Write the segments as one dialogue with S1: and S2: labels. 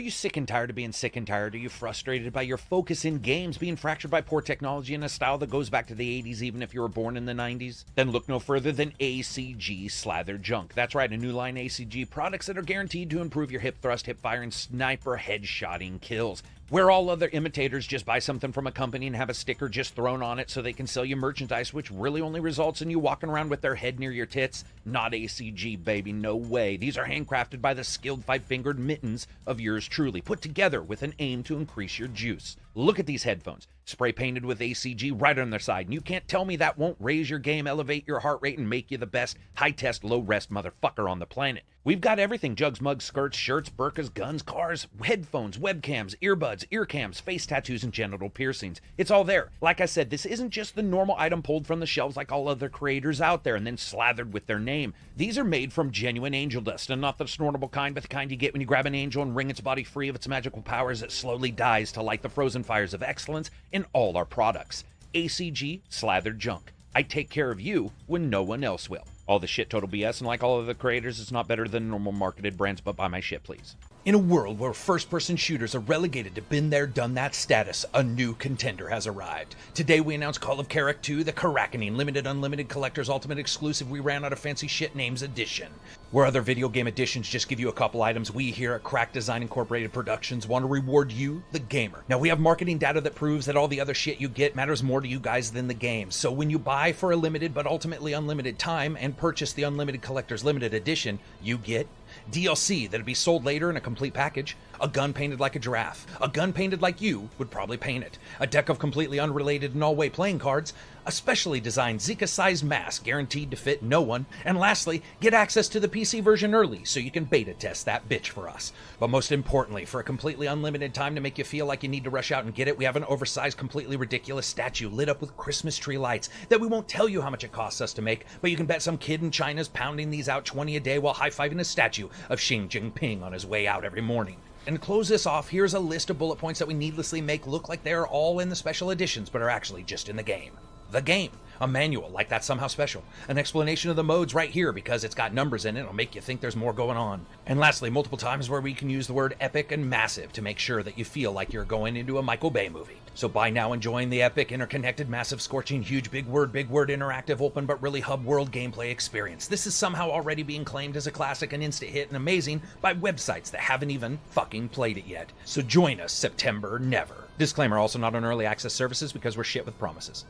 S1: Are you sick and tired of being sick and tired? Are you frustrated by your focus in games being fractured by poor technology and a style that goes back to the 80s even if you were born in the 90s? Then look no further than ACG Slathered Junk. That's right, a new line ACG products that are guaranteed to improve your hip thrust, hip fire, and sniper headshotting kills. Where all other imitators just buy something from a company and have a sticker just thrown on it so they can sell you merchandise, which really only results in you walking around with their head near your tits. Not ACG, baby, no way. These are handcrafted by the skilled five-fingered mittens of yours truly, put together with an aim to increase your juice. Look at these headphones, spray painted with ACG right on their side, and you can't tell me that won't raise your game, elevate your heart rate, and make you the best high-test, low-rest motherfucker on the planet. We've got everything: jugs, mugs, skirts, shirts, burkas, guns, cars, headphones, webcams, earbuds, ear cams, face tattoos, and genital piercings. It's all there. Like I said, this isn't just the normal item pulled from the shelves like all other creators out there and then slathered with their name. These are made from genuine angel dust, and not the snortable kind, but the kind you get when you grab an angel and wring its body free of its magical powers that slowly dies to light the frozen fires of excellence in all our products. ACG Slathered Junk. I take care of you when no one else will. All the shit total BS, and like all other creators, it's not better than normal marketed brands, but buy my shit, please. In a world where first-person shooters are relegated to been there, done that status, a new contender has arrived. Today we announce Call of Carrick 2, the Carackening Limited Unlimited Collector's Ultimate Exclusive We Ran Out of Fancy Shit Names Edition. Where other video game editions just give you a couple items, we here at Crack Design Incorporated Productions want to reward you, the gamer. Now we have marketing data that proves that all the other shit you get matters more to you guys than the game. So when you buy for a limited but ultimately unlimited time and purchase the Unlimited Collector's Limited Edition, you get DLC that'd be sold later in a complete package, a gun painted like a giraffe, a gun painted like you would probably paint it, a deck of completely unrelated and all-way playing cards, a specially designed Zika-sized mask guaranteed to fit no one, and lastly, get access to the PC version early so you can beta test that bitch for us. But most importantly, for a completely unlimited time to make you feel like you need to rush out and get it, we have an oversized, completely ridiculous statue lit up with Christmas tree lights that we won't tell you how much it costs us to make, but you can bet some kid in China's pounding these out 20 a day while high-fiving a statue of Xi Jinping on his way out every morning. And to close this off, here's a list of bullet points that we needlessly make look like they're all in the special editions, but are actually just in the game. The game. A manual, like that's somehow special. An explanation of the modes right here because it's got numbers in it. It'll make you think there's more going on. And lastly, multiple times where we can use the word epic and massive to make sure that you feel like you're going into a Michael Bay movie. So buy now and join the epic, interconnected, massive, scorching, huge, big word, interactive, open, but really hub world gameplay experience. This is somehow already being claimed as a classic, an instant hit, and amazing by websites that haven't even fucking played it yet. So join us September never. Disclaimer, also not on early access services because we're shit with promises.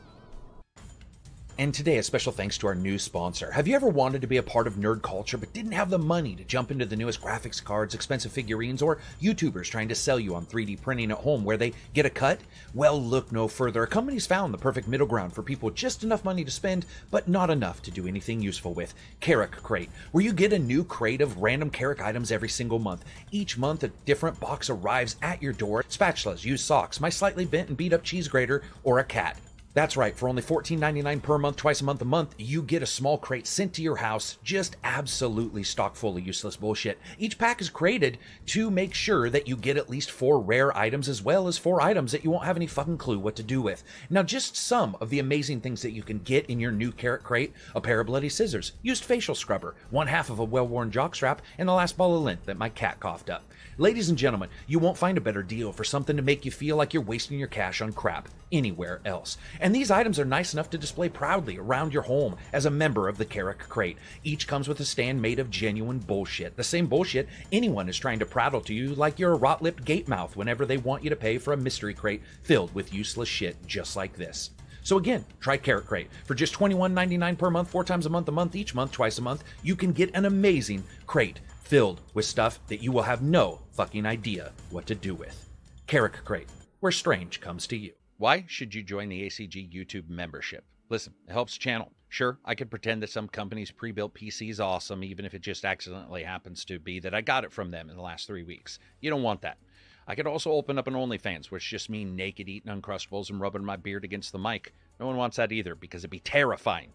S1: And today, a special thanks to our new sponsor. Have you ever wanted to be a part of nerd culture but didn't have the money to jump into the newest graphics cards, expensive figurines, or YouTubers trying to sell you on 3D printing at home where they get a cut? Well, look no further. A company's found the perfect middle ground for people with just enough money to spend, but not enough to do anything useful with. Carrick Crate, where you get a new crate of random Carrick items every single month. Each month, a different box arrives at your door. Spatulas, used socks, my slightly bent and beat up cheese grater, or a cat. That's right, for only $14.99 per month, twice a month, you get a small crate sent to your house, just absolutely stock full of useless bullshit. Each pack is created to make sure that you get at least 4 rare items as well as 4 items that you won't have any fucking clue what to do with. Now, just some of the amazing things that you can get in your new Carrick Crate: a pair of bloody scissors, used facial scrubber, 1/2 of a well-worn jockstrap, and the last ball of lint that my cat coughed up. Ladies and gentlemen, you won't find a better deal for something to make you feel like you're wasting your cash on crap anywhere else. And these items are nice enough to display proudly around your home as a member of the Carrick Crate. Each comes with a stand made of genuine bullshit. The same bullshit anyone is trying to prattle to you like you're a rot-lipped gate mouth whenever they want you to pay for a mystery crate filled with useless shit just like this. So again, try Carrick Crate. For just $21.99 per month, 4 times a month, each month, twice a month, you can get an amazing crate filled with stuff that you will have no fucking idea what to do with. Carrick Crate, where strange comes to you. Why should you join the ACG YouTube membership? Listen, it helps the channel. Sure, I could pretend that some company's pre-built PC is awesome, even if it just accidentally happens to be that I got it from them in the last 3 weeks. You don't want that. I could also open up an OnlyFans, which just me naked eating Uncrustables and rubbing my beard against the mic. No one wants that either, because it'd be terrifying.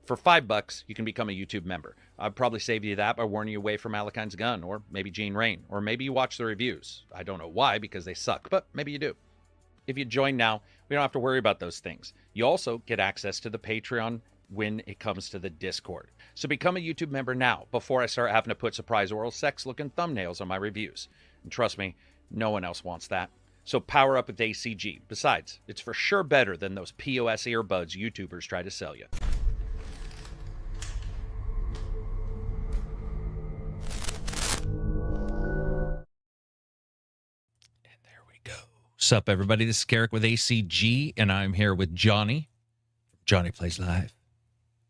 S1: For $5, you can become a YouTube member. I'd probably save you that by warning you away from Alakind's gun, or maybe Gene Rain, or maybe you watch the reviews. I don't know why, because they suck, but maybe you do. If you join now, we don't have to worry about those things. You also get access to the Patreon when it comes to the Discord. So become a YouTube member now, before I start having to put surprise oral sex looking thumbnails on my reviews. And trust me, No one else wants that. So power up with ACG. Besides, it's for sure better than those POS earbuds YouTubers try to sell you. And there we go. Sup, everybody? This is Carrick with ACG, and I'm here with Johnny. Johnny Plays Live.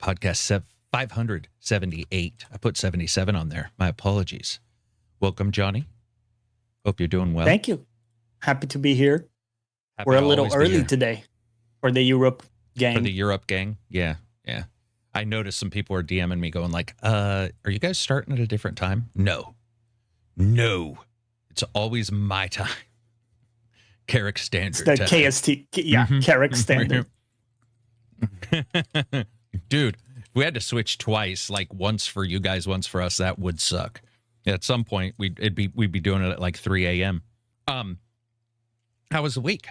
S1: Podcast 578. I put 77 on there. My apologies. Welcome, Johnny. Hope you're doing well.
S2: Thank you. Happy to be here. We're a little early today for the Europe gang.
S1: For the Europe gang? Yeah, yeah. I noticed some people are DMing me going like, are you guys starting at a different time? No. It's always my time. Carrick Standard.
S2: It's the time. KST. Yeah, Carrick Standard.
S1: Dude, if we had to switch twice, like once for you guys, once for us, that would suck. At some point, we'd be doing it at like 3 a.m. How was the week?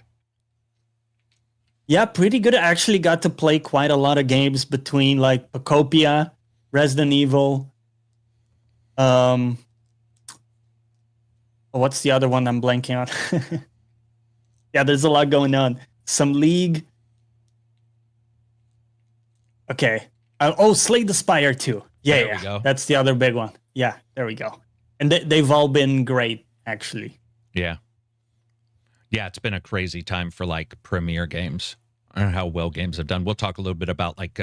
S2: Yeah, pretty good. I actually got to play quite a lot of games between like Pocopia, Resident Evil. What's the other one I'm blanking on? Yeah, there's a lot going on. Some League. Okay. Slay the Spire 2. Yeah. That's the other big one. Yeah, there we go. And they've all been great, actually.
S1: Yeah. Yeah, it's been a crazy time for like premier games. I don't know how well games have done. We'll talk a little bit about like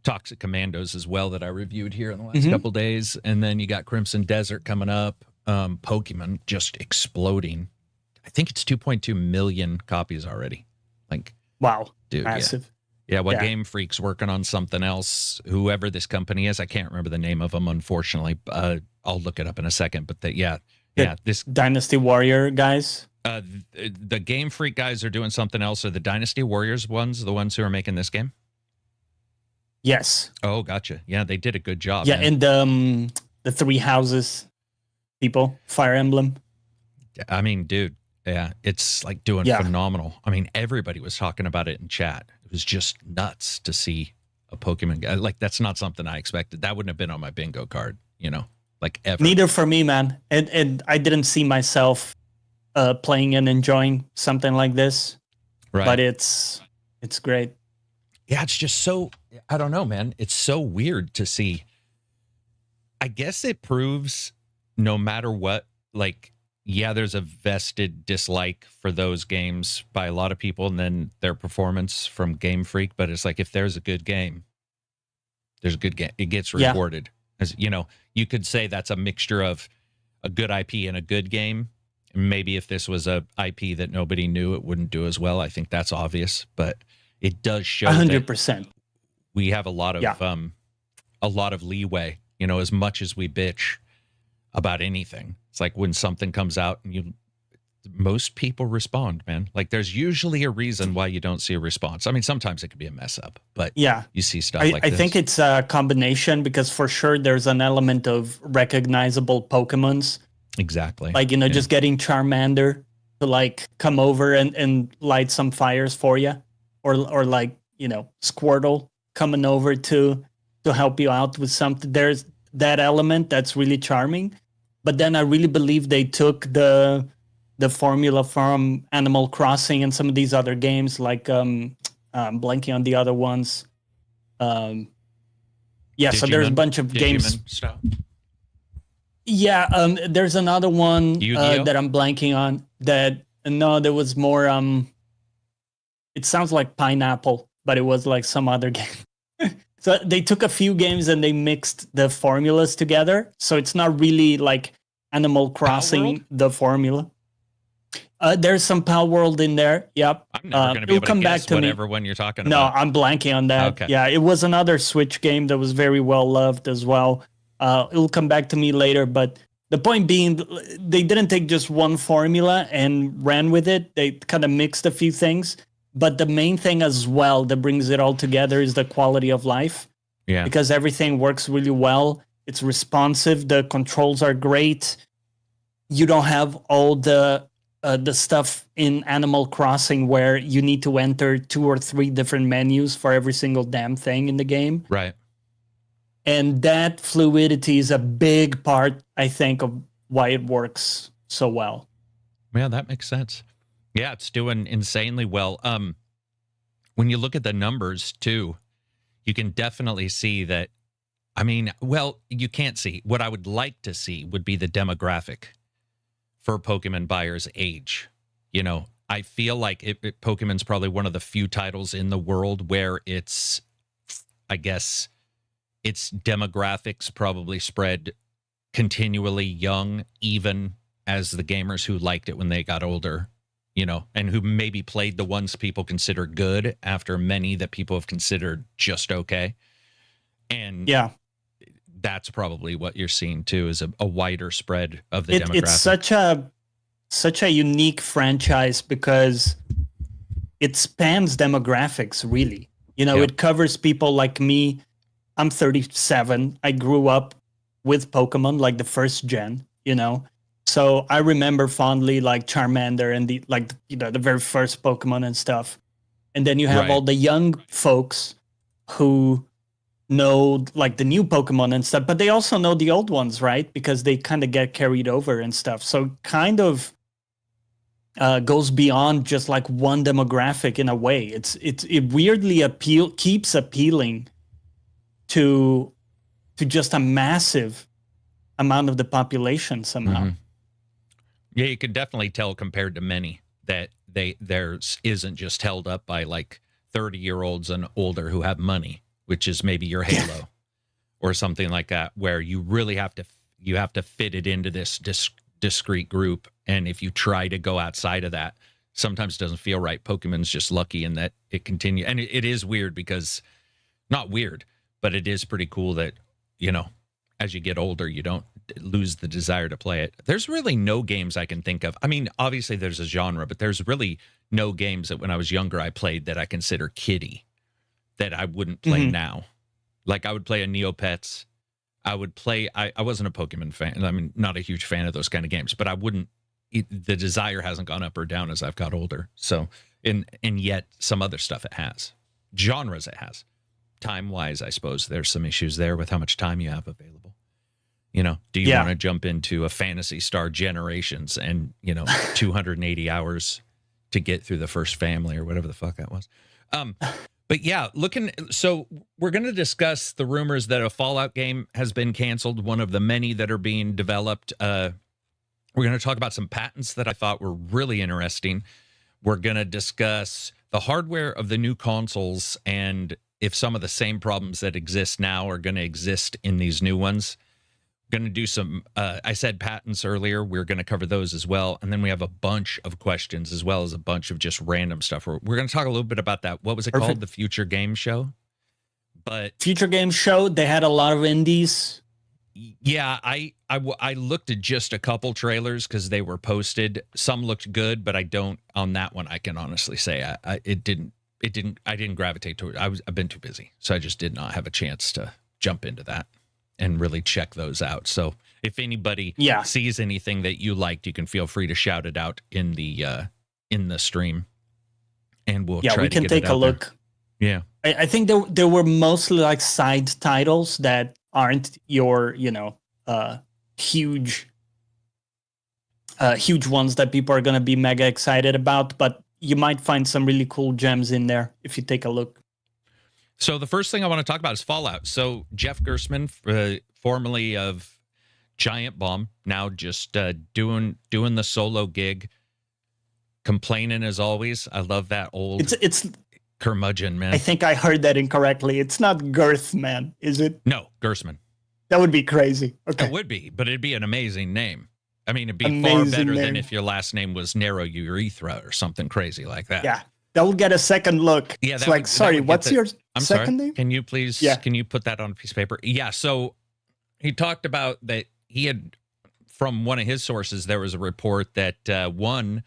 S1: Toxic Commandos as well that I reviewed here in the last couple days. And then you got Crimson Desert coming up. Pokémon just exploding. I think it's 2.2 million copies already. Like,
S2: wow,
S1: dude,
S2: massive.
S1: Yeah, Game Freak's working on something else. Whoever this company is, I can't remember the name of them, unfortunately. I'll look it up in a second. But this
S2: Dynasty Warrior guys.
S1: The Game Freak guys are doing something else. Are the Dynasty Warriors ones the ones who are making this game?
S2: Yes.
S1: Oh, gotcha. Yeah, they did a good job.
S2: Yeah, man. And the Three Houses people, Fire Emblem.
S1: I mean, dude, yeah, it's like doing phenomenal. I mean, everybody was talking about it in chat. It was just nuts to see a Pokemon guy. Like, that's not something I expected. That wouldn't have been on my bingo card, like ever.
S2: Neither for me, man. And I didn't see myself playing and enjoying something like this. Right. But it's great.
S1: Yeah, it's just so, I don't know, man. It's so weird to see. I guess it proves no matter what, like, yeah, there's a vested dislike for those games by a lot of people and then their performance from Game Freak. But it's like, if there's a good game, there's a good game. It gets rewarded. As you could say that's a mixture of a good IP and a good game. Maybe if this was a IP that nobody knew, it wouldn't do as well. I think that's obvious, but it does show
S2: 100%.
S1: We have a lot of leeway, as much as we bitch about anything. It's like when something comes out and most people respond, man. Like there's usually a reason why you don't see a response. I mean, sometimes it could be a mess up, but you see stuff like this.
S2: I think it's a combination because for sure there's an element of recognizable Pokemons.
S1: Exactly.
S2: Like, just getting Charmander to like come over and light some fires for you or like, Squirtle coming over to help you out with something. There's that element that's really charming. But then I really believe they took the formula from Animal Crossing and some of these other games, like blanking on the other ones. So there's a bunch of games.
S1: Stuff.
S2: Yeah, there's another one that I'm blanking on. There was more. It sounds like Pineapple, but it was like some other game. So they took a few games and they mixed the formulas together. So it's not really like Animal Crossing, the formula. There's some Pal World in there. Yep.
S1: I'm never going to be able to guess whatever one you're talking about.
S2: No, I'm blanking on that. Okay. Yeah, it was another Switch game that was very well loved as well. It'll come back to me later. But the point being, they didn't take just one formula and ran with it. They kind of mixed a few things. But the main thing as well that brings it all together is the quality of life.
S1: Yeah.
S2: Because everything works really well. It's responsive. The controls are great. You don't have all the stuff in Animal Crossing where you need to enter 2 or 3 different menus for every single damn thing in the game.
S1: Right.
S2: And that fluidity is a big part, I think, of why it works so well.
S1: Yeah, that makes sense. Yeah, it's doing insanely well. When you look at the numbers too, you can definitely see that. I mean, well, you can't see. What I would like to see would be the demographic for Pokemon buyers' age. You know, I feel like Pokemon's probably one of the few titles in the world where it's, I guess, its demographics probably spread continually young, even as the gamers who liked it when they got older, you know, and who maybe played the ones people consider good after many that people have considered just okay. And
S2: yeah,
S1: that's probably what you're seeing too, is a wider spread of the demographic.
S2: It's such a unique franchise because it spans demographics, really. You know, It covers people like me. I'm 37. I grew up with Pokemon, like the first gen, you know. So I remember fondly like Charmander and the very first Pokemon and stuff. And then you have all the young folks who know like the new Pokemon and stuff, but they also know the old ones, right? Because they kind of get carried over and stuff. So kind of goes beyond just like one demographic in a way. It weirdly keeps appealing to just a massive amount of the population somehow.
S1: Mm-hmm. Yeah, you can definitely tell compared to many that theirs isn't just held up by like 30-year-olds and older who have money, which is maybe your Halo or something like that, where you really have to fit it into this discrete group. And if you try to go outside of that, sometimes it doesn't feel right. Pokemon's just lucky in that it continues. And it is weird because, not weird, but it is pretty cool that, you know, as you get older, you don't lose the desire to play it. There's really no games I can think of. I mean, obviously there's a genre, but there's really no games that when I was younger I played that I consider kiddie that I wouldn't play now. Like I would play a Neopets. I would play, I wasn't a Pokemon fan. I mean, not a huge fan of those kind of games, but I wouldn't, the desire hasn't gone up or down as I've got older. So, and yet some other stuff it has. Genres it has. Time-wise, I suppose there's some issues there with how much time you have available. You know, do you want to jump into a Phantasy Star Generations and, you know, 280 hours to get through the first family or whatever the fuck that was? But yeah, so we're going to discuss the rumors that a Fallout game has been canceled, one of the many that are being developed. We're going to talk about some patents that I thought were really interesting. We're going to discuss the hardware of the new consoles and if some of the same problems that exist now are going to exist in these new ones. Going to do some, I said patents earlier. We're going to cover those as well. And then we have a bunch of questions as well as a bunch of just random stuff. We're going to talk a little bit about that. What was it called? The Future Game Show? But
S2: Future Game Show, they had a lot of indies.
S1: Yeah, I looked at just a couple trailers because they were posted. Some looked good, but I don't, on that one, I can honestly say I didn't gravitate to it. I've been too busy. So I just did not have a chance to jump into that and really check those out. So if anybody sees anything that you liked, you can feel free to shout it out in the stream, and we'll try to get it out there. Yeah, we can take a look. Yeah,
S2: I think there were mostly like side titles that aren't your huge ones that people are gonna be mega excited about, but you might find some really cool gems in there if you take a look.
S1: So the first thing I want to talk about is Fallout. So Jeff Gerstmann, formerly of Giant Bomb, now just doing the solo gig, complaining as always. I love that old
S2: it's
S1: curmudgeon, man.
S2: I think I heard that incorrectly. It's not Girthman, is it?
S1: No, Gerstmann.
S2: That would be crazy. Okay.
S1: It would be, but it'd be an amazing name. I mean, it'd be far better than if your last name was Narrow Urethra or something crazy like that.
S2: Yeah. That will get a second look.
S1: Yeah,
S2: it's like, sorry, what's your second name?
S1: Can you please, can you put that on a piece of paper? Yeah, so he talked about that he had, from one of his sources, there was a report that one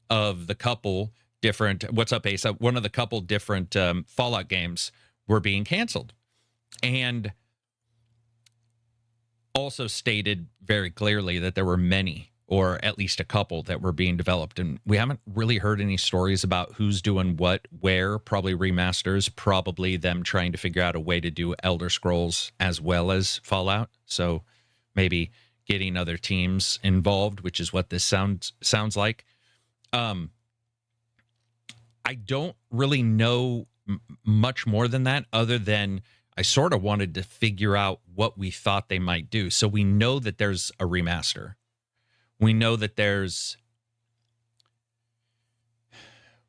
S1: of the couple different, what's up, Ace? One of the couple different Fallout games were being canceled. And also stated very clearly that there were many, or at least a couple, that were being developed. And we haven't really heard any stories about who's doing what, where, probably remasters, probably them trying to figure out a way to do Elder Scrolls as well as Fallout. So maybe getting other teams involved, which is what this sounds like. I don't really know much more than that, other than I sort of wanted to figure out what we thought they might do. So we know that there's a remaster. We know that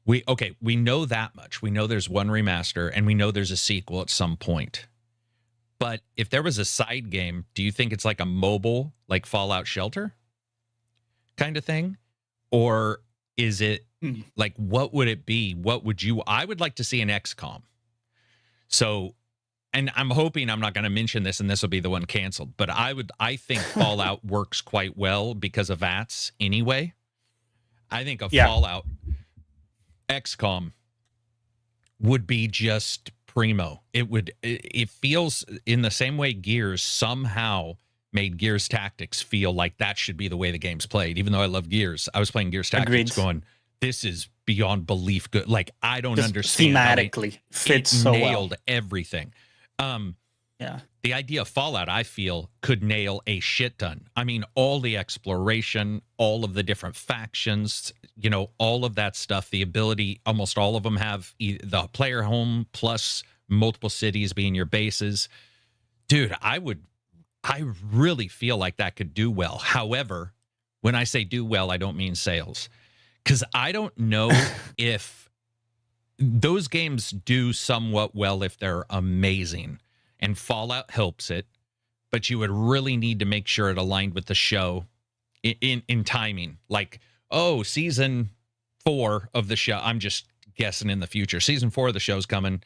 S1: we know that much. We know there's one remaster, and we know there's a sequel at some point. But if there was a side game, do you think it's like a mobile, like Fallout Shelter kind of thing? Or is it like, what would it be? I would like to see an XCOM. So, and I'm hoping I'm not going to mention this and this will be the one canceled, but I think Fallout works quite well because of VATS anyway. I think a Fallout XCOM would be just primo. It feels in the same way Gears somehow made Gears Tactics feel like that should be the way the game's played. Even though I love Gears, I was playing Gears Tactics going, this is beyond belief good. Like, I don't understand.
S2: Thematically fits so well.
S1: Nailed everything. The idea of Fallout, I feel, could nail a shit ton. I mean, all the exploration, all of the different factions, you know, all of that stuff, the ability, almost all of them have the player home plus multiple cities being your bases. Dude, I really feel like that could do well. However, when I say do well, I don't mean sales. Because I don't know if those games do somewhat well if they're amazing. And Fallout helps it, but you would really need to make sure it aligned with the show in timing. Like, season 4 of the show, I'm just guessing in the future. Season 4 of the show's coming,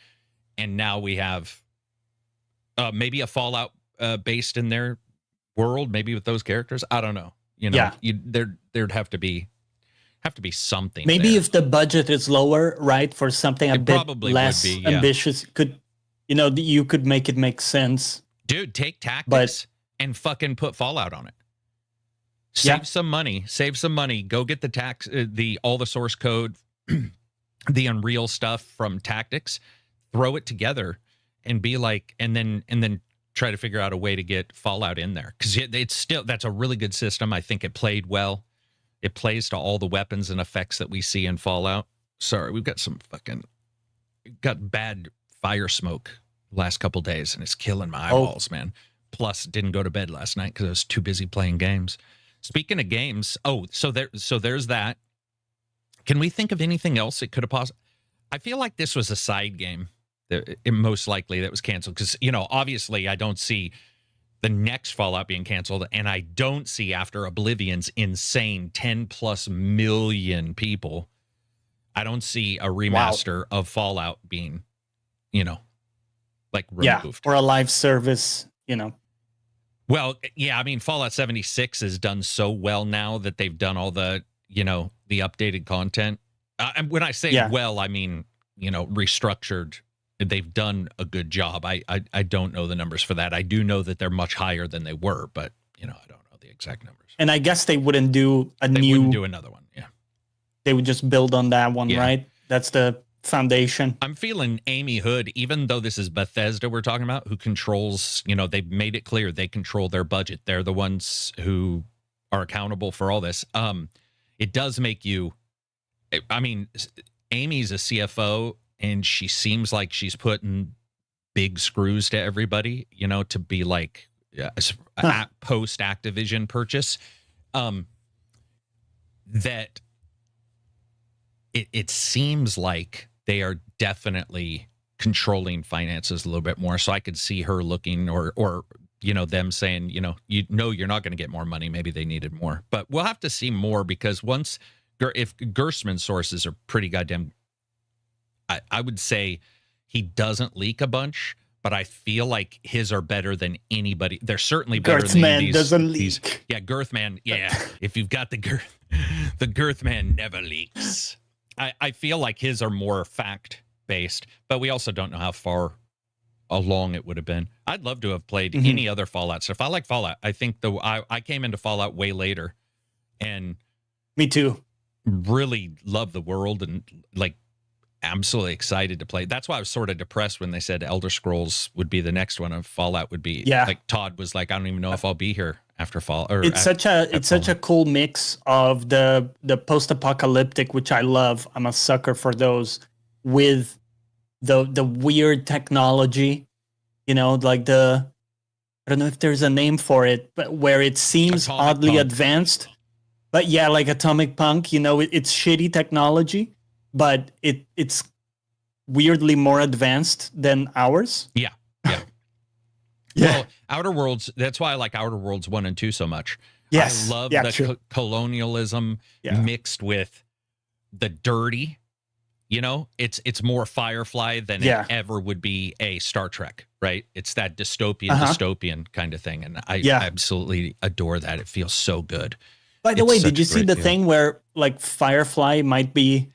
S1: and now we have maybe a Fallout based in their world, maybe with those characters. I don't know. You know, there'd have to be something.
S2: Maybe
S1: there.
S2: if the budget is lower, right, for something a bit less ambitious, you could make it make sense.
S1: Dude, take Tactics and fucking put Fallout on it. Save some money. Go get all the source code, the Unreal stuff from Tactics, throw it together and be like, and then try to figure out a way to get Fallout in there. Because that's a really good system. I think it played well. It plays to all the weapons and effects that we see in Fallout. Sorry, we've got got bad fire smoke last couple days, and it's killing my eyeballs, man. Plus, didn't go to bed last night because I was too busy playing games. Speaking of games, so there's that. Can we think of anything else it could have possibly? I feel like this was a side game most likely that was canceled because, obviously I don't see the next Fallout being canceled, and I don't see after Oblivion's insane 10+ million people, I don't see a remaster of Fallout being, like removed.
S2: Or a live service,
S1: Well, yeah, I mean, Fallout 76 has done so well now that they've done all the, the updated content. And when I say well, I mean, restructured. They've done a good job. I don't know the numbers for that. I do know that they're much higher than they were, but, I don't know the exact numbers.
S2: And I guess they wouldn't do
S1: wouldn't do another one, yeah.
S2: They would just build on that one, right? That's the foundation.
S1: I'm feeling Amy Hood, even though this is Bethesda we're talking about, who controls, they've made it clear they control their budget. They're the ones who are accountable for all this. It does make you, I mean, Amy's a CFO, and she seems like she's putting big screws to everybody, to be like post Activision purchase. That it seems like they are definitely controlling finances a little bit more. So I could see her looking or them saying, you're not going to get more money. Maybe they needed more, but we'll have to see more because if Gerstmann's sources are pretty goddamn, I would say he doesn't leak a bunch, but I feel like his are better than anybody. They're certainly better than these.
S2: Doesn't leak.
S1: Girthman. Yeah. If you've got the Girthman never leaks. I feel like his are more fact-based, but we also don't know how far along it would have been. I'd love to have played any other Fallout stuff. I like Fallout. I think I came into Fallout way later, and
S2: me too.
S1: Really love the world and like
S3: absolutely excited to play. That's why I was sort of depressed when they said Elder Scrolls would be the next one and Fallout would be.
S2: Yeah.
S3: Like Todd was like, I don't even know if I'll be here after Fall. Or
S2: It's such a cool mix of the post-apocalyptic, which I love. I'm a sucker for those, with the weird technology, like I don't know if there's a name for it, but where it seems
S3: Atomic
S2: oddly
S3: Punk.
S2: advanced. But yeah, like Atomic Punk, it's shitty technology, but it's weirdly more advanced than ours.
S3: Yeah.
S2: Yeah.
S3: Well, Outer Worlds, that's why I like Outer Worlds 1 and 2 so much.
S2: Yes.
S3: I love
S2: Yeah,
S3: the
S2: true.
S3: colonialism mixed with the dirty. It's more Firefly than it ever would be a Star Trek, right? It's that dystopian kind of thing. And I absolutely adore that. It feels so good.
S2: By the way, did you see the thing where like Firefly might be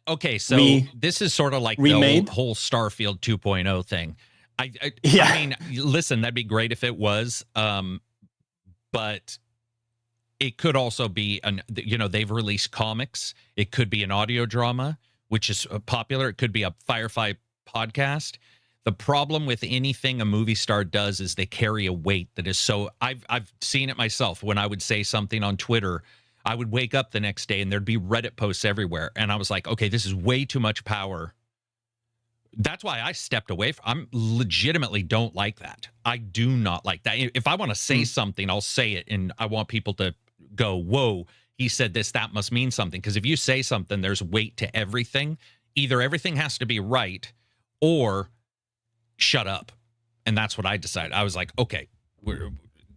S3: okay, so this is sort of like
S2: remade?
S3: the whole Starfield 2.0 thing. I mean, listen, that'd be great if it was, but it could also be they've released comics. It could be an audio drama, which is popular. It could be a Firefly podcast. The problem with anything a movie star does is they carry a weight that is so. I've seen it myself. When I would say something on Twitter, I would wake up the next day and there'd be Reddit posts everywhere, and I was like, okay, this is way too much power. That's why I stepped away. I'm legitimately don't like that. I do not like that. If I want to say something, I'll say it, and I want people to go, whoa, he said this, that must mean something. Because if you say something, there's weight to everything. Either everything has to be right or shut up. And that's what I decided. I was like, okay,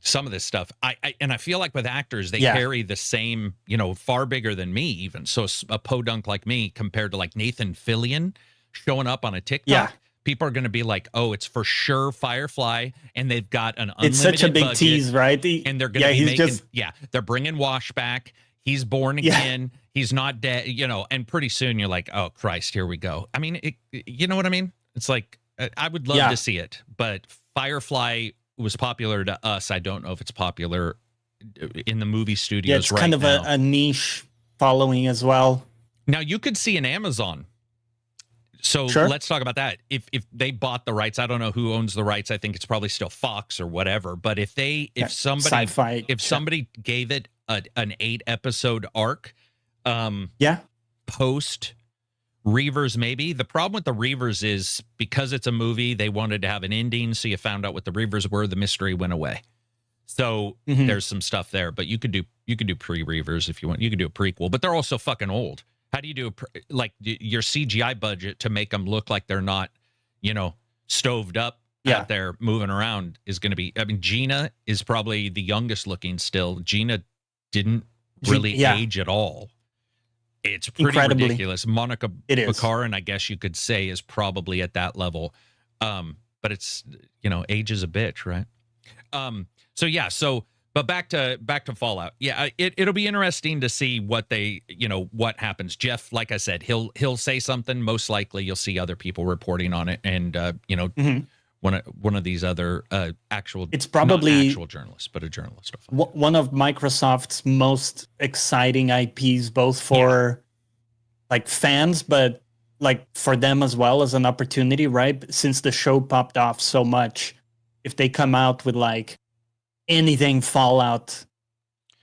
S3: some of this stuff. I feel like with actors, they carry the same, far bigger than me even. So a podunk like me compared to like Nathan Fillion showing up on a TikTok, people are going to be like, oh, it's for sure Firefly, and they've got an unlimited
S2: It's such a big
S3: budget,
S2: tease, right?
S3: And they're going to be making, they're bringing Wash back. He's born again. He's not dead, and pretty soon you're like, oh, Christ, here we go. I mean, you know what I mean? It's like, I would love to see it, but Firefly was popular to us. I don't know if it's popular in the movie studios
S2: it's
S3: right
S2: kind of
S3: now.
S2: a niche following as well.
S3: Now, you could see an Amazon. So let's talk about that. If they bought the rights, I don't know who owns the rights. I think it's probably still Fox or whatever. But if somebody
S2: Sci-fi,
S3: somebody gave it an 8-episode arc, post Reavers, maybe. The problem with the Reavers is because it's a movie, they wanted to have an ending, so you found out what the Reavers were. The mystery went away. So there's some stuff there. But you could do pre-Reavers if you want. You could do a prequel, but they're also fucking old. How do you do your CGI budget to make them look like they're not, stoved up out there moving around is going to be. I mean, Gina is probably the youngest looking still. Gina didn't really age at all. It's pretty ridiculous. Monica Baccarin, I guess you could say, is probably at that level. But it's, age is a bitch, right? But back to Fallout. Yeah, it'll be interesting to see what what happens. Jeff, like I said, he'll say something. Most likely, you'll see other people reporting on it, and one of these other actual. It's probably not actual journalists, but a journalist.
S2: One of Microsoft's most exciting IPs, both for like fans, but like for them as well as an opportunity, right? Since the show popped off so much, if they come out with like anything Fallout,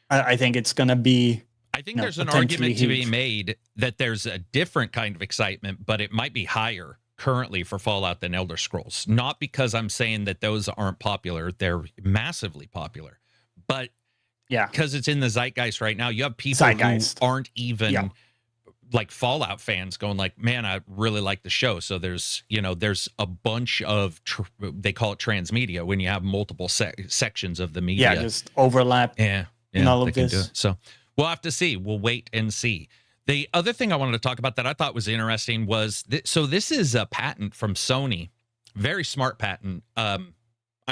S2: I think it's going to be.
S3: I think there's an argument to be made that there's a different kind of excitement, but it might be higher currently for Fallout than Elder Scrolls. Not because I'm saying that those aren't popular. They're massively popular. But because it's in the zeitgeist right now, you have people who aren't even like Fallout fans going like, man, I really like the show. So there's a bunch of, they call it transmedia, when you have multiple sections of the media.
S2: Yeah, just overlap in all of this.
S3: So we'll have to see. We'll wait and see. The other thing I wanted to talk about that I thought was interesting was, this is a patent from Sony. Very smart patent. I'm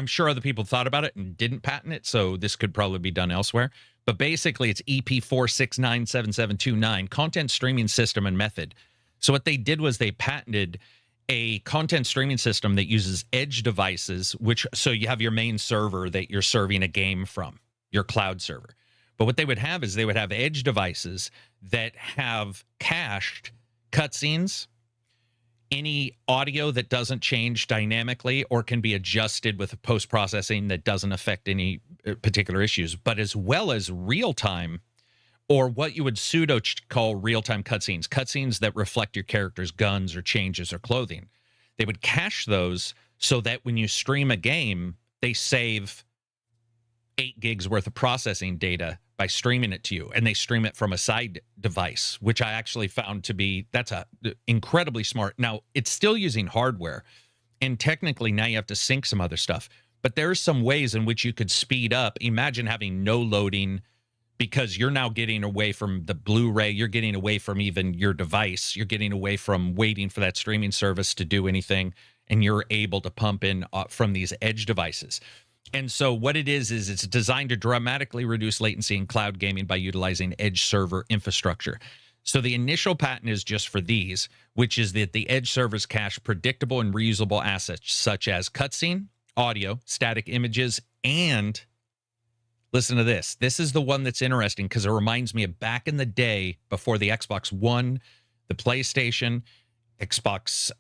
S3: sure other people thought about it and didn't patent it, so this could probably be done elsewhere. But basically, it's EP4697729, content streaming system and method. So what they did was they patented a content streaming system that uses edge devices, so you have your main server that you're serving a game from, your cloud server. But what they would have is they would have edge devices that have cached cutscenes any audio that doesn't change dynamically or can be adjusted with post-processing that doesn't affect any particular issues, but as well as real-time, or what you would pseudo call real-time cutscenes that reflect your character's guns or changes or clothing. They would cache those so that when you stream a game, they save 8 gigs worth of processing data by streaming it to you, and they stream it from a side device, which I actually found to be, that's a incredibly smart. Now, it's still using hardware, and technically now you have to sync some other stuff, but there's some ways in which you could speed up. Imagine having no loading, because you're now getting away from the Blu-ray, you're getting away from even your device, you're getting away from waiting for that streaming service to do anything, and you're able to pump in from these edge devices. And so what it is it's designed to dramatically reduce latency in cloud gaming by utilizing edge server infrastructure. So the initial patent is just for these, which is that the edge servers cache predictable and reusable assets such as cutscene, audio, static images, and listen to this. This is the one that's interesting because it reminds me of back in the day before the Xbox One, the PlayStation, the Xbox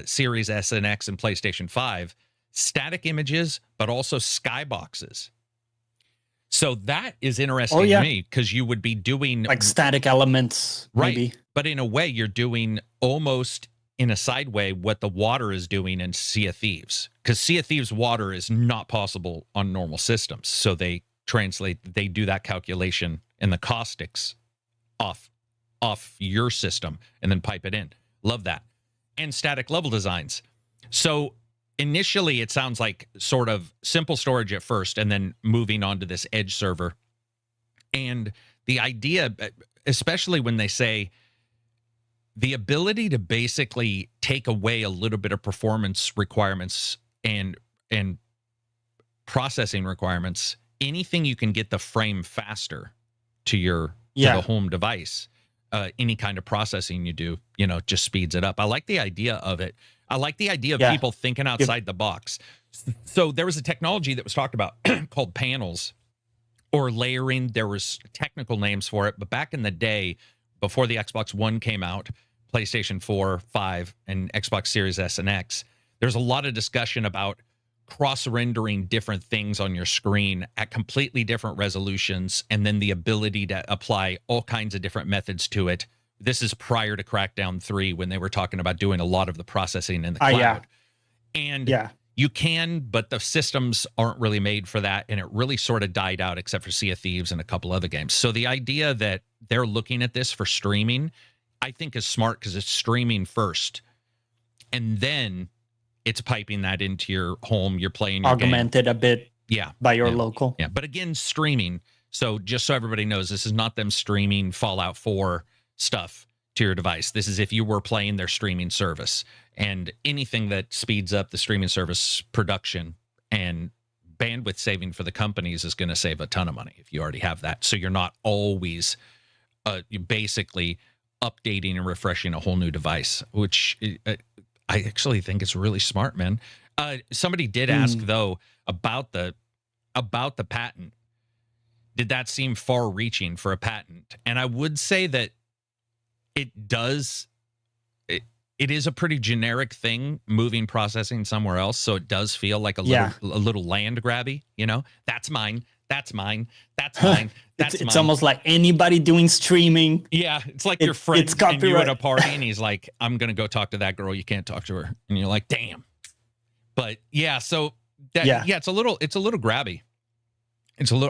S3: Series S and X and PlayStation 5, static images, but also skyboxes. So that is interesting to me because you would be doing
S2: like static elements,
S3: right?
S2: Maybe.
S3: But in a way, you're doing almost in a side way what the water is doing in Sea of Thieves, because Sea of Thieves water is not possible on normal systems. So they do that calculation and the caustics off your system and then pipe it in. Love that. And static level designs. So initially, it sounds like sort of simple storage at first and then moving on to this edge server. And the idea, especially when they say the ability to basically take away a little bit of performance requirements and processing requirements, anything you can get the frame faster to the home device, any kind of processing you do, just speeds it up. I like the idea of it. I like the idea of people thinking outside the box. So there was a technology that was talked about called panels or layering. There was technical names for it, but back in the day, before the Xbox One came out, PlayStation 4, 5, and Xbox Series S and X, there's a lot of discussion about cross-rendering different things on your screen at completely different resolutions, and then the ability to apply all kinds of different methods to it. This is prior to Crackdown 3 when they were talking about doing a lot of the processing in the cloud. And you can, but the systems aren't really made for that, and it really sort of died out except for Sea of Thieves and a couple other games. So the idea that they're looking at this for streaming, I think is smart because it's streaming first, and then it's piping that into your home. You're playing your
S2: augmented
S3: game.
S2: A bit by your local.
S3: Yeah, but again, streaming. So just so everybody knows, this is not them streaming Fallout 4 stuff to your device. This is if you were playing their streaming service, and anything that speeds up the streaming service production and bandwidth saving for the companies is going to save a ton of money if you already have that. So you're not always you basically updating and refreshing a whole new device, which I actually think is really smart, man. Somebody did ask though about the patent. Did that seem far-reaching for a patent? And I would say that it does. It is a pretty generic thing, moving processing somewhere else. So it does feel like a little land grabby. That's mine. That's mine. That's mine. That's
S2: it's almost like anybody doing streaming.
S3: Yeah, it's like your friend and you at a party, and he's like, "I'm gonna go talk to that girl. You can't talk to her," and you're like, "Damn." But so it's a little grabby.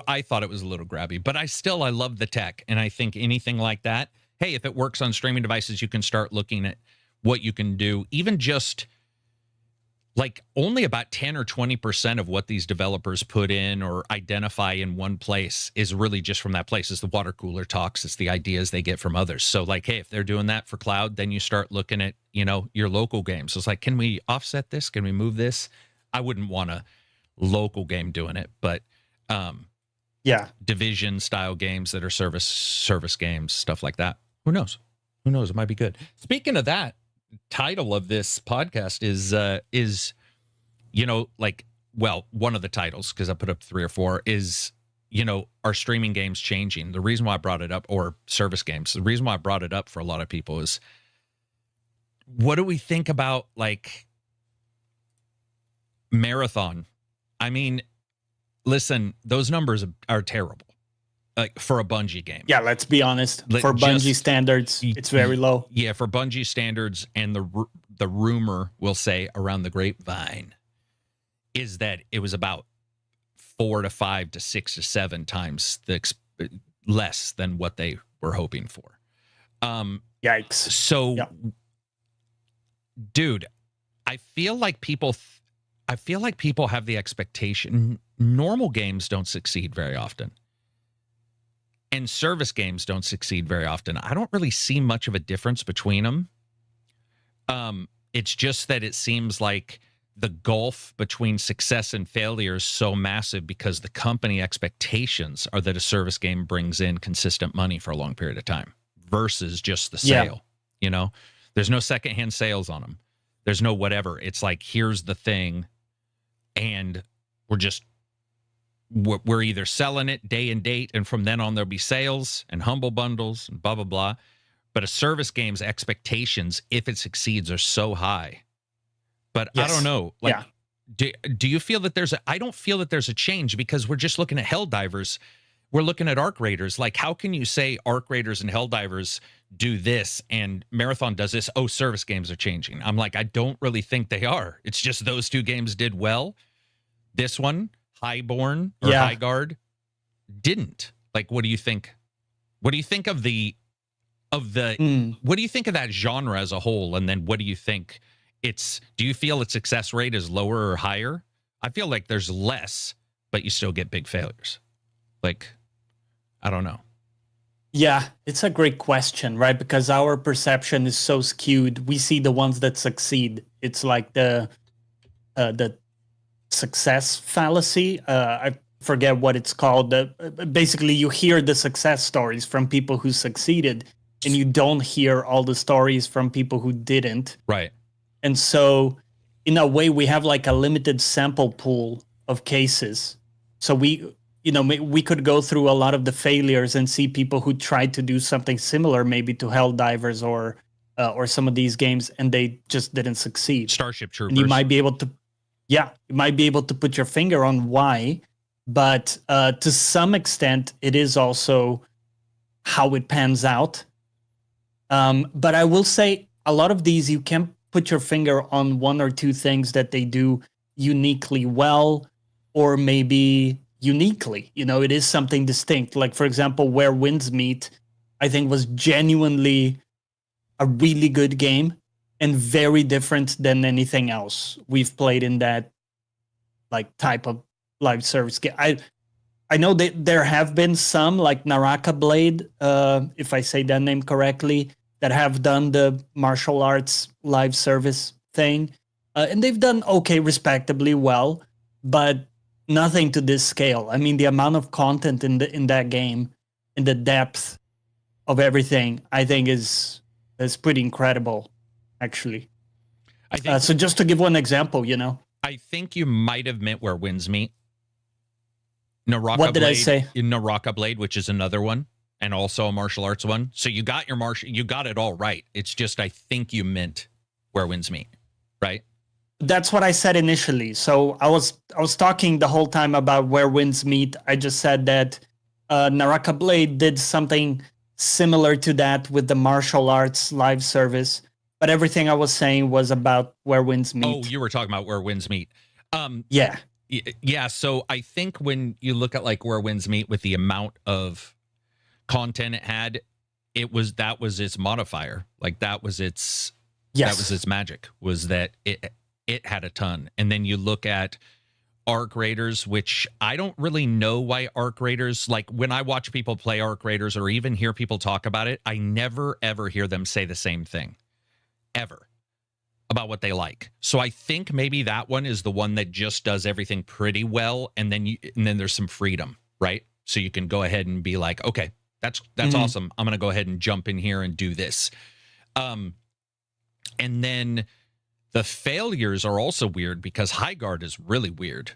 S3: I thought it was a little grabby, but I love the tech, and I think anything like that. Hey, if it works on streaming devices, you can start looking at what you can do. Even just like only about 10 or 20% of what these developers put in or identify in one place is really just from that place. It's the water cooler talks. It's the ideas they get from others. So like, hey, if they're doing that for cloud, then you start looking at, your local games. So it's like, can we offset this? Can we move this? I wouldn't want a local game doing it, but division style games that are service games, stuff like that. Who knows? It might be good. Speaking of that, title of this podcast is one of the titles, because I put up 3 or 4, is are streaming games changing? The reason why I brought it up, or service games, the reason why I brought it up for a lot of people is what do we think about like Marathon? I mean, listen, those numbers are terrible. Like for a Bungie game.
S2: Yeah, let's be honest. For Bungie standards, it's very low.
S3: Yeah, for Bungie standards, and the rumor, we'll say, around the grapevine is that it was about 4 to 5 to 6 to 7 times less than what they were hoping for.
S2: Yikes.
S3: So, dude, I feel like people have the expectation. Normal games don't succeed very often. And service games don't succeed very often. I don't really see much of a difference between them. It's just that it seems like the gulf between success and failure is so massive because the company expectations are that a service game brings in consistent money for a long period of time versus just the sale. You know, there's no secondhand sales on them. There's no whatever. It's like, here's the thing, and we're either selling it day and date, and from then on there'll be sales and humble bundles and blah, blah, blah. But a service game's expectations, if it succeeds, are so high. But I don't know. Like, do you feel that I don't feel that there's a change, because we're just looking at Helldivers. We're looking at Arc Raiders. Like, how can you say Arc Raiders and Helldivers do this and Marathon does this? Oh, service games are changing. I'm like, I don't really think they are. It's just those two games did well. This one, Highborn or High Guard, didn't. Like, what do you think? What do you think of the what do you think of that genre as a whole? And then what do you think do you feel its success rate is lower or higher? I feel like there's less, but you still get big failures. Like, I don't know.
S2: Yeah, it's a great question, right? Because our perception is so skewed. We see the ones that succeed. It's like the success fallacy. I forget what it's called. Basically, you hear the success stories from people who succeeded, and you don't hear all the stories from people who didn't.
S3: Right.
S2: And so, in a way, we have like a limited sample pool of cases. So we could go through a lot of the failures and see people who tried to do something similar, maybe to Helldivers or some of these games, and they just didn't succeed.
S3: Starship Troopers.
S2: And you might be able to put your finger on why, but to some extent, it is also how it pans out. But I will say a lot of these, you can put your finger on one or two things that they do uniquely well, or maybe uniquely. It is something distinct. Like, for example, Where Winds Meet, I think was genuinely a really good game and very different than anything else we've played in that like type of live service game. I know that there have been some, like Naraka Blade, if I say that name correctly, that have done the martial arts live service thing. And they've done okay, respectably well, but nothing to this scale. I mean, the amount of content in that game and the depth of everything, I think is pretty incredible, actually.
S3: I think,
S2: so just to give one example,
S3: I think you might have meant Where Winds Meet. Naraka
S2: what did
S3: Blade,
S2: I say?
S3: Naraka Blade, which is another one, and also a martial arts one. So you got you got it all right. It's just, I think you meant Where Winds Meet, right?
S2: That's what I said initially. So I was talking the whole time about Where Winds Meet. I just said that Naraka Blade did something similar to that with the martial arts live service, but everything I was saying was about Where Winds Meet.
S3: Oh, you were talking about Where Winds Meet.
S2: Yeah.
S3: Yeah, so I think when you look at like Where Winds Meet with the amount of content it had, that was its modifier. Like that was its magic, was that it had a ton. And then you look at Arc Raiders, which I don't really know why Arc Raiders, like when I watch people play Arc Raiders or even hear people talk about it, I never ever hear them say the same thing ever about what they like. So I think maybe that one is the one that just does everything pretty well, and then there's some freedom, right? So you can go ahead and be like, okay, that's awesome. I'm gonna go ahead and jump in here and do this. And then the failures are also weird because High Guard is really weird.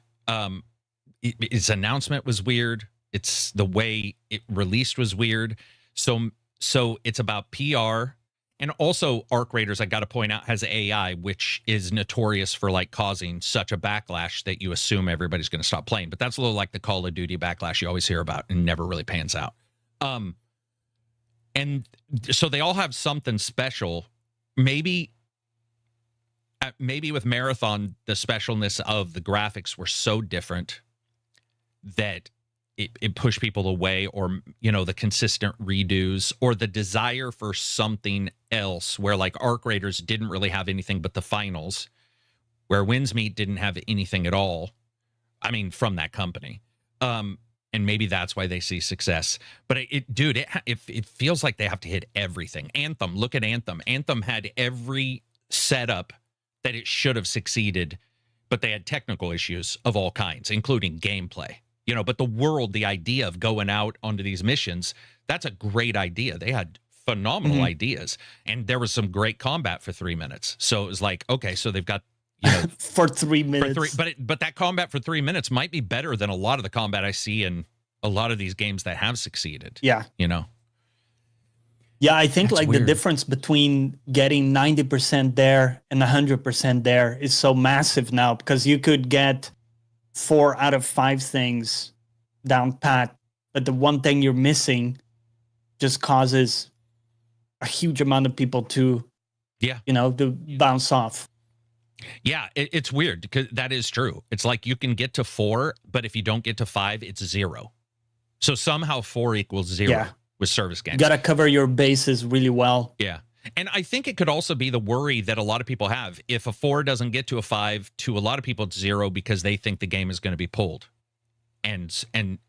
S3: Its announcement was weird. It's the way it released was weird. So it's about PR And also, Arc Raiders, I got to point out, has AI, which is notorious for like causing such a backlash that you assume everybody's going to stop playing. But that's a little like the Call of Duty backlash you always hear about and never really pans out. And so they all have something special. Maybe with Marathon, the specialness of the graphics were so different that it pushed people away, or, you know, the consistent redos, or the desire for something else, where like Arc Raiders didn't really have anything but the finals, where Winsmeet didn't have anything at all. I mean, from that company. And maybe that's why they see success. But it feels like they have to hit everything. Anthem, look at Anthem. Anthem had every setup that it should have succeeded, but they had technical issues of all kinds, including gameplay. You know, but the world, the idea of going out onto these missions, that's a great idea. They had phenomenal ideas, and there was some great combat for 3 minutes. So it was like, okay, so they've got, you know,
S2: for 3 minutes.
S3: But that combat for 3 minutes might be better than a lot of the combat I see in a lot of these games that have succeeded.
S2: Yeah.
S3: You know?
S2: Yeah, I think
S3: That's
S2: like
S3: weird.
S2: the difference between getting 90% there and 100% there is so massive now, because you could get 4 out of 5 things down pat, but the one thing you're missing just causes a huge amount of people to, you know, to bounce off.
S3: Yeah, it's weird, because that is true. It's like you can get to 4, but if you don't get to 5, it's 0. So somehow 4 equals 0 with service games.
S2: You got to cover your bases really well.
S3: Yeah. And I think it could also be the worry that a lot of people have. If a 4 doesn't get to a 5, to a lot of people it's 0, because they think the game is going to be pulled and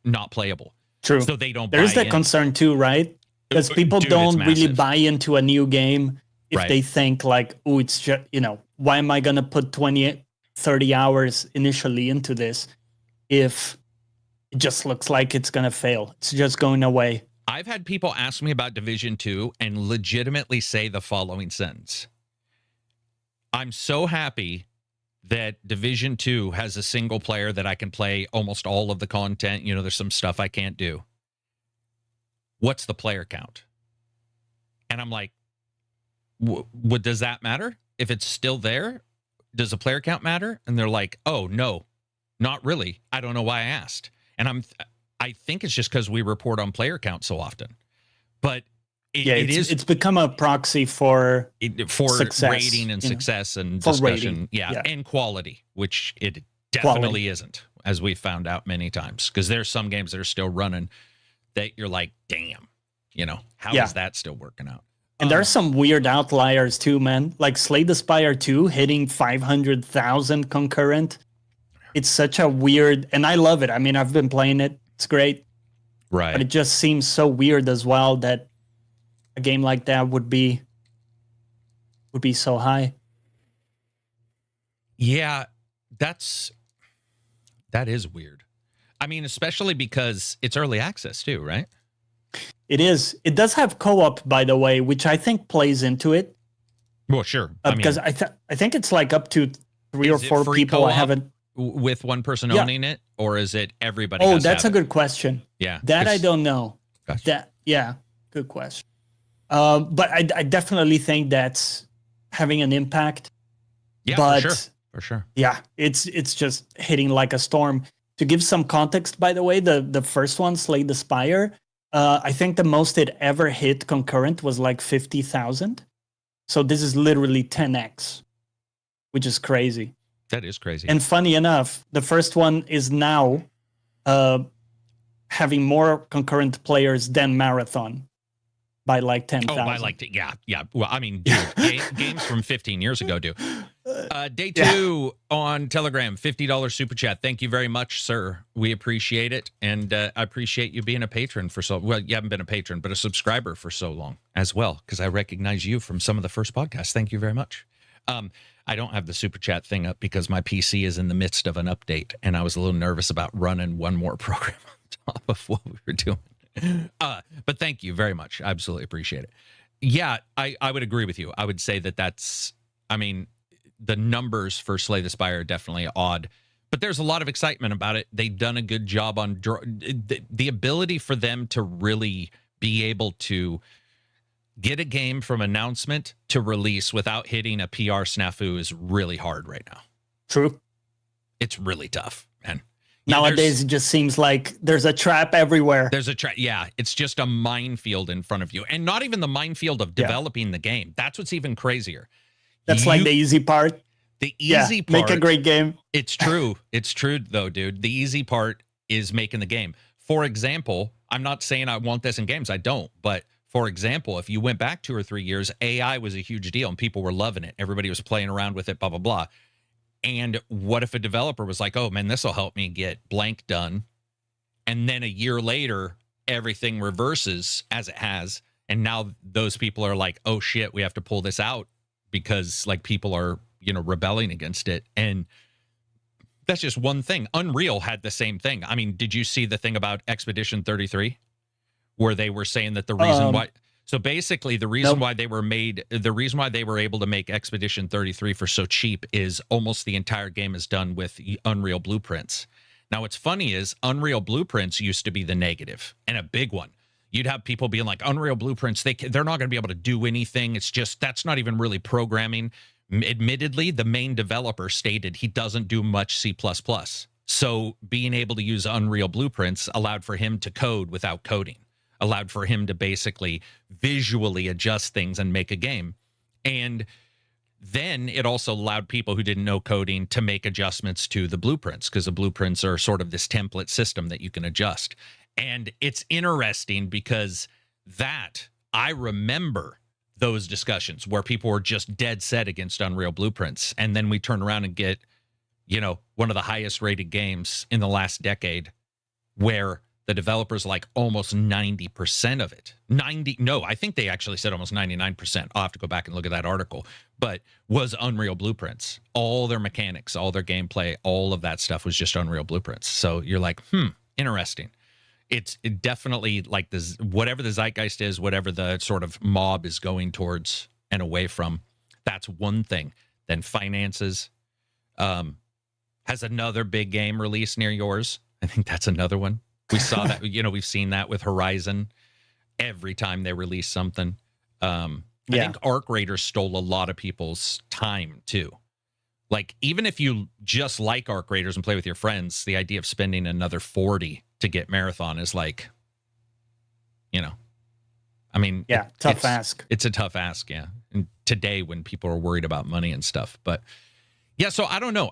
S3: not playable.
S2: True.
S3: So they don't
S2: There's
S3: buy
S2: that
S3: in.
S2: concern too, right? Because people
S3: Dude,
S2: don't
S3: it's
S2: really
S3: massive.
S2: buy into a new game if
S3: Right.
S2: they think like, oh, it's just, you know, why am I going to put 20, 30 hours initially into this if it just looks like it's going to fail? It's just going away.
S3: I've had people ask me about Division 2 and legitimately say the following sentence. I'm so happy that Division 2 has a single player that I can play almost all of the content. You know, there's some stuff I can't do. What's the player count? And I'm like, does that matter? If it's still there, does the player count matter? And they're like, oh, no, not really. I don't know why I asked. And I think it's just because we report on player count so often. But it's become
S2: a proxy for
S3: success, rating and success and discussion. Yeah, and quality, which it definitely isn't, as we've found out many times. Because there's some games that are still running that you're like, damn, you know, how is that still working out?
S2: And there's some weird outliers too, man. Like Slay the Spire 2 hitting 500,000 concurrent. It's such a weird, and I love it. I mean, I've been playing it. It's great.
S3: Right.
S2: But it just seems so weird as well that a game like that would be so high.
S3: Yeah, that is weird. I mean, especially because it's early access too, right?
S2: It is. It does have co-op, by the way, which I think plays into it.
S3: Well, sure.
S2: Because I think it's like up to 3 or 4 people. I haven't
S3: with one person owning it, or is it everybody?
S2: Oh, that's a good question.
S3: Yeah,
S2: that I don't know.
S3: Gotcha.
S2: Good question. But I definitely think that's having an impact.
S3: Yeah,
S2: but
S3: for sure.
S2: Yeah, it's just hitting like a storm. To give some context, by the way, the first one, Slay the Spire, I think the most it ever hit concurrent was like 50,000. So this is literally 10x, which is crazy.
S3: That is crazy.
S2: And funny enough, the first one is now having more concurrent players than Marathon by like 10,000.
S3: Oh, by like, yeah. Well, I mean, dude, games from 15 years ago do. Day 2 on Telegram, $50 super chat. Thank you very much, sir. We appreciate it. And I appreciate you being a patron for well, you haven't been a patron, but a subscriber for so long as well, because I recognize you from some of the first podcasts. Thank you very much. I don't have the super chat thing up because my PC is in the midst of an update, and I was a little nervous about running one more program on top of what we were doing. But thank you very much. I absolutely appreciate it. Yeah, I would agree with you. I would say that's, I mean, the numbers for Slay the Spire are definitely odd, but there's a lot of excitement about it. They've done a good job on the ability for them to really be able to get a game from announcement to release without hitting a PR snafu is really hard right now.
S2: True.
S3: It's really tough, man.
S2: Nowadays, it just seems like there's a trap everywhere.
S3: There's a trap. Yeah, it's just a minefield in front of you. And not even the minefield of developing the game. That's what's even crazier.
S2: That's like the easy part.
S3: The easy part.
S2: Make a great game.
S3: It's true. It's true, though, dude. The easy part is making the game. For example, I'm not saying I want this in games. I don't. But for example, if you went back 2 or 3 years, AI was a huge deal and people were loving it. Everybody was playing around with it, blah, blah, blah. And what if a developer was like, oh, man, this will help me get blank done. And then a year later, everything reverses as it has. And now those people are like, oh, shit, we have to pull this out because like people are, rebelling against it. And that's just one thing. Unreal had the same thing. I mean, did you see the thing about Expedition 33 where they were saying that the reason why... So basically, the reason why they were able to make Expedition 33 for so cheap is almost the entire game is done with Unreal blueprints. Now, what's funny is Unreal blueprints used to be the negative and a big one. You'd have people being like, Unreal blueprints, they're not going to be able to do anything. It's just, that's not even really programming. Admittedly, the main developer stated he doesn't do much C++. So being able to use Unreal blueprints allowed for him to code without coding. Allowed for him to basically visually adjust things and make a game. And then it also allowed people who didn't know coding to make adjustments to the blueprints because the blueprints are sort of this template system that you can adjust. And it's interesting because I remember those discussions where people were just dead set against Unreal blueprints. And then we turn around and get, one of the highest rated games in the last decade where the developers like almost 90% of it. I think they actually said almost 99%. I'll have to go back and look at that article. But was Unreal blueprints. All their mechanics, all their gameplay, all of that stuff was just Unreal blueprints. So you're like, interesting. It definitely like this, whatever the zeitgeist is, whatever the sort of mob is going towards and away from, that's one thing. Then finances has another big game released near yours. I think that's another one. We saw that, we've seen that with Horizon every time they release something. I think Arc Raiders stole a lot of people's time too. Like, even if you just like Arc Raiders and play with your friends, the idea of spending another 40 to get Marathon is like, I mean,
S2: tough ask.
S3: It's a tough ask. Yeah. And today when people are worried about money and stuff, but yeah, so I don't know.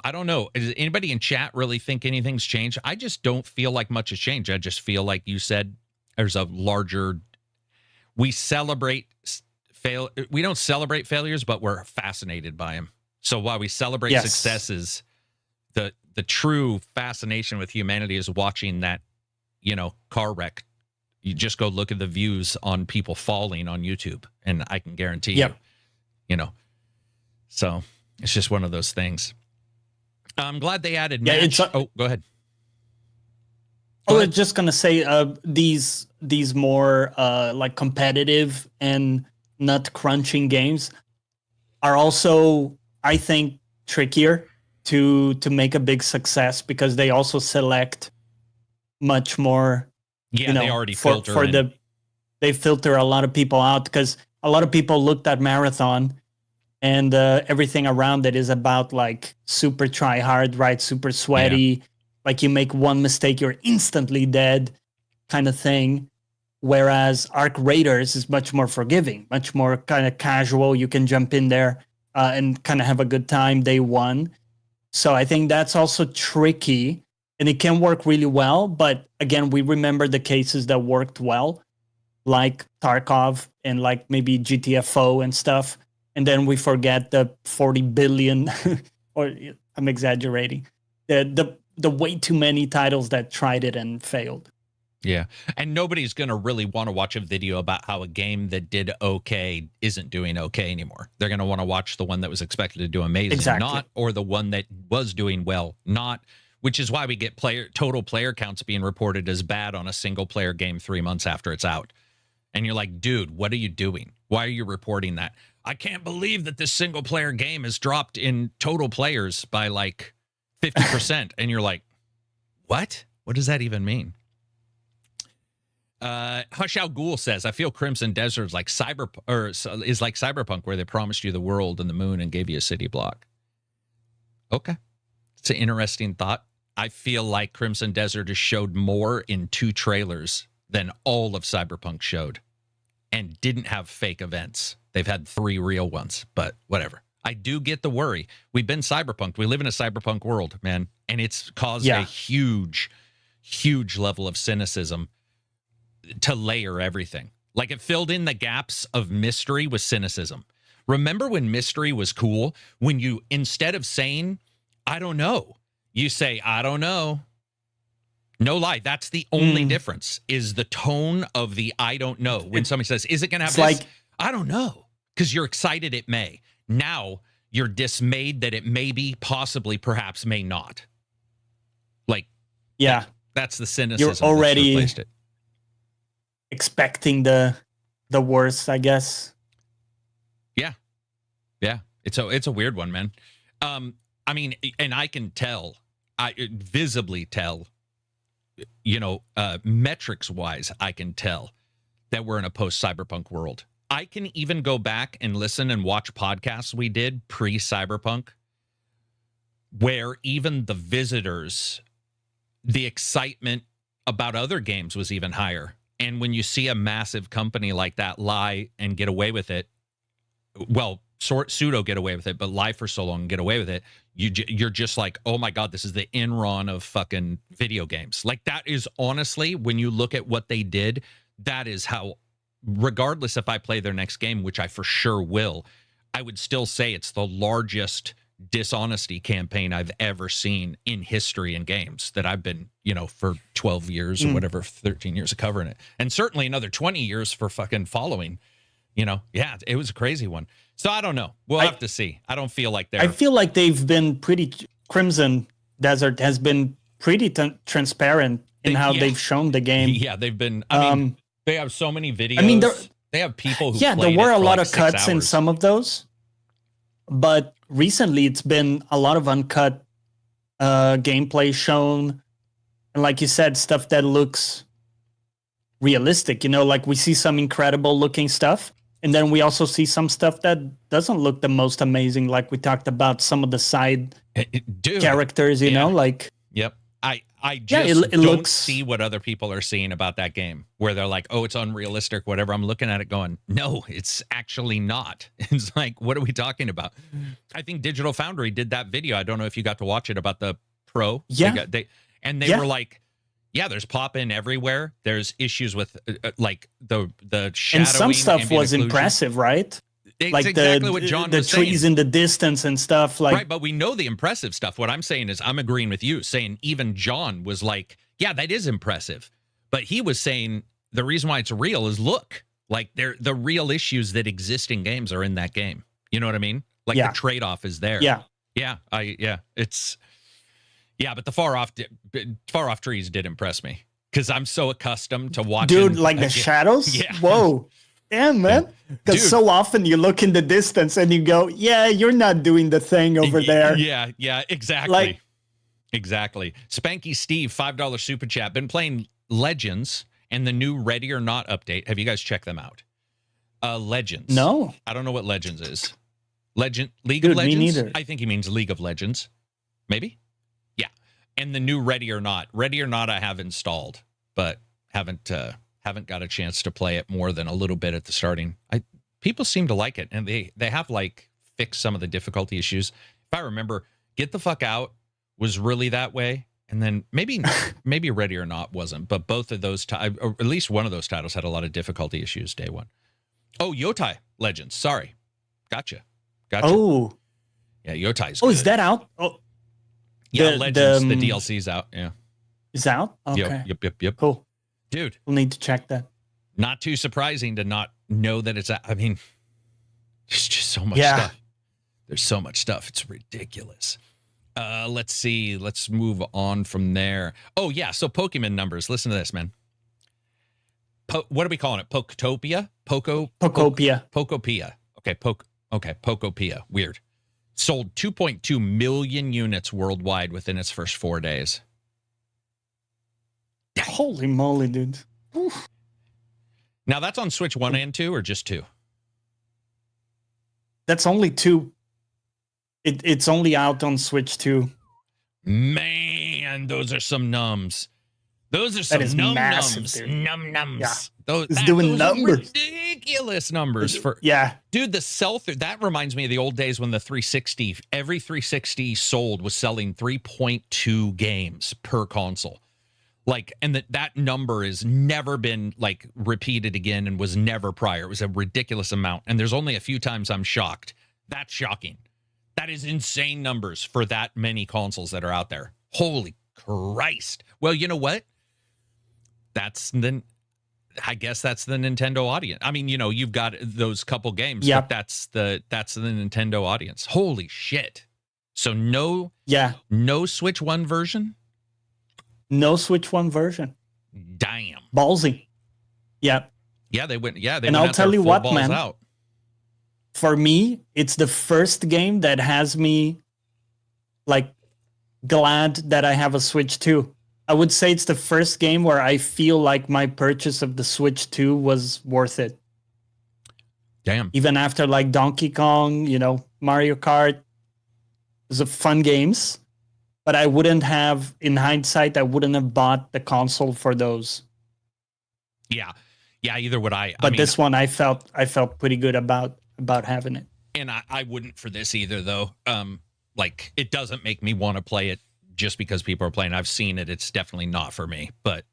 S3: Does anybody in chat really think anything's changed? I just don't feel like much has changed. I just feel like you said there's a larger... We don't celebrate failures, but we're fascinated by them. So while we celebrate successes, the true fascination with humanity is watching that, car wreck. You just go look at the views on people falling on YouTube, and I can guarantee you, so... It's just one of those things. I'm glad they added match. Go ahead.
S2: I was just gonna say these more like competitive and nut crunching games are also, I think, trickier to make a big success because they also select much more.
S3: Yeah, they already filter
S2: they filter a lot of people out because a lot of people looked at Marathon. And everything around it is about like super try hard, right? Super sweaty. Yeah. Like you make one mistake, you're instantly dead kind of thing. Whereas Arc Raiders is much more forgiving, much more kind of casual. You can jump in there and kind of have a good time day one. So I think that's also tricky and it can work really well. But again, we remember the cases that worked well, like Tarkov and like maybe GTFO and stuff. And then we forget the 40 billion, or I'm exaggerating, the way too many titles that tried it and failed.
S3: Yeah. And nobody's going to really want to watch a video about how a game that did okay isn't doing okay anymore. They're going to want to watch the one that was expected to do amazing, or the one that was doing well, which is why we get total player counts being reported as bad on a single player game 3 months after it's out. And you're like, dude, what are you doing? Why are you reporting that? I can't believe that this single player game has dropped in total players by like 50%. And you're like, what? What does that even mean? Hush Al Ghul says, I feel Crimson Desert is like Cyberpunk, where they promised you the world and the moon and gave you a city block. Okay. It's an interesting thought. I feel like Crimson Desert has showed more in 2 trailers than all of Cyberpunk showed, and didn't have fake events. They've had 3 real ones, but whatever. I do get the worry. We've been cyberpunked. We live in a cyberpunk world, man, and it's caused a huge, huge level of cynicism to layer everything. Like, it filled in the gaps of mystery with cynicism. Remember when mystery was cool? When you, instead of saying, I don't know, you say, I don't know. No lie. That's the only difference, is the tone of the I don't know. When somebody says, is it going to have this?
S2: Like,
S3: I don't know. Because you're excited it may. Now you're dismayed that it maybe, possibly, perhaps may not. Like,
S2: yeah,
S3: that's the cynicism.
S2: You're already
S3: replaced it.
S2: Expecting the worst, I guess.
S3: Yeah. It's a weird one, man. I mean, and I can tell, I visibly tell, metrics wise, I can tell that we're in a post-cyberpunk world. I can even go back and listen and watch podcasts we did pre-cyberpunk, where even the visitors, the excitement about other games was even higher. And when you see a massive company like that lie and get away with it, well, pseudo get away with it, but lie for so long and get away with it, you're just like, oh my God, this is the Enron of fucking video games. Like, that is honestly, when you look at what they did, that is how, regardless if I play their next game, which I for sure will, I would still say it's the largest dishonesty campaign I've ever seen in history in games, that I've been, for 12 years or whatever, 13 years of covering it. And certainly another 20 years for fucking following, yeah, it was a crazy one. So I don't know. We'll have to see. I don't feel like
S2: I feel like they've been pretty, Crimson Desert has been pretty transparent in how they've shown the game.
S3: Yeah, they've been, I mean, they have so many videos. I mean, they have people who
S2: there were a lot of cuts in some of those, but recently it's been a lot of uncut gameplay shown, and like you said, stuff that looks realistic. Like, we see some incredible looking stuff, and then we also see some stuff that doesn't look the most amazing. Like we talked about some of the side characters, like.
S3: Yep. I just don't see what other people are seeing about that game, where they're like, oh, it's unrealistic, whatever. I'm looking at it going, no, it's actually not. It's like, what are we talking about? I think Digital Foundry did that video. I don't know if you got to watch it, about the Pro.
S2: Yeah.
S3: They were like, yeah, there's pop-in everywhere. There's issues with like the shadowing.
S2: And some stuff was impressive, right?
S3: It's
S2: like
S3: exactly what John was saying.
S2: The trees in the distance and stuff. Like,
S3: right, but we know the impressive stuff. What I'm saying is, I'm agreeing with you, saying even John was like, yeah, that is impressive. But he was saying the reason why it's real is, look, like, the real issues that exist in games are in that game. You know what I mean? Like, the trade-off is there.
S2: Yeah.
S3: But the far off trees did impress me, because I'm so accustomed to watching.
S2: Dude, like the shadows?
S3: Yeah.
S2: Whoa. Damn, man. Because so often you look in the distance and you go, yeah, you're not doing the thing over there.
S3: Yeah, exactly. Exactly. Spanky Steve, $5 super chat. Been playing Legends and the new Ready or Not update. Have you guys checked them out? Legends.
S2: No.
S3: I don't know what Legends is. League of Legends? Me neither. I think he means League of Legends. Maybe? Yeah. And the new Ready or Not. Ready or Not I have installed, but haven't got a chance to play it more than a little bit at the starting. People seem to like it, and they have like fixed some of the difficulty issues. If I remember, Get the Fuck Out was really that way, and then maybe Ready or Not wasn't, but both of those, or at least one of those titles, had a lot of difficulty issues day one. Oh, Yotai Legends. Sorry, gotcha.
S2: Oh,
S3: yeah, Yotai's.
S2: Oh, good. Is that out? Oh,
S3: yeah, Legends. The DLC's out. Yeah,
S2: is out. Okay.
S3: Yep.
S2: Cool.
S3: Dude,
S2: we'll need to check that.
S3: Not too surprising to not know that it's. I mean, there's just so much stuff. There's so much stuff. It's ridiculous. Let's see. Let's move on from there. Oh yeah. So Pokemon numbers. Listen to this, man. What are we calling it? Poketopia?
S2: Pokopia.
S3: Pokopia. Okay. Pokopia. Weird. Sold 2.2 million units worldwide within its first 4 days.
S2: Holy moly, dude. Oof.
S3: Now that's on Switch 1 and 2 or just 2?
S2: That's only 2. It's only out on Switch 2.
S3: Man, those are some nums. Those are some nums. Nums.
S2: Yeah.
S3: Those
S2: numbers.
S3: Ridiculous numbers for dude. The sell-through, that reminds me of the old days when the 360, every 360 sold was selling 3.2 games per console. Like, and that number has never been like repeated again and was never prior. It was a ridiculous amount. And there's only a few times I'm shocked. That's shocking. That is insane numbers for that many consoles that are out there. Holy Christ. Well, you know what? I guess that's the Nintendo audience. I mean, you know, you've got those couple games, but that's the Nintendo audience. Holy shit. So no Switch 1 version?
S2: No Switch 1 version.
S3: Damn.
S2: Ballsy. Yeah.
S3: Yeah, they went
S2: and I'll tell you what, man. Out. For me, it's the first game that has me like glad that I have a Switch 2. I would say it's the first game where I feel like my purchase of the Switch 2 was worth it.
S3: Damn.
S2: Even after like Donkey Kong, you know, Mario Kart, those are fun games. But I wouldn't have, in hindsight, I wouldn't have bought the console for those.
S3: Yeah. Yeah, either would I.
S2: But this one I felt pretty good about having it.
S3: And I wouldn't for this either, though. Like, it doesn't make me want to play it just because people are playing. I've seen it. It's definitely not for me, but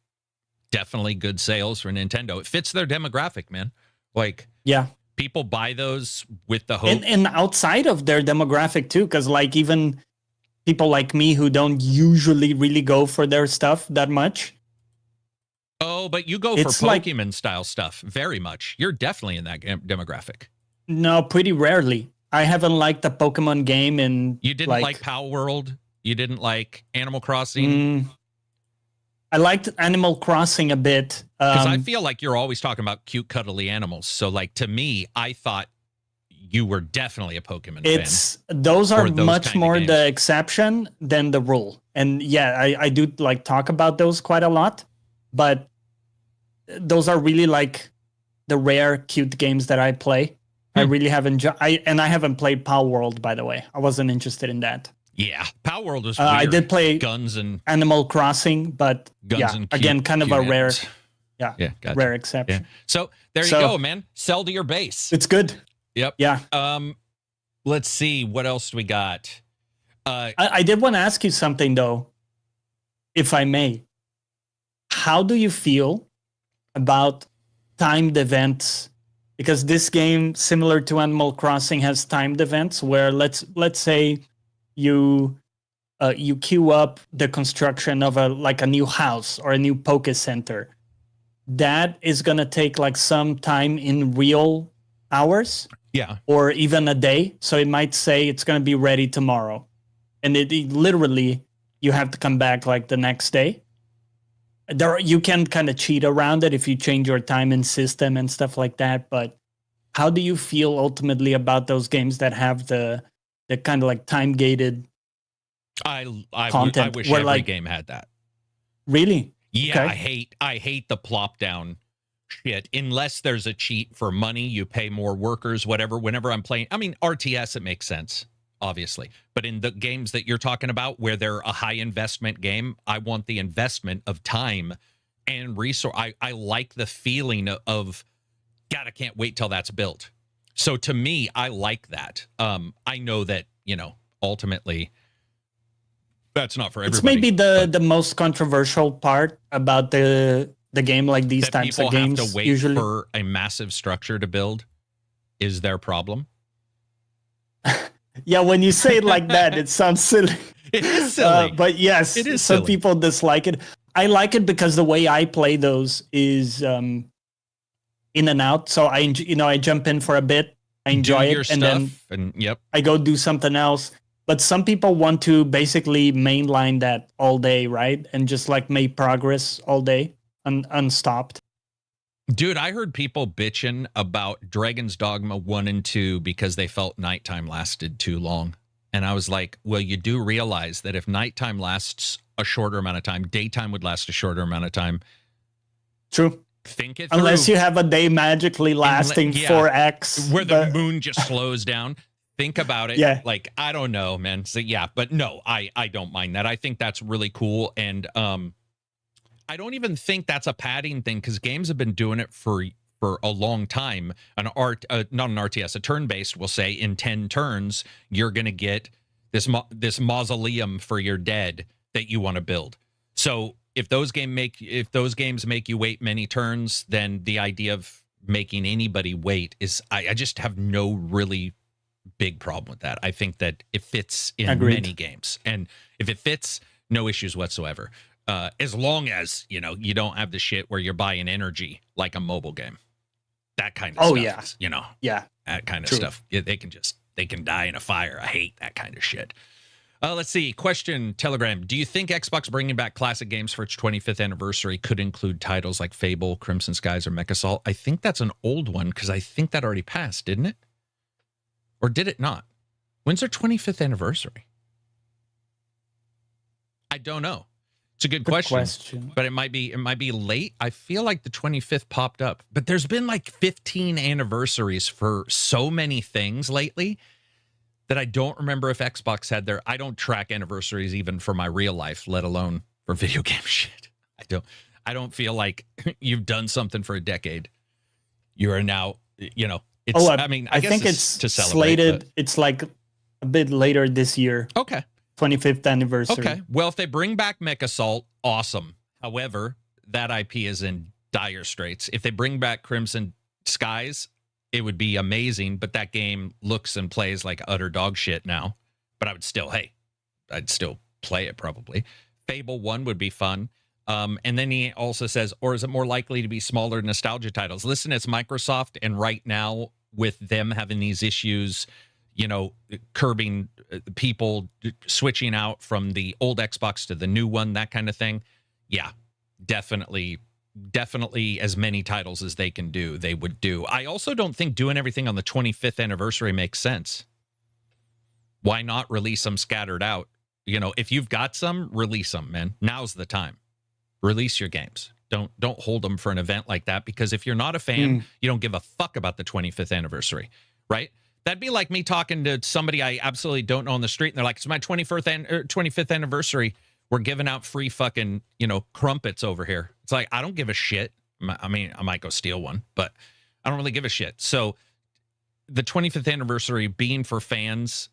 S3: definitely good sales for Nintendo. It fits their demographic, man. Like, people buy those with the hope.
S2: And outside of their demographic too, because like even people like me who don't usually really go for their stuff that much.
S3: Oh, but you go for Pokemon style stuff very much. You're definitely in that demographic.
S2: No, pretty rarely. I haven't liked the Pokemon game in
S3: You didn't like Power World? You didn't like Animal Crossing?
S2: I liked Animal Crossing a bit.
S3: Because I feel like you're always talking about cute, cuddly animals. So, like, to me, I thought you were definitely a Pokemon fan.
S2: Those are much more the exception than the rule. And yeah, I do like talk about those quite a lot. But those are really like the rare cute games that I play. I really haven't. I haven't played Power World, by the way. I wasn't interested in that.
S3: Yeah, Power World was weird.
S2: I did play
S3: Guns and
S2: Animal Crossing, but
S3: Guns and
S2: again, kind of a rare,
S3: gotcha.
S2: Rare exception.
S3: Yeah. So there you go, man. Sell to your base.
S2: It's good.
S3: Yep.
S2: Yeah.
S3: Let's see what else we got.
S2: I did want to ask you something though, if I may. How do you feel about timed events? Because this game, similar to Animal Crossing, has timed events where let's say you queue up the construction of a new house or a new Poke Center. That is gonna take like some time in real hours, or even a day. So it might say it's gonna be ready tomorrow, and it literally you have to come back like the next day. You can kind of cheat around it if you change your time and system and stuff like that. But how do you feel ultimately about those games that have the kind of like time gated content?
S3: I wish every game had that.
S2: Really?
S3: Yeah, okay. I hate the plop down shit. Unless there's a cheat for money, you pay more workers, whatever. Whenever I'm playing, I mean, RTS, it makes sense, obviously. But in the games that you're talking about where they're a high investment game, I want the investment of time and resource. I like the feeling of, God, I can't wait till that's built. So to me, I like that. I know that, ultimately that's not for everybody.
S2: It's maybe the most controversial part about the game, like these types of games.
S3: People have to wait
S2: usually
S3: for a massive structure to build is their problem.
S2: Yeah, when you say it like that, it sounds silly.
S3: It is silly.
S2: But yes,
S3: it is
S2: some
S3: silly.
S2: People dislike it. I like it because the way I play those is in and out. So I jump in for a bit, I enjoy it, and then I go do something else. But some people want to basically mainline that all day, right? And just like make progress all day, unstopped.
S3: Dude, I heard people bitching about Dragon's Dogma 1 and 2 because they felt nighttime lasted too long. And I was like, well, you do realize that if nighttime lasts a shorter amount of time, daytime would last a shorter amount of time.
S2: True.
S3: Think it through.
S2: Unless you have a day magically lasting 4x.
S3: Where the moon just slows down. Think about it.
S2: Yeah.
S3: Like, I don't know, man. So yeah, but no, I don't mind that. I think that's really cool. And I don't even think that's a padding thing, because games have been doing it for a long time. Not an RTS, a turn-based will say in 10 turns, you're going to get this mausoleum for your dead that you want to build. So if those games make you wait many turns, then the idea of making anybody wait is, I just have no really big problem with that. I think that it fits in many games, and if it fits, no issues whatsoever. As long as you don't have the shit where you're buying energy like a mobile game, that kind of stuff. That kind of stuff. Yeah, they can die in a fire. I hate that kind of shit. Let's see. Question, Telegram. Do you think Xbox bringing back classic games for its 25th anniversary could include titles like Fable, Crimson Skies, or Mech Assault? I think that's an old one, because I think that already passed, didn't it? Or did it not? When's their 25th anniversary? I don't know. It's a good question, but it might be late. I feel like the 25th popped up, but there's been like 15 anniversaries for so many things lately that I don't remember if Xbox had their. I don't track anniversaries even for my real life, let alone for video game shit. I don't feel like you've done something for a decade. You are now, It's, I guess
S2: think it's
S3: to celebrate,
S2: slated.
S3: But
S2: It's like a bit later this year.
S3: Okay.
S2: 25th anniversary.
S3: Okay. Well, if they bring back Mech Assault, awesome. However, that IP is in dire straits. If they bring back Crimson Skies, it would be amazing, but that game looks and plays like utter dog shit now. But I'd still play it probably. Fable 1 would be fun. And then he also says, or is it more likely to be smaller nostalgia titles? Listen, it's Microsoft, and right now with them having these issues, curbing people switching out from the old Xbox to the new one, that kind of thing. Yeah, definitely as many titles as they can do, they would do. I also don't think doing everything on the 25th anniversary makes sense. Why not release them scattered out? If you've got some, release them, man. Now's the time. Release your games. Don't hold them for an event like that, because if you're not a fan, you don't give a fuck about the 25th anniversary, right? That'd be like me talking to somebody I absolutely don't know on the street, and they're like, it's my 25th anniversary. We're giving out free fucking, crumpets over here. It's like, I don't give a shit. I mean, I might go steal one, but I don't really give a shit. So the 25th anniversary being for fans,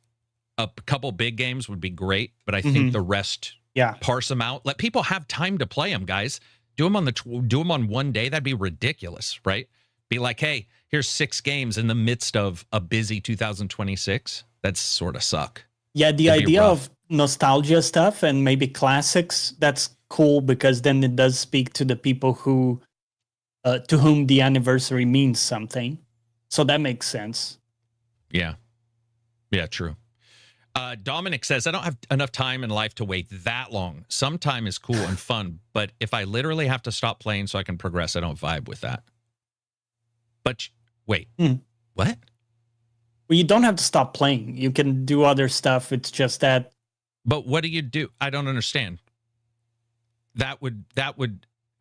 S3: a couple big games would be great, but I think the rest, parse them out. Let people have time to play them, guys. Do them on one day. That'd be ridiculous, right? Be like, hey, here's 6 games in the midst of a busy 2026. That's sort of suck.
S2: Yeah, the idea of nostalgia stuff and maybe classics, that's cool, because then it does speak to the people who, to whom the anniversary means something. So that makes sense.
S3: Yeah. Yeah, true. Dominic says, I don't have enough time in life to wait that long. Some time is cool and fun, but if I literally have to stop playing so I can progress, I don't vibe with that. But wait, what?
S2: Well, you don't have to stop playing. You can do other stuff. It's just that.
S3: But what do you do? I don't understand. That would,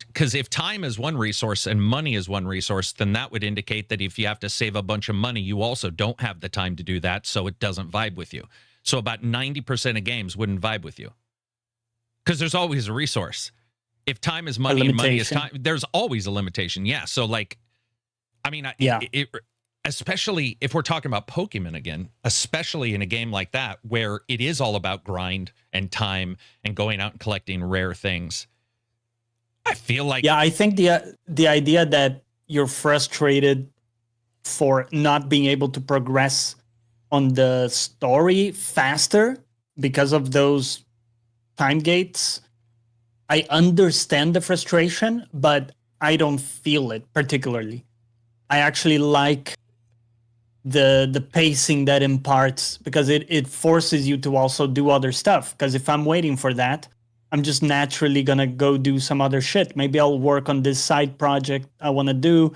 S3: because if time is one resource and money is one resource, then that would indicate that if you have to save a bunch of money, you also don't have the time to do that, so it doesn't vibe with you. So about 90% of games wouldn't vibe with you, because there's always a resource. If time is money and money is time, there's always a limitation. Yeah. So like, I mean, especially if we're talking about Pokemon again, especially in a game like that, where it is all about grind and time and going out and collecting rare things. I feel like...
S2: Yeah, I think the idea that you're frustrated for not being able to progress on the story faster because of those time gates, I understand the frustration, but I don't feel it particularly. I actually like the pacing that imparts, because it forces you to also do other stuff. Because if I'm waiting for that, I'm just naturally gonna go do some other shit. Maybe I'll work on this side project I want to do,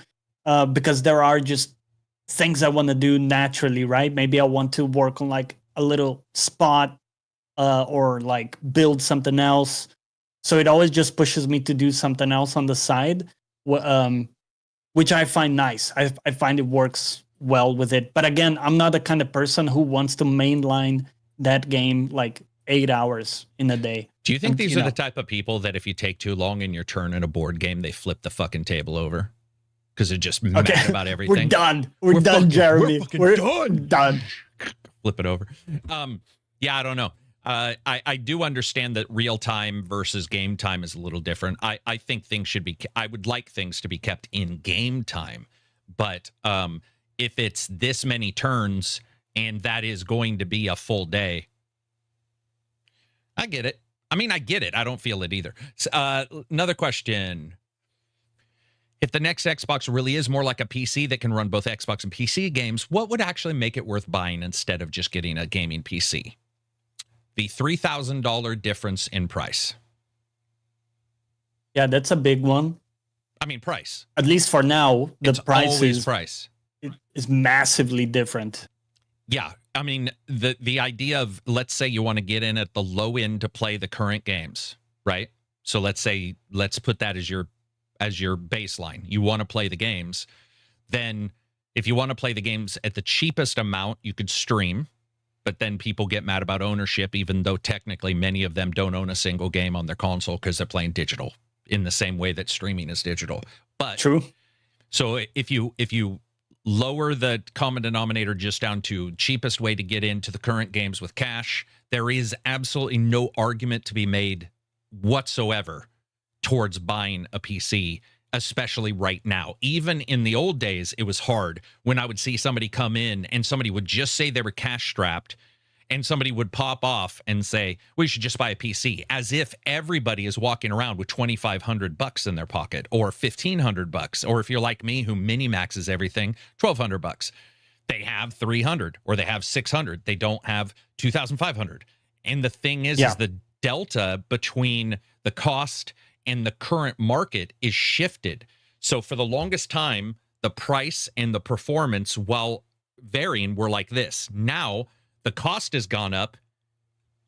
S2: because there are just things I want to do naturally, right? Maybe I want to work on like a little spot, or like build something else. So it always just pushes me to do something else on the side. which I find nice. I find it works well with it. But again, I'm not the kind of person who wants to mainline that game like 8 hours in a day.
S3: Do you think these are the type of people that if you take too long in your turn in a board game, they flip the fucking table over? Because they're just mad about everything.
S2: We're done. We're done, Jeremy.
S3: We're done.
S2: Done.
S3: Flip it over. Yeah, I don't know. I do understand that real time versus game time is a little different. I think things should be, I would like things to be kept in game time. But if it's this many turns and that is going to be a full day, I get it. I mean, I get it. I don't feel it either. Another question. If the next Xbox really is more like a PC that can run both Xbox and PC games, what would actually make it worth buying instead of just getting a gaming PC? The $3,000 difference in price.
S2: Yeah, that's a big one.
S3: I mean, price.
S2: At least for now, the price is massively different.
S3: Yeah, I mean, the idea of, let's say you want to get in at the low end to play the current games, right? So let's put that as your baseline. You want to play the games. Then if you want to play the games at the cheapest amount, you could stream. But then people get mad about ownership, even though technically many of them don't own a single game on their console because they're playing digital in the same way that streaming is digital. But
S2: true.
S3: So if you lower the common denominator just down to cheapest way to get into the current games with cash, there is absolutely no argument to be made whatsoever towards buying a PC, especially right now. Even in the old days, it was hard when I would see somebody come in and somebody would just say they were cash strapped and somebody would pop off and say, we should just buy a PC, as if everybody is walking around with $2,500 in their pocket or $1,500. Or if you're like me, who mini-maxes everything, $1,200. They have 300 or they have 600. They don't have 2,500. And the thing is the delta between the cost and the current market is shifted. So for the longest time, the price and the performance, while varying, were like this. Now the cost has gone up.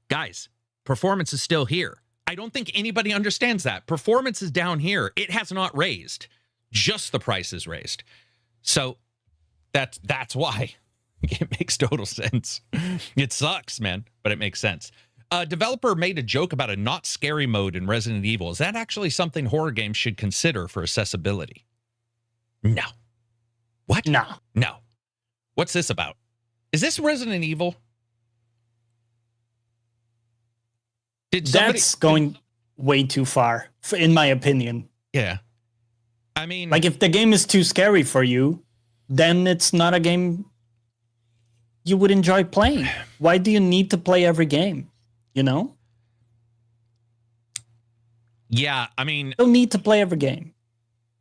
S3: Guys, performance is still here. I don't think anybody understands that. Performance is down here. It has not raised. Just the price is raised. So that's why. It makes total sense. It sucks, man, but it makes sense. A developer made a joke about a not scary mode in Resident Evil. Is that actually something horror games should consider for accessibility? No. What?
S2: No.
S3: No. What's this about? Is this Resident Evil?
S2: That's going way too far, in my opinion.
S3: Yeah. I mean,
S2: like, if the game is too scary for you, then it's not a game you would enjoy playing. Why do you need to play every game? You know?
S3: Yeah, I mean,
S2: you don't need to play every game.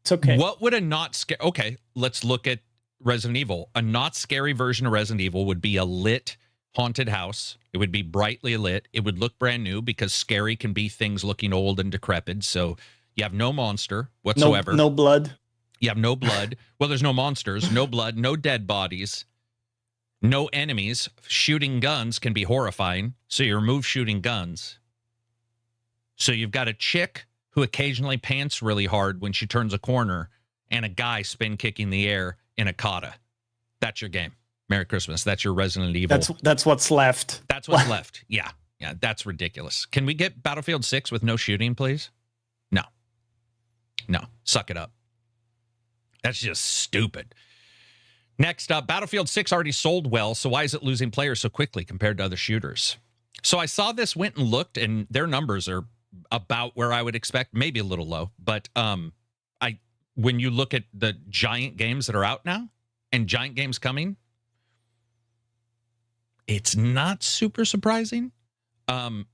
S2: It's okay.
S3: What would a not scary... Okay, let's look at Resident Evil. A not scary version of Resident Evil would be a lit haunted house. It would be brightly lit. It would look brand new because scary can be things looking old and decrepit. So you have no monster whatsoever.
S2: No blood.
S3: You have no blood. Well, there's no monsters, no blood, no dead bodies. No enemies. Shooting guns can be horrifying, so you remove shooting guns. So you've got a chick who occasionally pants really hard when she turns a corner, and a guy spin kicking the air in a kata. That's your game. Merry Christmas. That's your Resident Evil.
S2: That's what's left.
S3: That's what's left. Yeah. Yeah, that's ridiculous. Can we get Battlefield 6 with no shooting, please? No. No. Suck it up. That's just stupid. Next up, Battlefield 6 already sold well, so why is it losing players so quickly compared to other shooters? So I saw this, went and looked, and their numbers are about where I would expect, maybe a little low. But when you look at the giant games that are out now and giant games coming, it's not super surprising. Somebody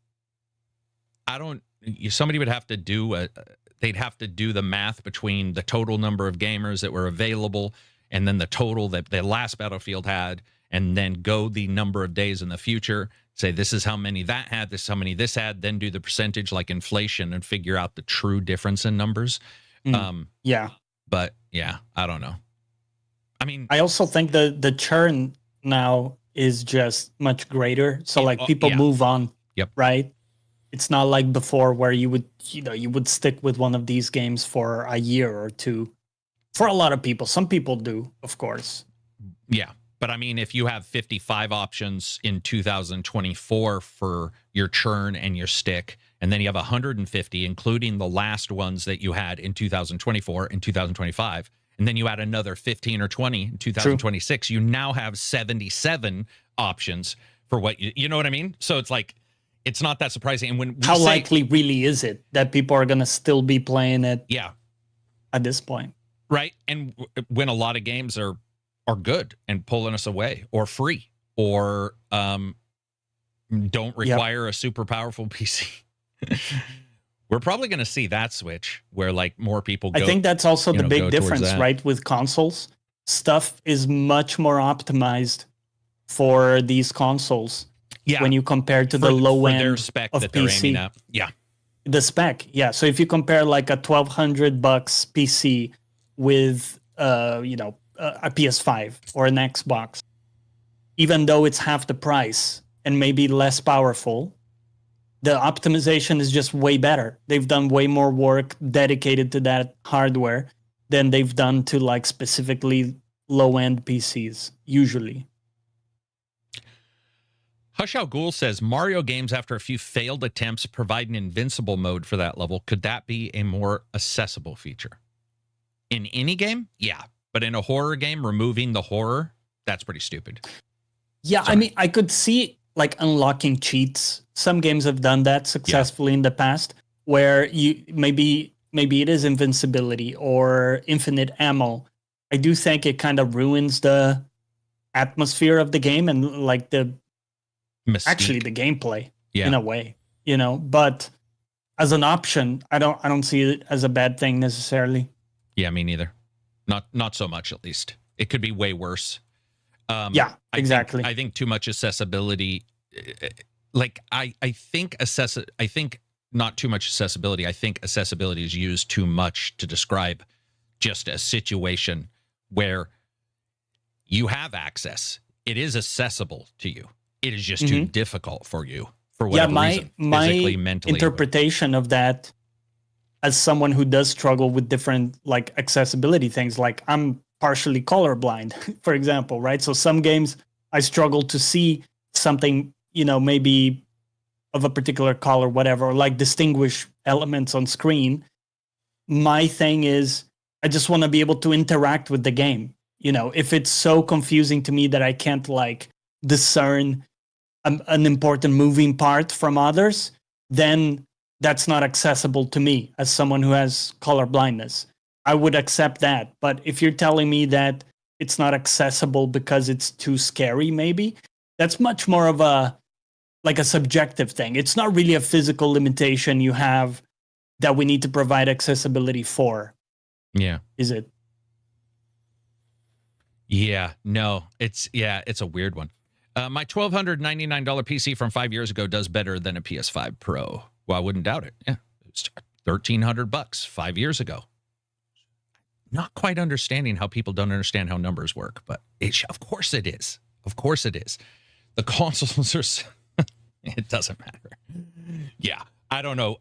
S3: would have to do they'd have to do the math between the total number of gamers that were available and then the total that the last Battlefield had, and then go the number of days in the future, say this is how many that had, this is how many this had, then do the percentage like inflation and figure out the true difference in numbers.
S2: Yeah.
S3: But yeah, I don't know. I mean,
S2: I also think the churn now is just much greater. So like people move on.
S3: Yep.
S2: Right. It's not like before where you would stick with one of these games for a year or two. For a lot of people, some people do, of course.
S3: Yeah. But I mean, if you have 55 options in 2024 for your churn and your stick, and then you have 150, including the last ones that you had in 2024 and 2025, and then you add another 15 or 20 in 2026, you now have 77 options for what you know what I mean? So it's like, it's not that surprising. And when
S2: how likely really is it that people are going to still be playing it?
S3: Yeah.
S2: At this point.
S3: Right. And when a lot of games are good and pulling us away or free or don't require a super powerful PC. We're probably going to see that switch where like more people go.
S2: I think that's also the big difference, right? With consoles, stuff is much more optimized for these consoles.
S3: Yeah.
S2: When you compare to the low end
S3: their spec
S2: of
S3: that
S2: PC.
S3: They're aiming at. Yeah.
S2: The spec. Yeah. So if you compare like a $1,200 PC with a PS5 or an Xbox, even though it's half the price and maybe less powerful, the optimization is just way better. They've done way more work dedicated to that hardware than they've done to like specifically low-end PCs, usually.
S3: Hush Al Ghul says, Mario games after a few failed attempts provide an invincible mode for that level. Could that be a more accessible feature? In any game? Yeah. But in a horror game, removing the horror, that's pretty stupid.
S2: Yeah, sorry. I mean, I could see like unlocking cheats. Some games have done that successfully in the past, where you maybe it is invincibility or infinite ammo. I do think it kind of ruins the atmosphere of the game and like the
S3: mystique.
S2: The gameplay in a way, but as an option, I don't see it as a bad thing necessarily.
S3: Yeah, me neither. Not so much, at least. It could be way worse.
S2: Exactly.
S3: I think too much accessibility. Like I think not too much accessibility. I think accessibility is used too much to describe just a situation where you have access. It is accessible to you. It is just too difficult for you for whatever reason. Physically, mentally.
S2: Interpretation of that, as someone who does struggle with different like accessibility things, like I'm partially colorblind, for example, right? So some games I struggle to see something, maybe of a particular color, whatever, or like distinguish elements on screen. My thing is I just want to be able to interact with the game. If it's so confusing to me that I can't like discern an important moving part from others, then that's not accessible to me as someone who has color blindness. I would accept that. But if you're telling me that it's not accessible because it's too scary, maybe that's much more of a subjective thing. It's not really a physical limitation you have that we need to provide accessibility for.
S3: Yeah.
S2: Is it?
S3: Yeah, no, it's a weird one. My $1,299 PC from 5 years ago does better than a PS5 Pro. Well, I wouldn't doubt it. Yeah, it's $1,300 5 years ago. Not quite understanding how people don't understand how numbers work, but of course it is. Of course it is. The consoles are. It doesn't matter. Yeah, I don't know.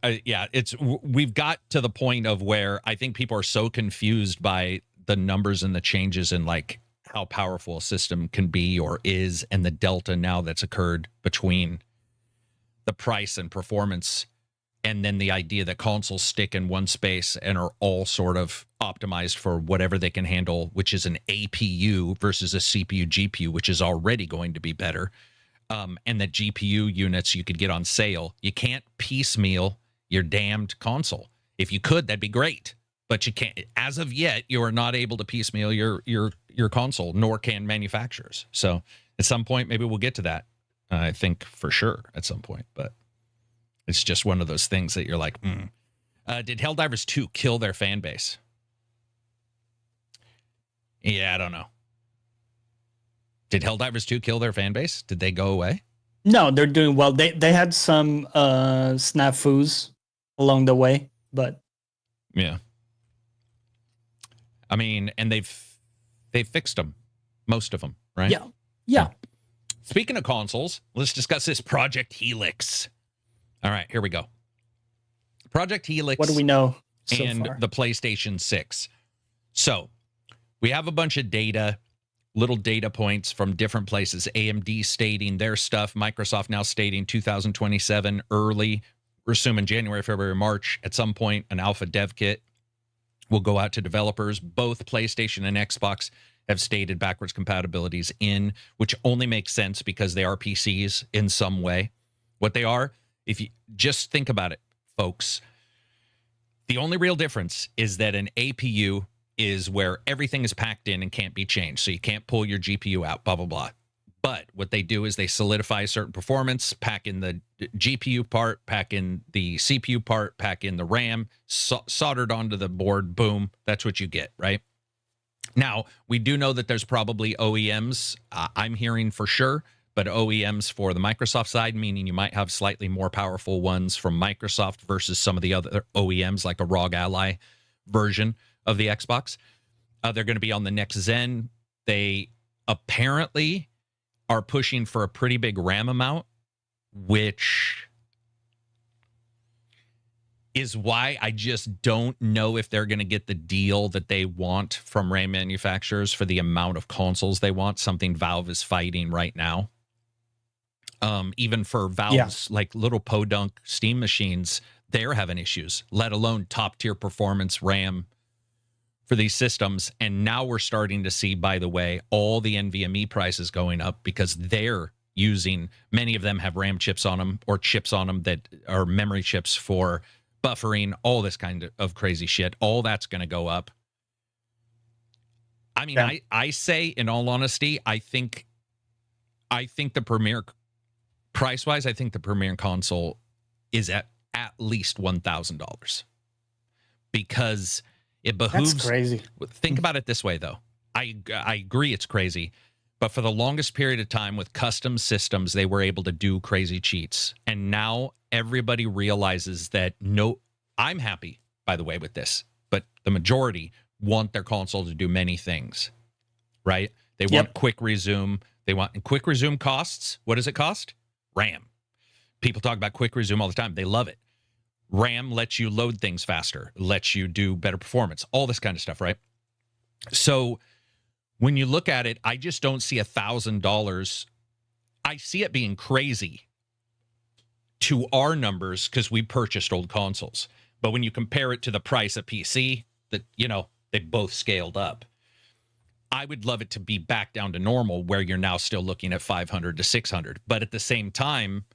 S3: We've got to the point of where I think people are so confused by the numbers and the changes in like how powerful a system can be or is, and the delta now that's occurred between the price and performance, and then the idea that consoles stick in one space and are all sort of optimized for whatever they can handle, which is an APU versus a CPU GPU, which is already going to be better. And the GPU units you could get on sale. You can't piecemeal your damned console. If you could, that'd be great. But you can't. As of yet, you are not able to piecemeal your console, nor can manufacturers. So at some point, maybe we'll get to that. I think for sure at some point. But it's just one of those things that you're like, Did Helldivers 2 kill their fan base? Yeah, I don't know. Did Helldivers 2 kill their fan base? Did they go away?
S2: No, they're doing well. They had some snafus along the way, but
S3: yeah. I mean, and they've fixed them, most of them, right?
S2: Yeah.
S3: Speaking of consoles, let's discuss this Project Helix. All right, here we go. Project Helix.
S2: What do we know so
S3: and
S2: far?
S3: the PlayStation 6. So we have a bunch of data, little data points from different places. AMD stating their stuff. Microsoft now stating 2027 early. We're assuming January, February, March. At some point, an alpha dev kit will go out to developers. Both PlayStation and Xbox have stated backwards compatibilities in, which only makes sense because they are PCs in some way. What they are, if you just think about it, folks, the only real difference is that an APU is where everything is packed in and can't be changed. So you can't pull your GPU out, blah, blah, blah. But what they do is they solidify a certain performance, pack in the GPU part, pack in the CPU part, pack in the RAM, soldered onto the board, boom, that's what you get, right? Now, we do know that there's probably OEMs, I'm hearing for sure, but OEMs for the Microsoft side, meaning you might have slightly more powerful ones from Microsoft versus some of the other OEMs, like a ROG Ally version of the Xbox. They're going to be on the next Zen. They apparently are pushing for a pretty big RAM amount, which is why I just don't know if they're going to get the deal that they want from RAM manufacturers for the amount of consoles they want, something Valve is fighting right now. Even for Valve's like little podunk Steam machines, they're having issues, let alone top tier performance RAM for these systems. And now we're starting to see, by the way, all the NVMe prices going up because they're using, many of them have RAM chips on them or chips on them that are memory chips for buffering, all this kind of crazy shit. All that's going to go up. I mean, I say, in all honesty, I think the Premier, price-wise, I think the Premier console is at least $1,000 because it behooves.
S2: That's crazy.
S3: Think about it this way, though. I agree it's crazy, but for the longest period of time with custom systems, they were able to do crazy cheats. And now everybody realizes that I'm happy, by the way, with this, but the majority want their console to do many things, right? They want quick resume. And quick resume costs. What does it cost? RAM. People talk about quick resume all the time. They love it. RAM lets you load things faster, lets you do better performance, all this kind of stuff, right? So when you look at it, I just don't see $1,000. I see it being crazy to our numbers because we purchased old consoles. But when you compare it to the price of PC, that they both scaled up. I would love it to be back down to normal where you're now still looking at 500 to 600. But at the same time,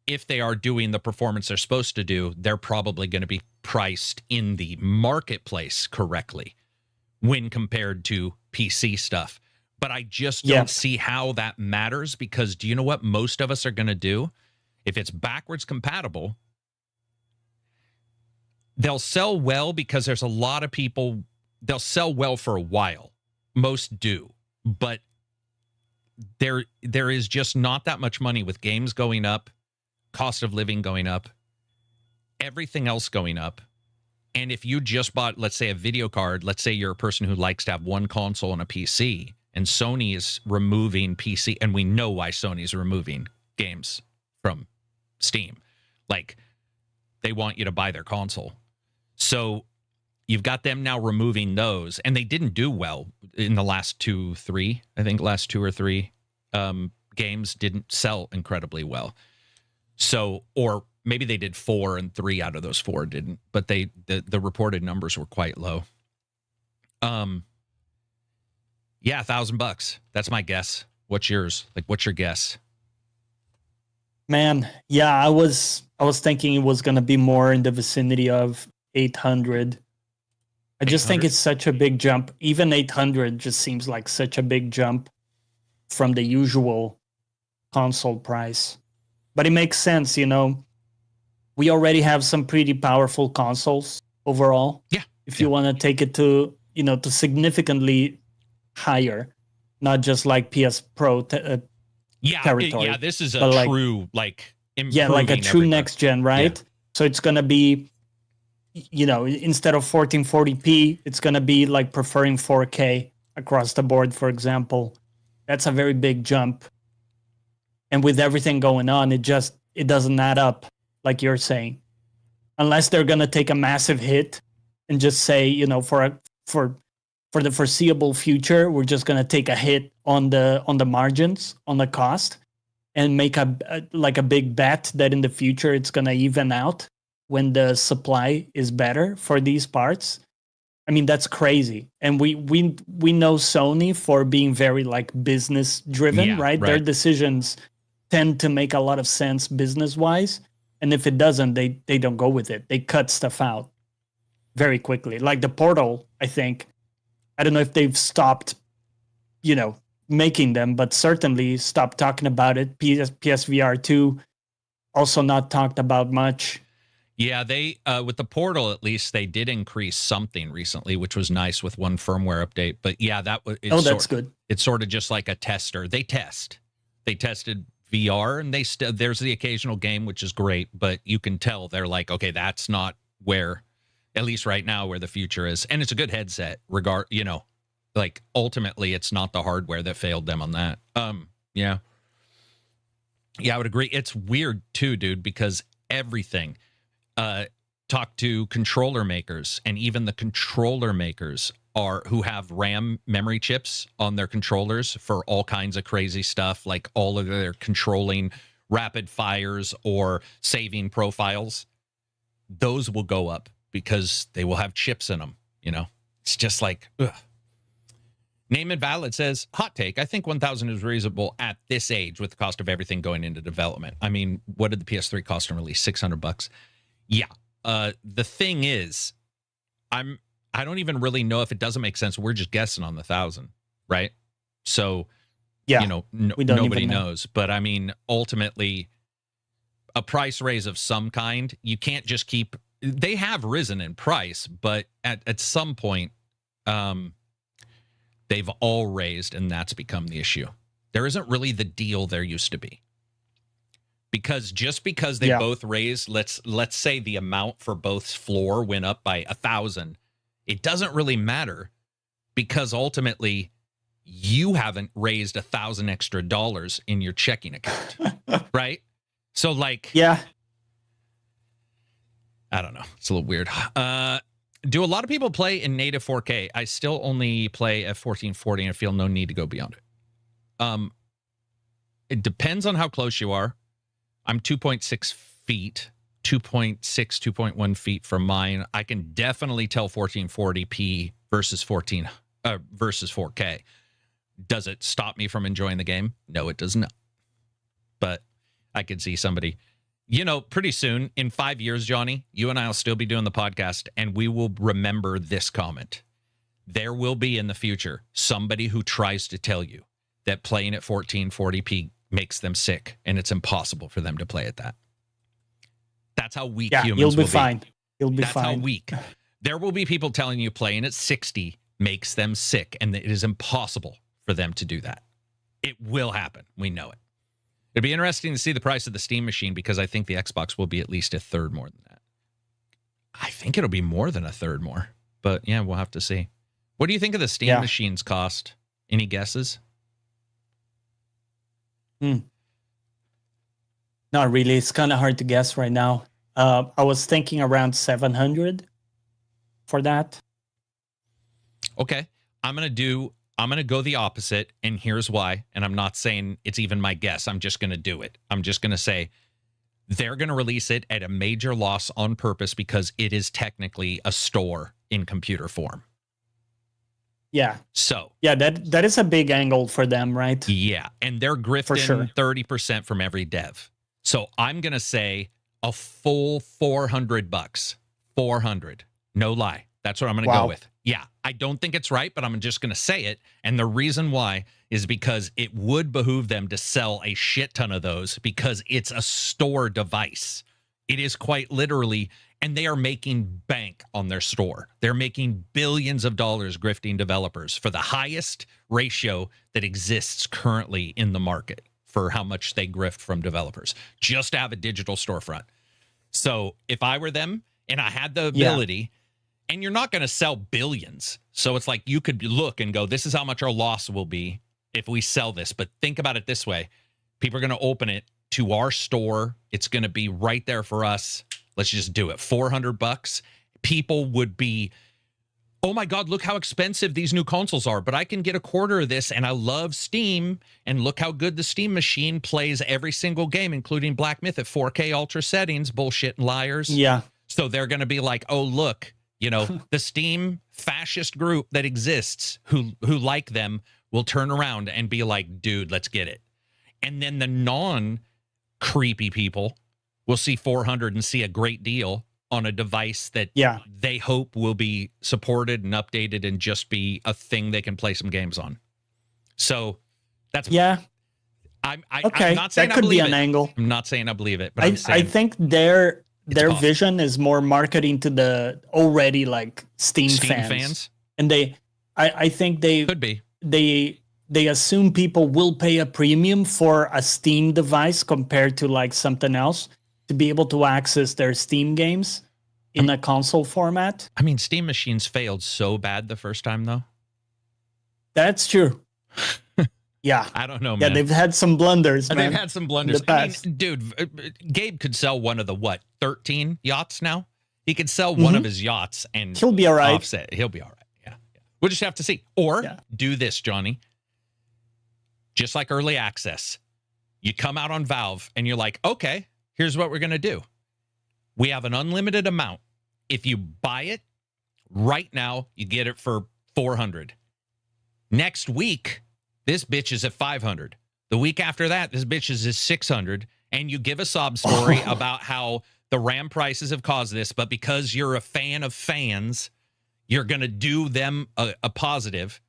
S3: if they are doing the performance they're supposed to do, they're probably going to be priced in the marketplace correctly when compared to PC stuff. But I just don't see how that matters because do you know what most of us are going to do? If it's backwards compatible, they'll sell well because there's a lot of people, they'll sell well for a while. Most do, but there is just not that much money with games going up, cost of living going up, everything else going up. And if you just bought, let's say, a video card, let's say you're a person who likes to have one console and a PC, and Sony is removing PC, and we know why Sony is removing games from Steam. Like, they want you to buy their console. So you've got them now removing those, and they didn't do well in the last two or three games didn't sell incredibly well. So, or maybe they did 4 and 3 out of those 4 didn't, but the reported numbers were quite low. Yeah, $1,000. That's my guess. What's yours? Like, what's your guess?
S2: Man, yeah, I was thinking it was going to be more in the vicinity of 800. I just think it's such a big jump. Even 800 just seems like such a big jump from the usual console price. But it makes sense, we already have some pretty powerful consoles overall.
S3: Yeah.
S2: If you want to take it to, to significantly higher, not just like PS Pro territory.
S3: Yeah, this is a true,
S2: like a true next gen, right? Yeah. So it's going to be, instead of 1440p, it's going to be like preferring 4K across the board, for example. That's a very big jump. And with everything going on, it doesn't add up like you're saying, unless they're gonna take a massive hit and just say, you know, for the foreseeable future, we're just gonna take a hit on the margins, on the cost, and make a big bet that in the future it's gonna even out when the supply is better for these parts. I mean, that's crazy. And we know Sony for being very like business driven, right? Their decisions tend to make a lot of sense business wise. And if it doesn't, they don't go with it. They cut stuff out very quickly. Like the Portal, I think. I don't know if they've stopped, you know, making them, but certainly stopped talking about it. PSVR 2 also not talked about much.
S3: Yeah, they with the Portal, at least they did increase something recently, which was nice with one firmware update. But yeah, that was
S2: that's good.
S3: It's sort of just like a tester. They tested VR, and there's the occasional game, which is great, but you can tell they're like, okay, that's not where, at least right now, where the future is. And it's a good headset, you know, like ultimately it's not the hardware that failed them on that. Yeah, I would agree. It's weird too, dude, because everything. Talk to controller makers, and even the controller makers who have RAM memory chips on their controllers for all kinds of crazy stuff, like all of their controlling rapid fires or saving profiles. Those will go up because they will have chips in them. You know, it's just like, ugh. Name Invalid says, hot take, I think 1,000 is reasonable at this age with the cost of everything going into development. I mean, what did the PS3 cost on release? $600. Yeah. The thing is, I don't even really know if it doesn't make sense. We're just guessing on the 1,000, right? So,
S2: yeah,
S3: you know, nobody knows. But I mean, ultimately, a price raise of some kind, you can't just keep. They have risen in price, but at some point, they've all raised, and that's become the issue. There isn't really the deal there used to be. Because just because they both raised, let's say the amount for both floor went up by 1,000, it doesn't really matter, because ultimately you haven't raised $1,000 extra in your checking account, right? So like,
S2: yeah,
S3: I don't know, it's a little weird. Do a lot of people play in native 4K? I still only play at 1440 and I feel no need to go beyond it. It depends on how close you are. I'm 2.6 feet, 2.1 feet from mine. I can definitely tell 1440p versus 4K. Does it stop me from enjoying the game? No, it does not. But I could see somebody, you know, pretty soon, in 5 years, Johnny, you and I will still be doing the podcast, and we will remember this comment. There will be in the future somebody who tries to tell you that playing at 1440p makes them sick, and it's impossible for them to play at that. That's how weak humans will be.
S2: You'll be fine. You'll be
S3: That's
S2: fine.
S3: how weak. There will be people telling you playing at 60 makes them sick, and it is impossible for them to do that. It will happen. We know it. It'd be interesting to see the price of the Steam machine, because I think the Xbox will be at least a third more than that. I think it'll be more than a third more, but yeah, we'll have to see. What do you think of the Steam machine's cost? Any guesses?
S2: Not really. It's kind of hard to guess right now. I was thinking around 700 for that.
S3: Okay. I'm going to go the opposite, and here's why. And I'm not saying it's even my guess. I'm just going to do it. I'm just going to say they're going to release it at a major loss on purpose, because it is technically a store in computer form.
S2: Yeah.
S3: So
S2: yeah, that is a big angle for them, right?
S3: Yeah, and they're grifting 30% from every dev. So I'm gonna say a full $400. 400, no lie. That's what I'm gonna go with. Yeah, I don't think it's right, but I'm just gonna say it. And the reason why is because it would behoove them to sell a shit ton of those, because it's a store device. It is quite literally. And they are making bank on their store. They're making billions of dollars grifting developers for the highest ratio that exists currently in the market for how much they grift from developers just to have a digital storefront. So if I were them and I had the ability, and you're not going to sell billions. So it's like you could look and go, this is how much our loss will be if we sell this. But think about it this way. People are going to open it to our store. It's going to be right there for us. Let's just do it. $400. People would be, oh my God, look how expensive these new consoles are, but I can get a quarter of this, and I love Steam, and look how good the Steam machine plays every single game, including Black Myth at 4K ultra settings, bullshit and liars.
S2: Yeah.
S3: So they're going to be like, oh, look, you know, the Steam fascist group that exists who like them will turn around and be like, dude, let's get it. And then the non-creepy people will see 400 and see a great deal on a device that they hope will be supported and updated and just be a thing they can play some games on. So that's I'm not saying
S2: that could be an angle.
S3: I'm not saying I believe it, but I'm saying
S2: I think their vision is more marketing to the already like Steam fans. And I think they
S3: could be.
S2: They assume people will pay a premium for a Steam device compared to like something else to be able to access their Steam games in a console format.
S3: I mean, Steam machines failed so bad the first time, though.
S2: That's true. Yeah.
S3: I don't know, man.
S2: Yeah, they've had some blunders, man.
S3: They've had some blunders. I mean, dude, Gabe could sell one of the, 13 yachts now? He could sell one of his yachts and
S2: he'll be all right.
S3: Offset. He'll be all right. Yeah. We'll just have to see. Or do this, Johnny. Just like early access. You come out on Valve and you're like, okay, here's what we're going to do. We have an unlimited amount. If you buy it right now, you get it for $400. Next week, this bitch is at $500. The week after that, this bitch is at $600. And you give a sob story about how the RAM prices have caused this, but because you're a fan of fans, you're going to do them a positive.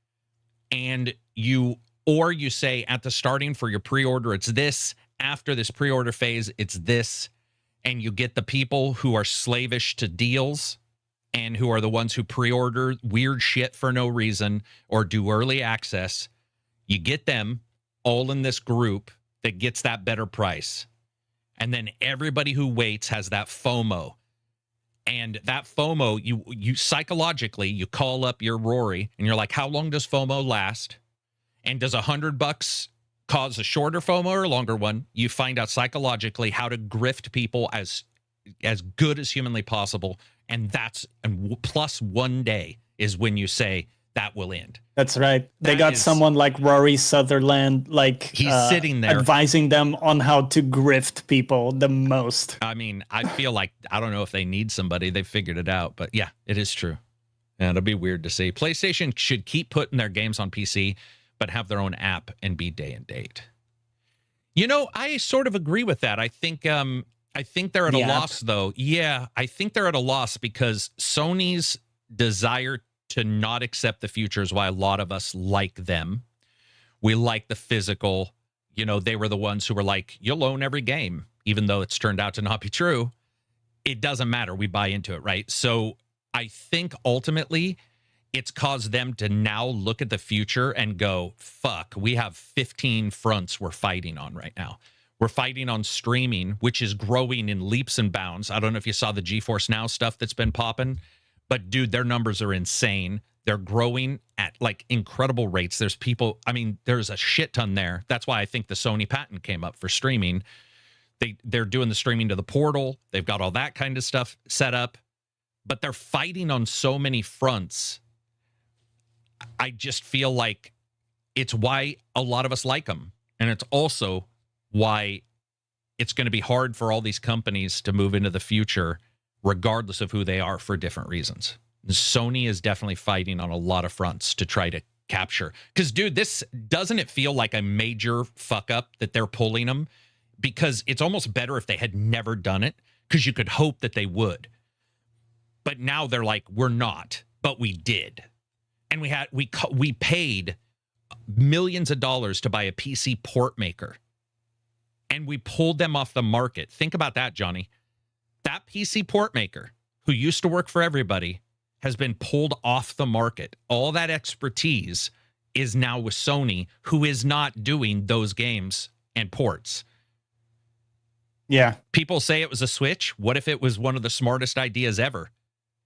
S3: And you say at the starting for your pre-order, it's this. After this pre-order phase, it's this. And you get the people who are slavish to deals and who are the ones who pre-order weird shit for no reason or do early access. You get them all in this group that gets that better price. And then everybody who waits has that FOMO. And that FOMO, you psychologically, you call up your Rory and you're like, how long does FOMO last? And does $100 cause a shorter FOMO or a longer one? You find out psychologically how to grift people as good as humanly possible. And plus 1 day is when you say that will end.
S2: That's right. They got someone like Rory Sutherland, like
S3: he's sitting there
S2: advising them on how to grift people the most.
S3: I mean, I feel like, I don't know if they need somebody. They figured it out, but yeah, it is true. And it'll be weird to see. PlayStation should keep putting their games on PC, but have their own app and be day and date. You know, I sort of agree with that. I think they're at a loss, though. Yeah, I think they're at a loss because Sony's desire to not accept the future is why a lot of us like them. We like the physical. You know, they were the ones who were like, you'll own every game, even though it's turned out to not be true. It doesn't matter. We buy into it, right? So I think ultimately it's caused them to now look at the future and go, fuck, we have 15 fronts we're fighting on right now. We're fighting on streaming, which is growing in leaps and bounds. I don't know if you saw the GeForce Now stuff that's been popping, but dude, their numbers are insane. They're growing at like incredible rates. There's people, I mean, there's a shit ton there. That's why I think the Sony patent came up for streaming. They're doing the streaming to the portal. They've got all that kind of stuff set up, but they're fighting on so many fronts. I just feel like it's why a lot of us like them. And it's also why it's going to be hard for all these companies to move into the future, regardless of who they are, for different reasons. Sony is definitely fighting on a lot of fronts to try to capture. Because, dude, doesn't it feel like a major fuck up that they're pulling them? Because it's almost better if they had never done it, because you could hope that they would. But now they're like, we're not, but we did. And we paid millions of dollars to buy a PC port maker. And we pulled them off the market. Think about that, Johnny. That PC port maker, who used to work for everybody, has been pulled off the market. All that expertise is now with Sony, who is not doing those games and ports.
S2: Yeah.
S3: People say it was a switch. What if it was one of the smartest ideas ever?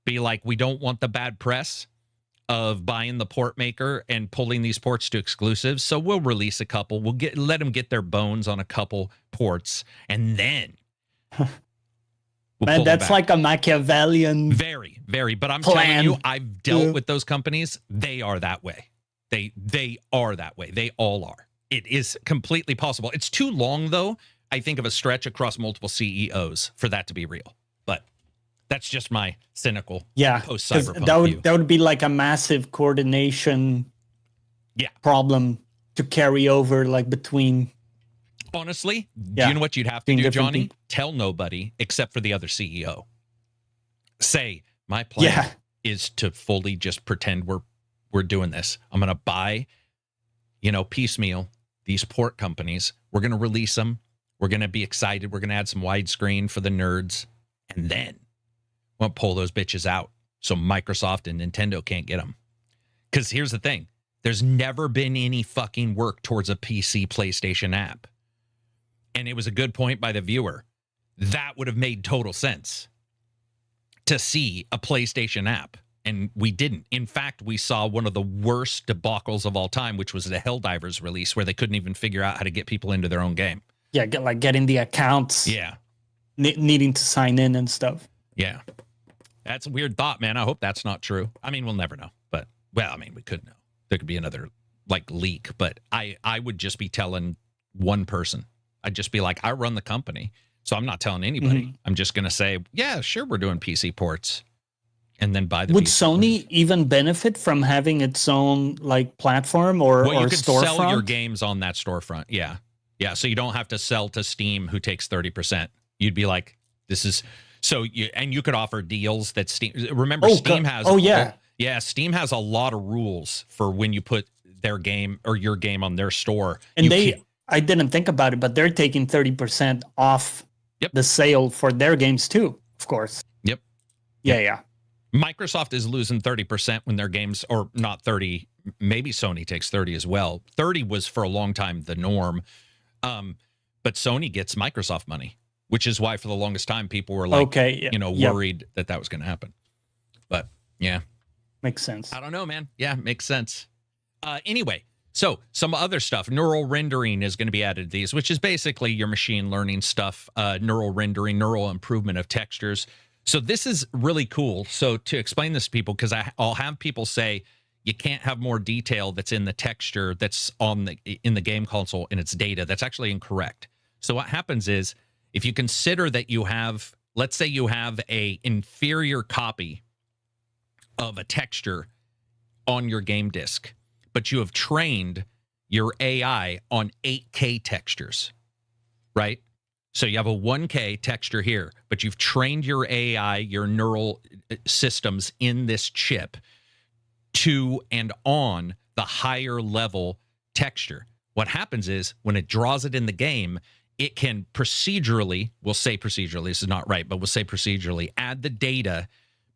S3: Be like, we don't want the bad press. of buying the port maker and pulling these ports to exclusives. So we'll release a couple. We'll let them get their bones on a couple ports, and then
S2: man, that's like a Machiavellian.
S3: Very, very. But I'm
S2: plan.
S3: telling you, I've dealt with those companies. They are that way. They are that way. They all are. It is completely possible. It's too long, though, I think, of a stretch across multiple CEOs for that to be real. But that's just my cynical post-cyberpunk view.
S2: That would be like a massive coordination problem to carry over, like between.
S3: Honestly, do you know what you'd have to do, Johnny?
S2: People.
S3: Tell nobody except for the other CEO. Say, my plan is to fully just pretend we're doing this. I'm going to buy, piecemeal these port companies. We're going to release them. We're going to be excited. We're going to add some widescreen for the nerds. And then we'll pull those bitches out so Microsoft and Nintendo can't get them. Because here's the thing. There's never been any fucking work towards a PC PlayStation app. And it was a good point by the viewer. That would have made total sense to see a PlayStation app. And we didn't. In fact, we saw one of the worst debacles of all time, which was the Helldivers release, where they couldn't even figure out how to get people into their own game.
S2: Yeah, getting the accounts.
S3: Yeah.
S2: Needing to sign in and stuff.
S3: Yeah. That's a weird thought, man. I hope that's not true. I mean, we'll never know. But, we could know. There could be another, leak. But I would just be telling one person. I'd just be like, I run the company. So I'm not telling anybody. Mm-hmm. I'm just going to say, yeah, sure, we're doing PC ports. And then buy the
S2: Would
S3: PC
S2: Sony
S3: ports.
S2: even benefit from having its own platform or
S3: you could
S2: storefront?
S3: Sell your games on that storefront. Yeah. Yeah. So you don't have to sell to Steam, who takes 30%. You'd be like, this is so you could offer deals that Steam. Remember, Steam has.
S2: Oh, yeah.
S3: Steam has a lot of rules for when you put their game or your game on their store.
S2: And I didn't think about it, but they're taking 30% off the sale for their games too, of course.
S3: Yep.
S2: Yeah.
S3: Microsoft is losing 30% when their games, or not 30, maybe Sony takes 30 as well. 30 was for a long time the norm. But Sony gets Microsoft money, which is why for the longest time people were worried that was going to happen. But yeah.
S2: Makes sense.
S3: I don't know, man. Yeah, makes sense. Anyway, so some other stuff. Neural rendering is going to be added to these, which is basically your machine learning stuff, neural rendering, neural improvement of textures. So this is really cool. So to explain this to people, because I'll have people say you can't have more detail that's in the texture that's in the game console in its data. That's actually incorrect. So what happens is if you consider that you have, let's say you have a inferior copy of a texture on your game disc, but you have trained your AI on 8K textures, right? So you have a 1K texture here, but you've trained your AI, your neural systems in this chip to and on the higher level texture. What happens is when it draws it in the game, it can procedurally, this is not right, but we'll say procedurally, add the data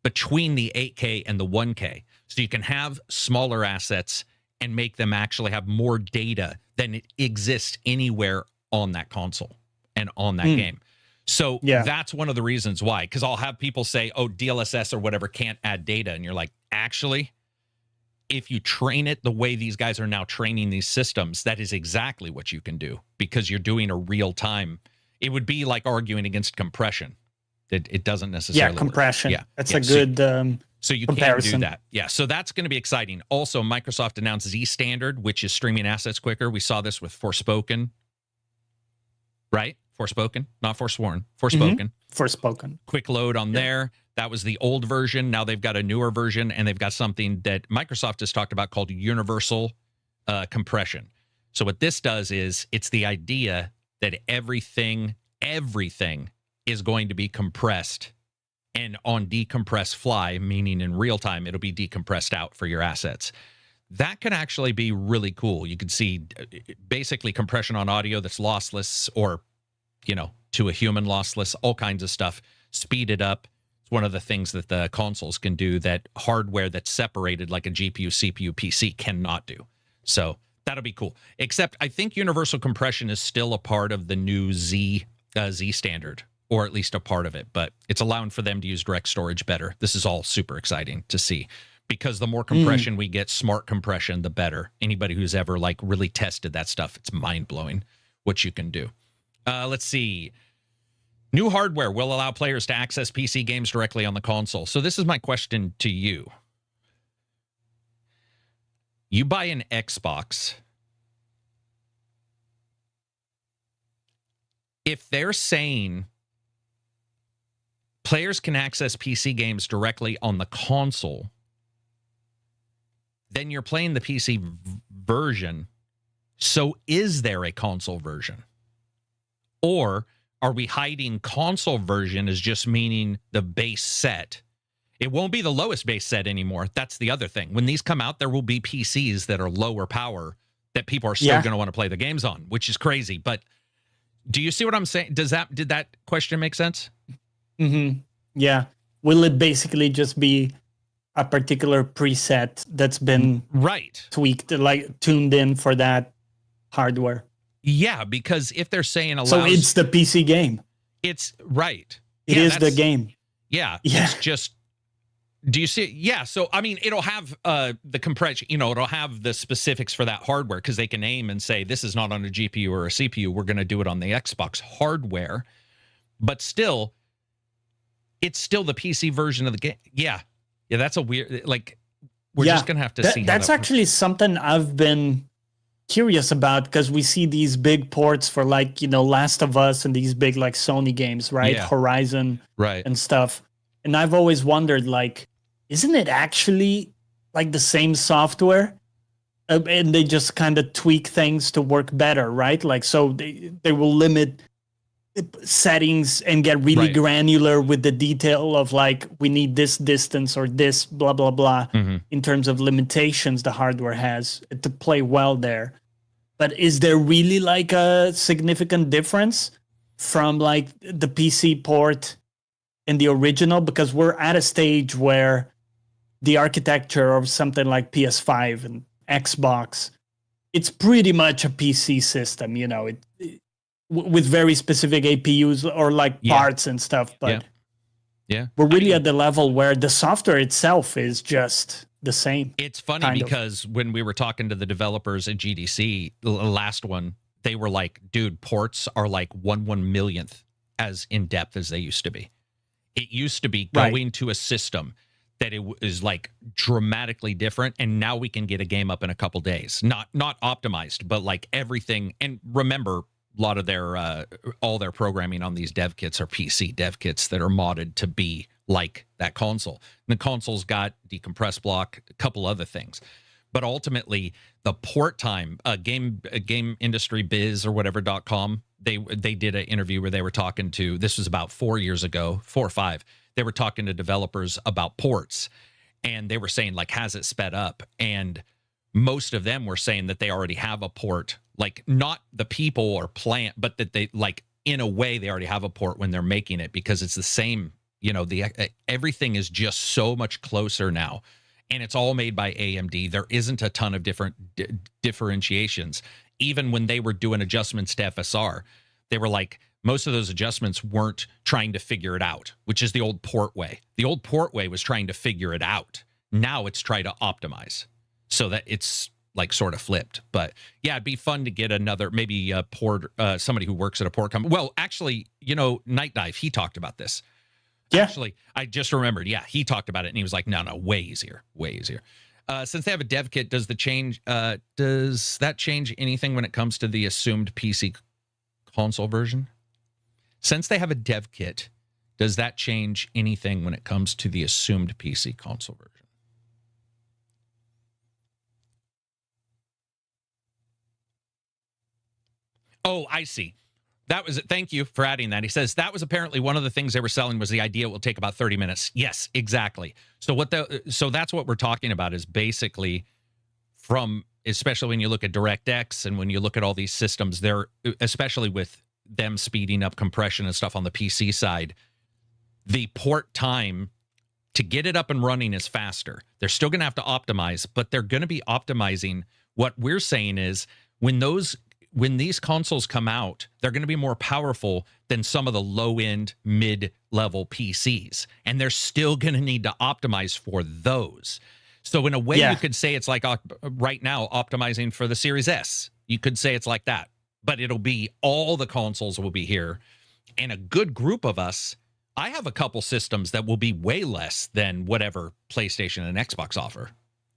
S3: between the 8K and the 1K. So you can have smaller assets and make them actually have more data than it exists anywhere on that console and on that game. So that's one of the reasons why, because I'll have people say, oh, DLSS or whatever can't add data. And you're like, actually, if you train it the way these guys are now training these systems, that is exactly what you can do, because you're doing a real time. It would be like arguing against compression. It doesn't necessarily
S2: compression.
S3: Work.
S2: That's a good
S3: so you
S2: comparison.
S3: Can do that. Yeah, so that's going to be exciting. Also, Microsoft announced Z Standard, which is streaming assets quicker. We saw this with Forspoken, right? Forspoken, not Forsworn. Forspoken.
S2: Mm-hmm. Forspoken.
S3: Quick load on there. That was the old version. Now they've got a newer version, and they've got something that Microsoft has talked about called universal compression. So what this does is it's the idea that everything is going to be compressed and on decompress fly, meaning in real time, it'll be decompressed out for your assets. That could actually be really cool. You could see basically compression on audio that's lossless, or, to a human lossless, all kinds of stuff, speed it up. It's one of the things that the consoles can do that hardware that's separated like a GPU, CPU, PC cannot do. So that'll be cool. Except I think universal compression is still a part of the new Z standard, or at least a part of it, but it's allowing for them to use direct storage better. This is all super exciting to see, because the more compression we get, smart compression, the better. Anybody who's ever like really tested that stuff, it's mind-blowing what you can do. Let's see. New hardware will allow players to access PC games directly on the console. So this is my question to you. You buy an Xbox. If they're saying players can access PC games directly on the console, then you're playing the PC version. So is there a console version? Or are we hiding console version as just meaning the base set? It won't be the lowest base set anymore. That's the other thing. When these come out, there will be PCs that are lower power that people are still going to want to play the games on, which is crazy. But do you see what I'm saying? Did that question make sense?
S2: Mm-hmm. Yeah. Will it basically just be a particular preset that's been tweaked, like tuned in for that hardware?
S3: Yeah, because if they're saying allows,
S2: so it's the PC game.
S3: It's right.
S2: It is the game.
S3: Yeah. It's just, do you see? Yeah. So, I mean, it'll have the compression, it'll have the specifics for that hardware because they can aim and say, this is not on a GPU or a CPU. We're going to do it on the Xbox hardware. But still, it's still the PC version of the game. Yeah. Yeah. That's a weird, like, we're just going to have to see.
S2: That's actually something I've been curious about because we see these big ports for like, Last of Us and these big like Sony games, right?
S3: Yeah.
S2: Horizon and stuff. And I've always wondered, like, isn't it actually like the same software? And they just kind of tweak things to work better, right? Like, so they will limit settings and get really granular with the detail of like, we need this distance or this blah, blah, blah, in terms of limitations the hardware has to play well there. But is there really like a significant difference from like the PC port and the original? Because we're at a stage where the architecture of something like PS5 and Xbox, it's pretty much a PC system, with very specific APUs or like parts and stuff. But we're really at the level where the software itself is just the same.
S3: It's funny because when we were talking to the developers at GDC, the last one, they were like, dude, ports are like 1/1,000,000th as in-depth as they used to be. It used to be going to a system that it is like dramatically different, and now we can get a game up in a couple days. Not optimized, but like everything. And remember, a lot of their all their programming on these dev kits are PC dev kits that are modded to be like that console. And the console's got decompress block, a couple other things. But ultimately, the port time, game industry biz or whatever.com, they did an interview where they were talking to, this was about 4 years ago, 4 or 5. They were talking to developers about ports, and they were saying, like, has it sped up? And most of them were saying that they already have a port, like not the people or plant, but that they, like, in a way, they already have a port when they're making it because it's the same, everything is just so much closer now. And it's all made by AMD. There isn't a ton of different differentiations. Even when they were doing adjustments to FSR, they were like, most of those adjustments weren't trying to figure it out, which is the old port way. The old port way was trying to figure it out. Now it's trying to optimize so that it's like sort of flipped. But yeah, it'd be fun to get another, maybe a port, somebody who works at a port company. Well, actually, Night Dive, he talked about this. Yeah. Actually, I just remembered. Yeah, he talked about it, and he was like, no, way easier, way easier. Since they have a dev kit, does that change anything when it comes to the assumed PC console version? Since they have a dev kit, does that change anything when it comes to the assumed PC console version? Oh, I see. That was it. Thank you for adding that. He says that was apparently one of the things they were selling was the idea it will take about 30 minutes. Yes, exactly. So that's what we're talking about is basically from, especially when you look at DirectX and when you look at all these systems, they're, especially with them speeding up compression and stuff on the PC side, the port time to get it up and running is faster. They're still going to have to optimize, but they're going to be optimizing. What we're saying is when these consoles come out, they're going to be more powerful than some of the low-end, mid-level PCs. And they're still going to need to optimize for those. So in a way, you could say it's like right now optimizing for the Series S. You could say it's like that, but it'll be all the consoles will be here, and a good group of us. I have a couple systems that will be way less than whatever PlayStation and Xbox offer.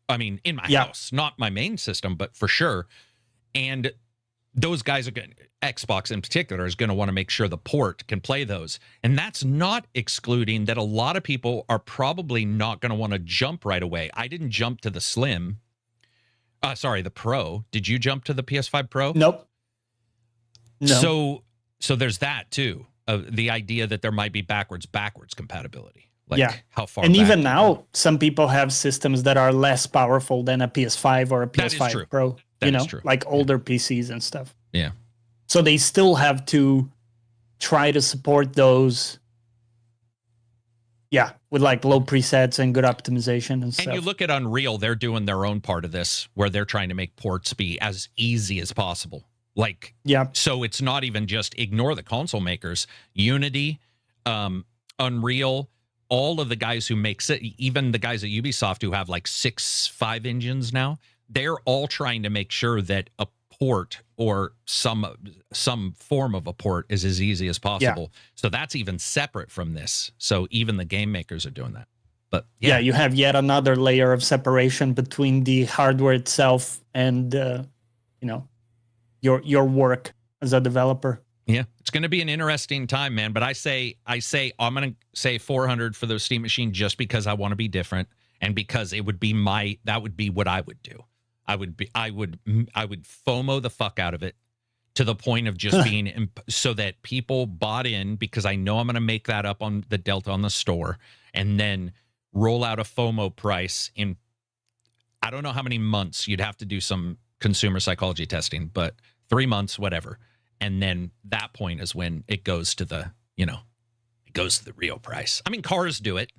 S3: I mean, in my house, not my main system, but for sure. And those guys are going. Xbox in particular is going to want to make sure the port can play those. And that's not excluding that a lot of people are probably not going to want to jump right away. I didn't jump to the Slim. The Pro. Did you jump to the PS5 Pro?
S2: Nope. No.
S3: So there's that too. The idea that there might be backwards compatibility. Like how far?
S2: And even now, some people have systems that are less powerful than a PS5 or a PS5 Pro.
S3: That is true.
S2: Like older PCs and stuff.
S3: Yeah.
S2: So they still have to try to support those. Yeah, with like low presets and good optimization and stuff.
S3: And you look at Unreal, they're doing their own part of this, where they're trying to make ports be as easy as possible. Like, so it's not even just ignore the console makers. Unity, Unreal, all of the guys who make it, even the guys at Ubisoft who have like 5 engines now, they're all trying to make sure that a port or some form of a port is as easy as possible. So that's even separate from this. So even the game makers are doing that. But
S2: you have yet another layer of separation between the hardware itself and your work as a developer.
S3: Yeah, it's going to be an interesting time, man. But I say I'm going to say 400 for the Steam Machine just because I want to be different and because it would be that would be what I would do. I would FOMO the fuck out of it to the point of just being so that people bought in, because I know I'm going to make that up on the Delta on the store and then roll out a FOMO price in, I don't know how many months. You'd have to do some consumer psychology testing, but 3 months, whatever. And then that point is when it goes to the, it goes to the real price. I mean, cars do it.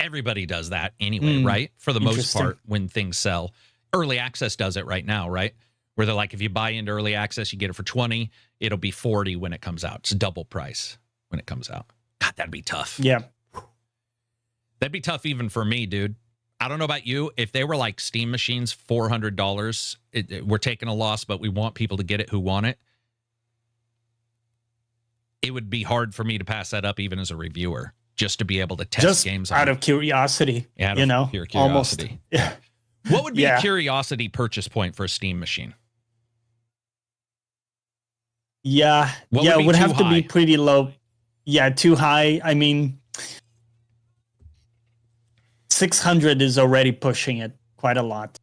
S3: Everybody does that anyway, right? For the most part, when things sell. Early access does it right now, right? Where they're like, if you buy into early access, you get it for 20, it'll be 40 when it comes out. It's double price when it comes out. God, that'd be tough.
S2: Yeah.
S3: That'd be tough even for me, dude. I don't know about you. If they were like Steam machines, $400, we're taking a loss, but we want people to get it who want it. It would be hard for me to pass that up even as a reviewer, just to be able to test games
S2: out of curiosity,
S3: pure curiosity.
S2: Almost. Yeah.
S3: What would be a curiosity purchase point for a Steam machine?
S2: Yeah. It would have to be pretty low. Yeah, too high. I mean, 600 is already pushing it quite a lot.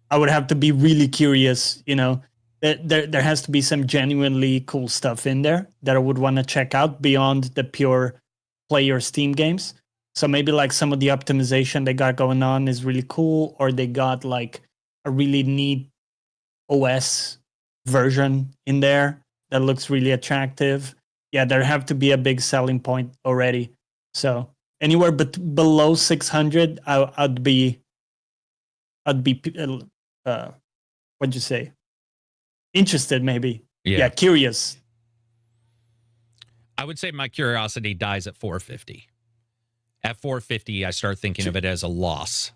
S2: I would have to be really curious, There has to be some genuinely cool stuff in there that I would want to check out beyond the pure player Steam games. So maybe like some of the optimization they got going on is really cool, or they got like a really neat OS version in there that looks really attractive. Yeah, there have to be a big selling point already. So anywhere but below 600, I'd be what'd you say? Interested, maybe. Yeah, curious.
S3: I would say my curiosity dies at 450. At 450, I start thinking of it as a loss.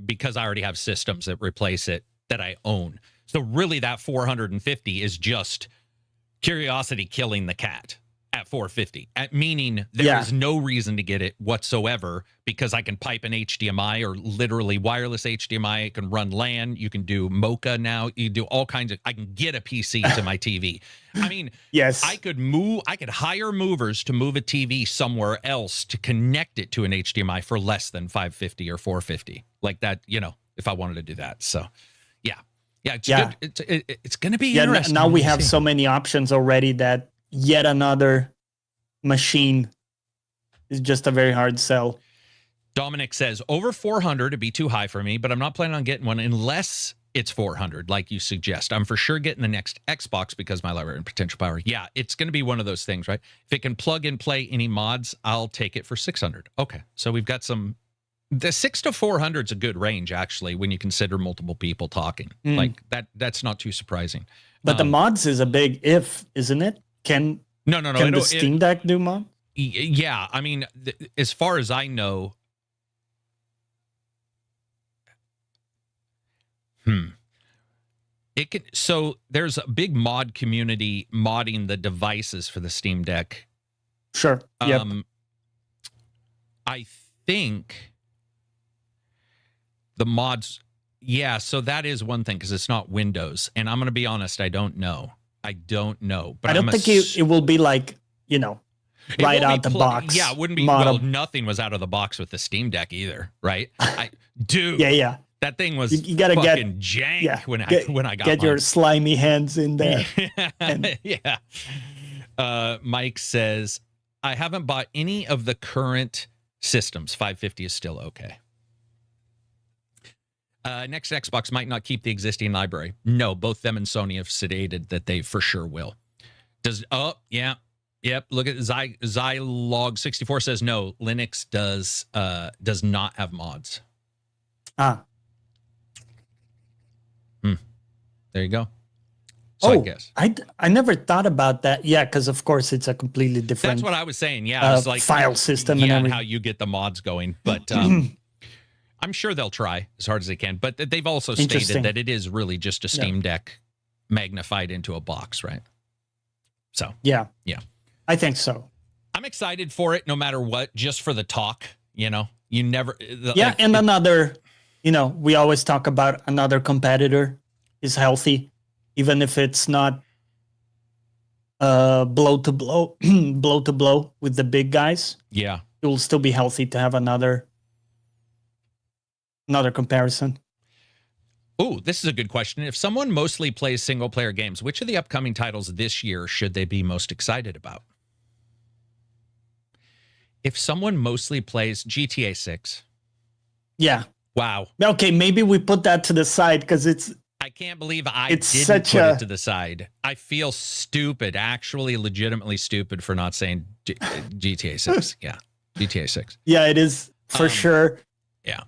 S3: Because I already have systems that replace it that I own. So really that 450 is just curiosity killing the cat at 450. Meaning there is no reason to get it whatsoever, because I can pipe an HDMI or literally wireless HDMI. It can run LAN. You can do Mocha now. You do all kinds of, I can get a PC to my TV. I mean, I could hire movers to move a TV somewhere else to connect it to an HDMI for less than 550 or 450. Like that, if I wanted to do that. So it's good. It's going to be interesting.
S2: Now we have so many options already that yet another machine is just a very hard sell.
S3: Dominic says, over 400 to be too high for me, but I'm not planning on getting one unless it's 400, like you suggest. I'm for sure getting the next Xbox because my library and potential power. Yeah, it's going to be one of those things, right? If it can plug and play any mods, I'll take it for 600. Okay, so we've got some... The 6 to 400 is a good range, actually, when you consider multiple people talking. Like, that's not too surprising.
S2: But the mods is a big if, isn't it? Can the Steam Deck do mod?
S3: Yeah, I mean, as far as I know, It can. So there's a big mod community modding the devices for the Steam Deck.
S2: Sure. Yep.
S3: I think the mods. Yeah, so that is one thing because it's not Windows, and I'm going to be honest, I don't know. But
S2: I don't think it will be like, right out the box.
S3: Yeah, it wouldn't be. Well, nothing was out of the box with the Steam Deck either, right? Dude.
S2: Yeah.
S3: That thing was
S2: you gotta
S3: fucking jank when I got
S2: get your slimy hands in there.
S3: Yeah. Mike says, I haven't bought any of the current systems. 550 is still okay. Next Xbox might not keep the existing library. No, both them and Sony have stated that they for sure will. Yep. Look at Zylog64 says no. Linux does not have mods. There you go. So I guess
S2: I never thought about that. Yeah, because of course it's a completely different.
S3: That's what I was saying. Yeah, it's like
S2: file system
S3: and how you get the mods going. But I'm sure they'll try as hard as they can. But they've also stated that it is really just a Steam Deck magnified into a box, right? So
S2: yeah, I think so.
S3: I'm excited for it, no matter what. Just for the talk, you never.
S2: And another, we always talk about another competitor is healthy, even if it's not blow to blow with the big guys.
S3: Yeah,
S2: it will still be healthy to have another comparison.
S3: Oh, this is a good question. If someone mostly plays single player games, which of the upcoming titles this year should they be most excited about? If someone mostly plays GTA 6.
S2: Yeah.
S3: Wow.
S2: Okay, maybe we put that to the side because
S3: I can't believe I didn't put it to the side. I feel stupid, actually legitimately stupid for not saying GTA 6. Yeah, GTA 6.
S2: Yeah, it is for sure.
S3: Yeah.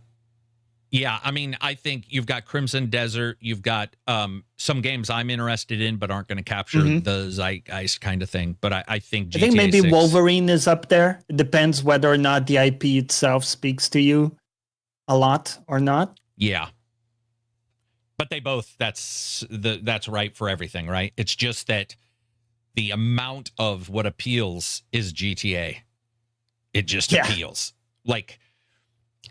S3: Yeah, I mean, I think you've got Crimson Desert. You've got some games I'm interested in but aren't going to capture the zeitgeist kind of thing. But I think GTA 6. I think
S2: maybe Wolverine is up there. It depends whether or not the IP itself speaks to you a lot or not.
S3: Yeah. But they both, that's right for everything, right? It's just that the amount of what appeals is GTA. It just appeals. Like,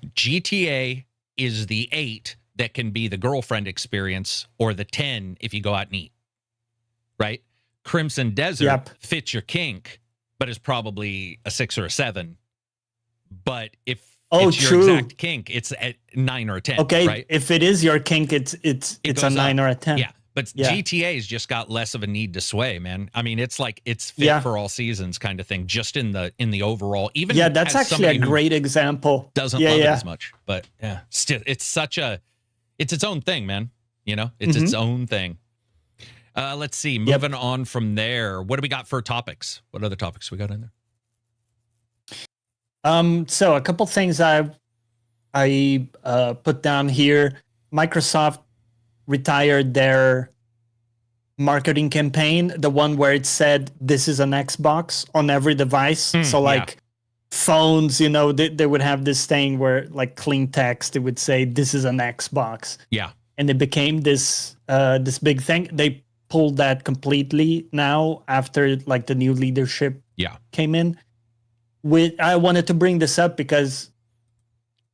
S3: GTA is the 8 that can be the girlfriend experience or the 10 if you go out and eat, right? Crimson Desert fits your kink, but is probably a 6 or a 7. But if it's your exact kink, it's at 9 or a 10.
S2: Okay,
S3: right?
S2: If it is your kink, it's a 9 or a 10.
S3: Yeah, but GTA's just got less of a need to sway, man. I mean, it's like it's fit for all seasons kind of thing, just in the overall. Even
S2: that's actually a great example.
S3: Doesn't love it as much, but still, it's its own thing, man. It's its own thing. Let's see. Moving on from there, what do we got for topics? What other topics we got in there?
S2: So a couple things I put down here. Microsoft retired their marketing campaign, the one where it said this is an Xbox on every device. So phones, they would have this thing where like clean text, it would say this is an Xbox. Yeah. And it became this big thing. They pulled that completely now after like the new leadership came in. I wanted to bring this up because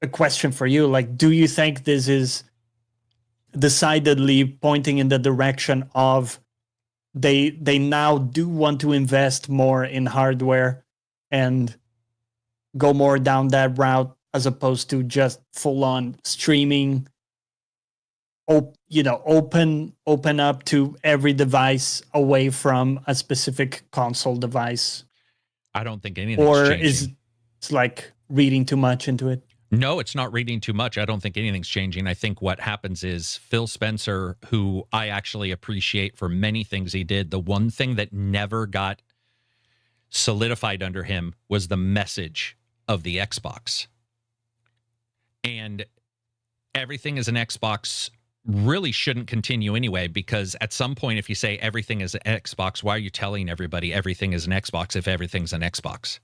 S2: a question for you, like, do you think this is decidedly pointing in the direction of they now do want to invest more in hardware and go more down that route as opposed to just full on streaming, open up to every device away from a specific console device?
S3: I don't think anything's changing.
S2: Or is it's like reading too much into it?
S3: No, it's not reading too much. I don't think anything's changing. I think what happens is Phil Spencer, who I actually appreciate for many things he did, the one thing that never got solidified under him was the message of the Xbox. And everything is an Xbox really shouldn't continue anyway, because at some point, if you say everything is an Xbox, why are you telling everybody everything is an Xbox if everything's an Xbox?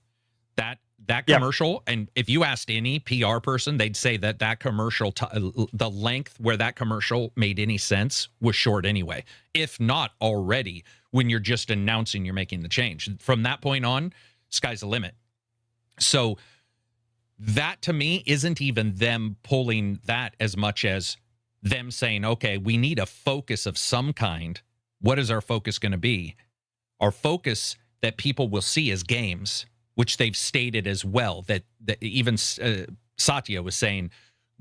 S3: That commercial, and if you asked any PR person, they'd say that commercial, the length where that commercial made any sense was short anyway, if not already, when you're just announcing you're making the change. From that point on, sky's the limit. So that, to me, isn't even them pulling that as much as them saying, okay, we need a focus of some kind. What is our focus going to be? Our focus that people will see is games, which they've stated as well, that even Satya was saying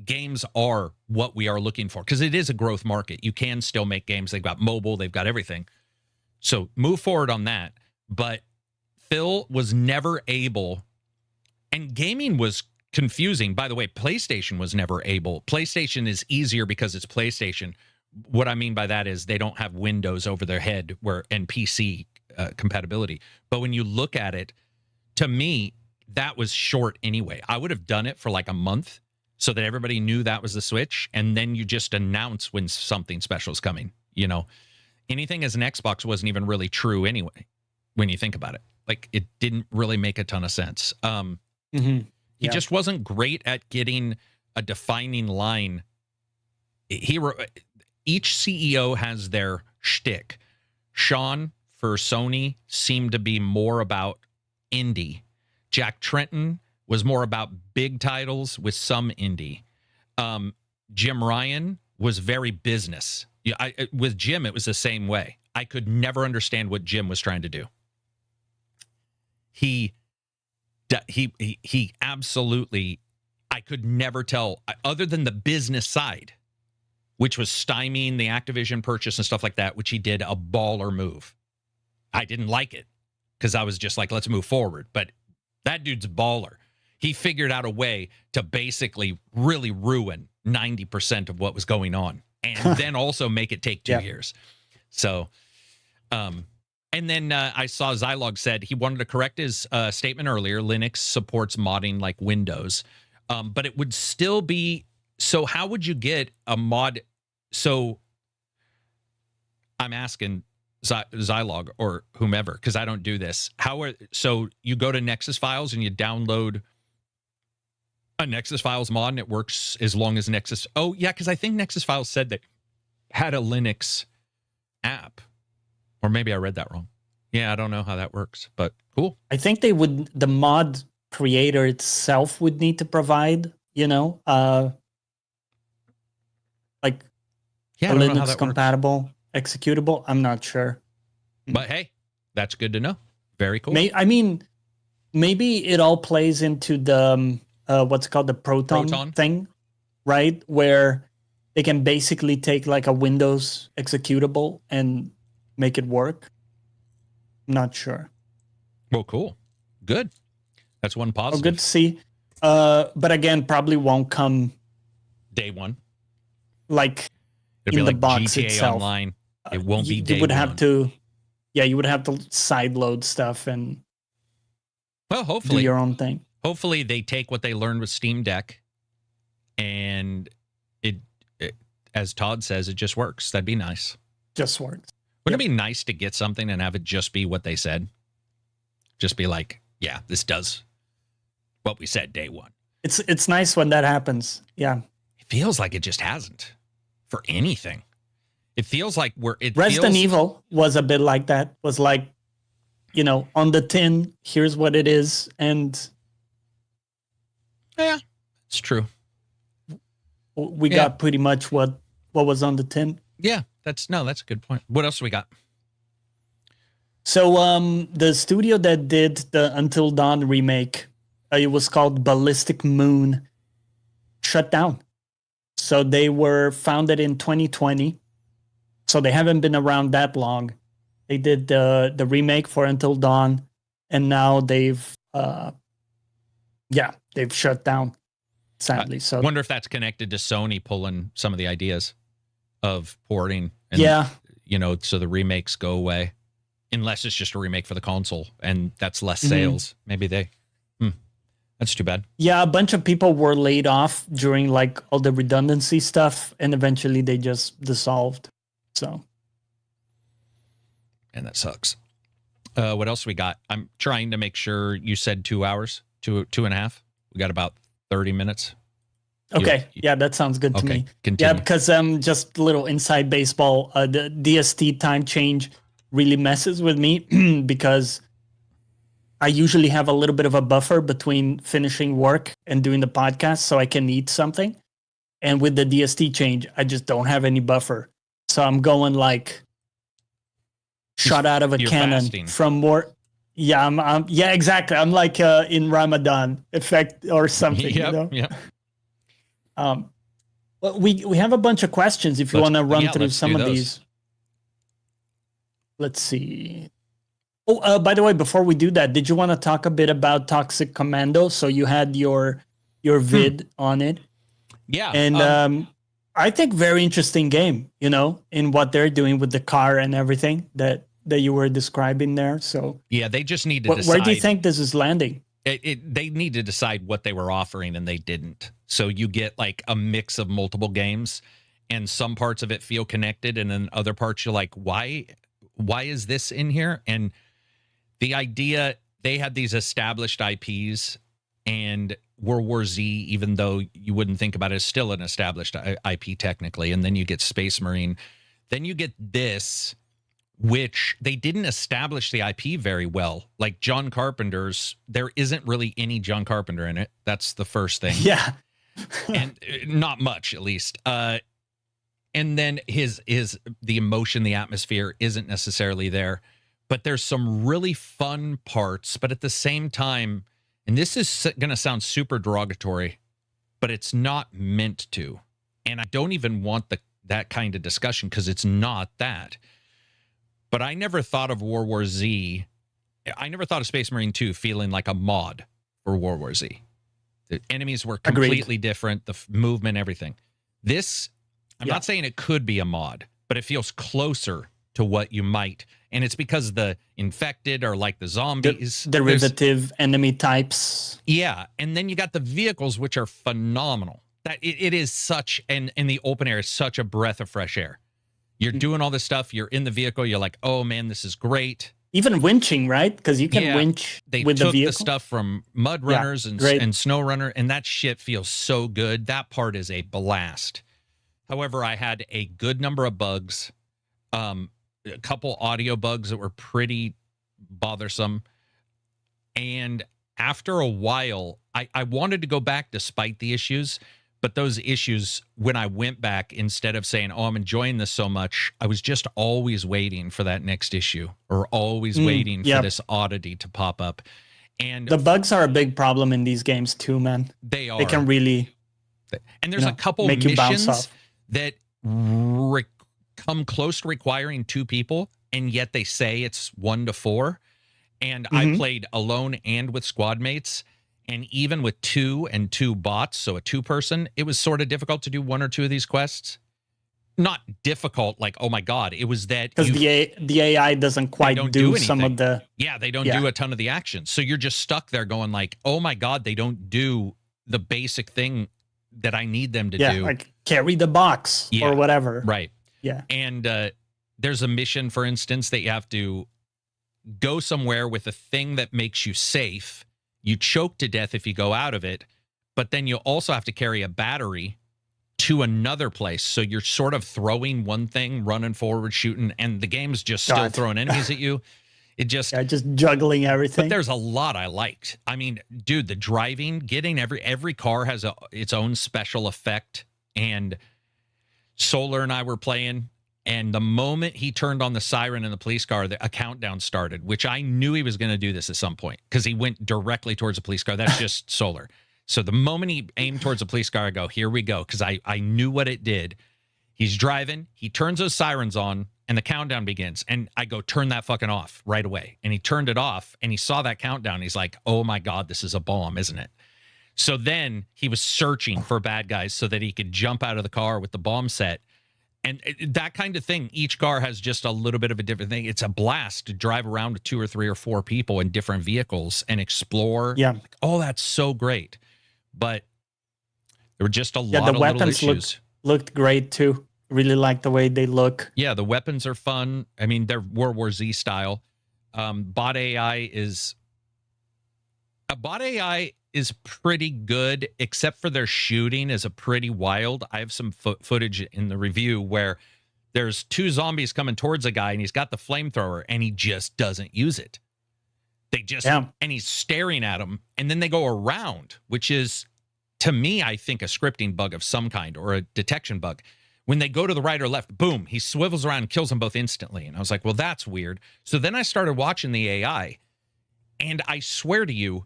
S3: games are what we are looking for, because it is a growth market. You can still make games. They've got mobile. They've got everything. So move forward on that. But Phil was never able, and gaming was confusing. By the way, PlayStation was never able. PlayStation is easier because it's PlayStation. What I mean by that is they don't have Windows over their head and PC compatibility. But when you look at it, to me, that was short anyway. I would have done it for like a month so that everybody knew that was the Switch, and then you just announce when something special is coming. You know, anything as an Xbox wasn't even really true anyway, when you think about it. Like, it didn't really make a ton of sense. He just wasn't great at getting a defining line. Each CEO has their shtick. Sean, for Sony, seemed to be more about indie. Jack Tretton was more about big titles with some indie. Jim Ryan was very business. With Jim, it was the same way. I could never understand what Jim was trying to do. He absolutely, I could never tell, other than the business side, which was stymieing the Activision purchase and stuff like that, which he did a baller move. I didn't like it, because I was just like, let's move forward. But that dude's a baller. He figured out a way to basically really ruin 90% of what was going on, and then also make it take 2 years. So, and then I saw Zylog said he wanted to correct his statement earlier. Linux supports modding like Windows, but it would still be. So how would you get a mod? So I'm asking Zylog or whomever, because I don't do this. So you go to Nexus Files and you download a Nexus Files mod, and it works as long as Nexus. Oh yeah, because I think Nexus Files said they had a Linux app, or maybe I read that wrong. Yeah, I don't know how that works, but cool.
S2: I think the mod creator itself would need to provide, like a Linux compatible executable. I'm not sure,
S3: but hey, that's good to know. Very cool.
S2: I mean, maybe it all plays into the what's called the Proton thing, right? Where they can basically take like a Windows executable and make it work. I'm not sure.
S3: Well, cool. Good. That's one positive.
S2: Oh, good to see. But again, probably won't come
S3: day one.
S2: Like
S3: it'll
S2: in
S3: be
S2: the
S3: like
S2: box
S3: GTA
S2: itself.
S3: Online. It won't be day one.
S2: You would have to, you would have to sideload stuff and
S3: hopefully
S2: do your own thing.
S3: Hopefully they take what they learned with Steam Deck, and it as Todd says, it just works. That'd be nice.
S2: Just works.
S3: Wouldn't it be nice to get something and have it just be what they said? Just be like, yeah, this does what we said day one.
S2: It's nice when that happens. Yeah.
S3: It feels like it just hasn't for anything. It feels like
S2: Resident Evil was a bit like that. Was like, on the tin, here's what it is, and
S3: yeah, it's true.
S2: We got pretty much what was on the tin.
S3: Yeah, that's a good point. What else do we got?
S2: So the studio that did the Until Dawn remake, it was called Ballistic Moon, shut down. So they were founded in 2020. So they haven't been around that long. They did the remake for Until Dawn, and now they've shut down, sadly. So
S3: I wonder if that's connected to Sony pulling some of the ideas of porting. And, so the remakes go away, unless it's just a remake for the console, and that's less sales. Maybe that's too bad. Yeah,
S2: a bunch of people were laid off during like all the redundancy stuff, and eventually they just dissolved. So,
S3: and that sucks. What else we got? I'm trying to make sure you said 2 hours, two and a half. We got about 30 minutes.
S2: Okay. Yeah, that sounds good to me.
S3: Continue.
S2: Yeah, because just a little inside baseball, the DST time change really messes with me because I usually have a little bit of a buffer between finishing work and doing the podcast so I can eat something. And with the DST change, I just don't have any buffer. So I'm going like shot out of a cannon fasting. From more. Yeah, yeah, exactly. I'm like in Ramadan effect or something.
S3: Yep,
S2: you know?
S3: Yeah.
S2: Well, we have a bunch of questions if you want to run through some of these. Let's see. Oh, by the way, before we do that, did you want to talk a bit about Toxic Commando? So you had your vid on it.
S3: Yeah.
S2: And I think very interesting game, you know, in what they're doing with the car and everything that you were describing there. So
S3: yeah, they just need to decide.
S2: Where do you think this is landing?
S3: They need to decide what they were offering, and they didn't. So you get like a mix of multiple games, and some parts of it feel connected, and then other parts you're like, why is this in here? And the idea, they had these established IPs, and World War Z, even though you wouldn't think about it, is still an established IP technically. And then you get Space Marine. Then you get this, which they didn't establish the IP very well. Like John Carpenter's, there isn't really any John Carpenter in it. That's the first thing.
S2: Yeah.
S3: And not much, at least. And then the emotion, the atmosphere isn't necessarily there. But there's some really fun parts. But at the same time, and this is going to sound super derogatory, but it's not meant to. And I don't even want that kind of discussion because it's not that. But I never thought of World War Z. I never thought of Space Marine 2 feeling like a mod for World War Z. The enemies were completely different, the movement, everything. This, I'm not saying it could be a mod, but it feels closer to what you might. And it's because the infected are like the zombies.
S2: Derivative enemy types.
S3: Yeah. And then you got the vehicles, which are phenomenal. That it is such, and in the open air, it's such a breath of fresh air. You're doing all this stuff. You're in the vehicle. You're like, oh, man, this is great.
S2: Even winching, right? Because you can winch with the vehicle. They took the
S3: stuff from Mud Runners and Snow Runner, and that shit feels so good. That part is a blast. However, I had a good number of bugs, a couple audio bugs that were pretty bothersome. And after a while, I wanted to go back despite the issues. But those issues, when I went back, instead of saying, oh, I'm enjoying this so much, I was just always waiting for that next issue or always waiting for this oddity to pop up. And
S2: the bugs are a big problem in these games too, man.
S3: They are.
S2: They can really...
S3: And there's a couple missions that come close to requiring 2 people, and yet they say it's 1 to 4. And I played alone and with squad mates. And even with 2 and 2 bots, so a 2-person, it was sort of difficult to do 1 or 2 of these quests. Not difficult, like, oh my God, it was that...
S2: Because the AI doesn't quite do some of the...
S3: Yeah, they don't do a ton of the action. So you're just stuck there going like, oh my God, they don't do the basic thing that I need them to do.
S2: Yeah, like carry the box or whatever.
S3: Right.
S2: Yeah.
S3: And there's a mission, for instance, that you have to go somewhere with a thing that makes you safe. You choke to death if you go out of it, but then you also have to carry a battery to another place. So you're sort of throwing one thing, running forward, shooting, and the game's just still throwing enemies at you. It just...
S2: Yeah, just juggling everything.
S3: But there's a lot I liked. I mean, dude, the driving, getting every car has its own special effect. And Solar and I were playing, and the moment he turned on the siren in the police car, a countdown started, which I knew he was going to do this at some point because he went directly towards the police car. That's just Solar. So the moment he aimed towards the police car, I go, here we go, because I knew what it did. He's driving. He turns those sirens on, and the countdown begins. And I go, turn that fucking off right away. And he turned it off, and he saw that countdown. He's like, oh, my God, this is a bomb, isn't it? So then he was searching for bad guys so that he could jump out of the car with the bomb set. And that kind of thing, each car has just a little bit of a different thing. It's a blast to drive around with 2 or 3 or 4 people in different vehicles and explore.
S2: Yeah.
S3: Like, oh, that's so great. But there were just a lot of little issues.
S2: Looked great, too. Really like the way they look.
S3: Yeah, the weapons are fun. I mean, they're World War Z style. Bot AI is pretty good, except for their shooting is a pretty wild. I have some footage in the review where there's 2 zombies coming towards a guy and he's got the flamethrower and he just doesn't use it. And he's staring at him, and then they go around, which is, to me, I think a scripting bug of some kind or a detection bug. When they go to the right or left, boom, he swivels around and kills them both instantly. And I was like, well, that's weird. So then I started watching the AI, and I swear to you,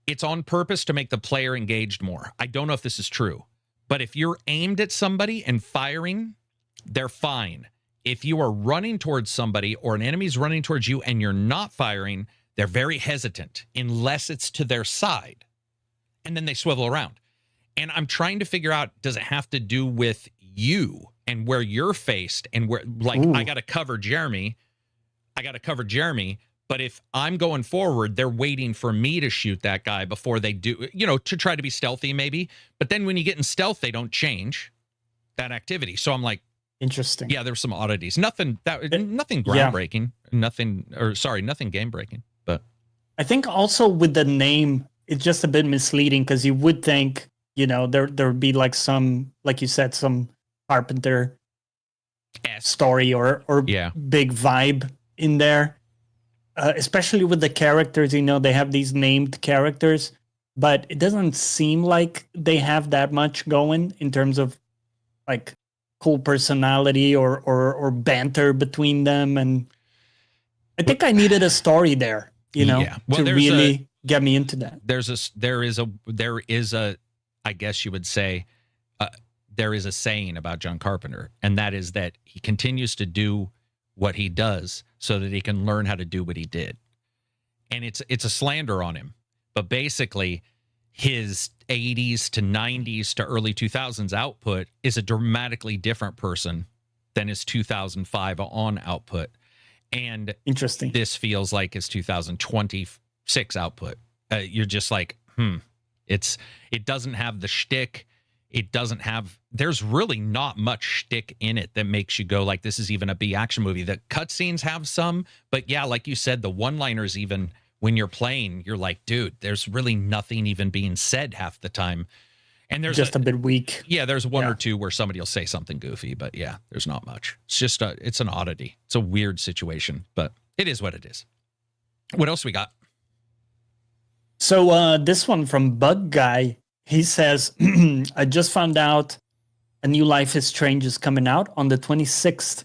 S3: it's on purpose to make the player engaged more. I don't know if this is true, but if you're aimed at somebody and firing, they're fine. If you are running towards somebody or an enemy's running towards you and you're not firing, they're very hesitant unless it's to their side. And then they swivel around. And I'm trying to figure out, does it have to do with you and where you're faced and where, like, I got to cover Jeremy. But if I'm going forward, they're waiting for me to shoot that guy before they do, to try to be stealthy maybe. But then when you get in stealth, they don't change that activity. So I'm like,
S2: interesting.
S3: Yeah, there's some oddities. Nothing groundbreaking. Nothing game breaking. But
S2: I think also with the name, it's just a bit misleading because you would think, there would be like some, like you said, some Carpenter story or big vibe in there. Especially with the characters, they have these named characters, but it doesn't seem like they have that much going in terms of like cool personality or banter between them. And I think I needed a story there, to really get me into that.
S3: There is a, I guess you would say, there is a saying about John Carpenter, and that is that he continues to do what he does so that he can learn how to do what he did. And it's a slander on him, but basically his 80s to 90s to early 2000s output is a dramatically different person than his 2005 on output. And
S2: interesting.
S3: This feels like his 2026 output. You're just like, it doesn't have the shtick. There's really not much shtick in it that makes you go like, this is even a B action movie. The cutscenes have some, but yeah, like you said, the one-liners, even when you're playing, you're like, dude, there's really nothing even being said half the time. And there's
S2: just a bit weak.
S3: Yeah, there's one or two where somebody will say something goofy, but yeah, there's not much. It's just it's an oddity. It's a weird situation, but it is what it is. What else we got?
S2: So this one from Bug Guy, he says, I just found out a new Life is Strange is coming out on the 26th.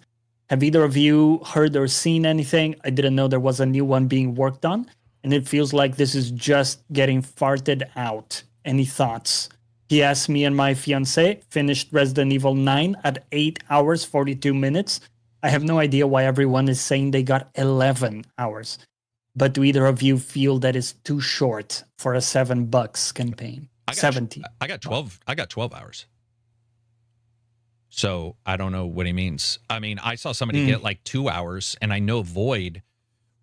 S2: Have either of you heard or seen anything? I didn't know there was a new one being worked on, and it feels like this is just getting farted out. Any thoughts? P.S. Me and my fiance finished Resident Evil 9 at 8 hours, 42 minutes. I have no idea why everyone is saying they got 11 hours. But do either of you feel that is too short for a $7 campaign? 70.
S3: I got 12. I got 12 hours. So I don't know what he means. I mean, I saw somebody get like 2 hours, and I know Void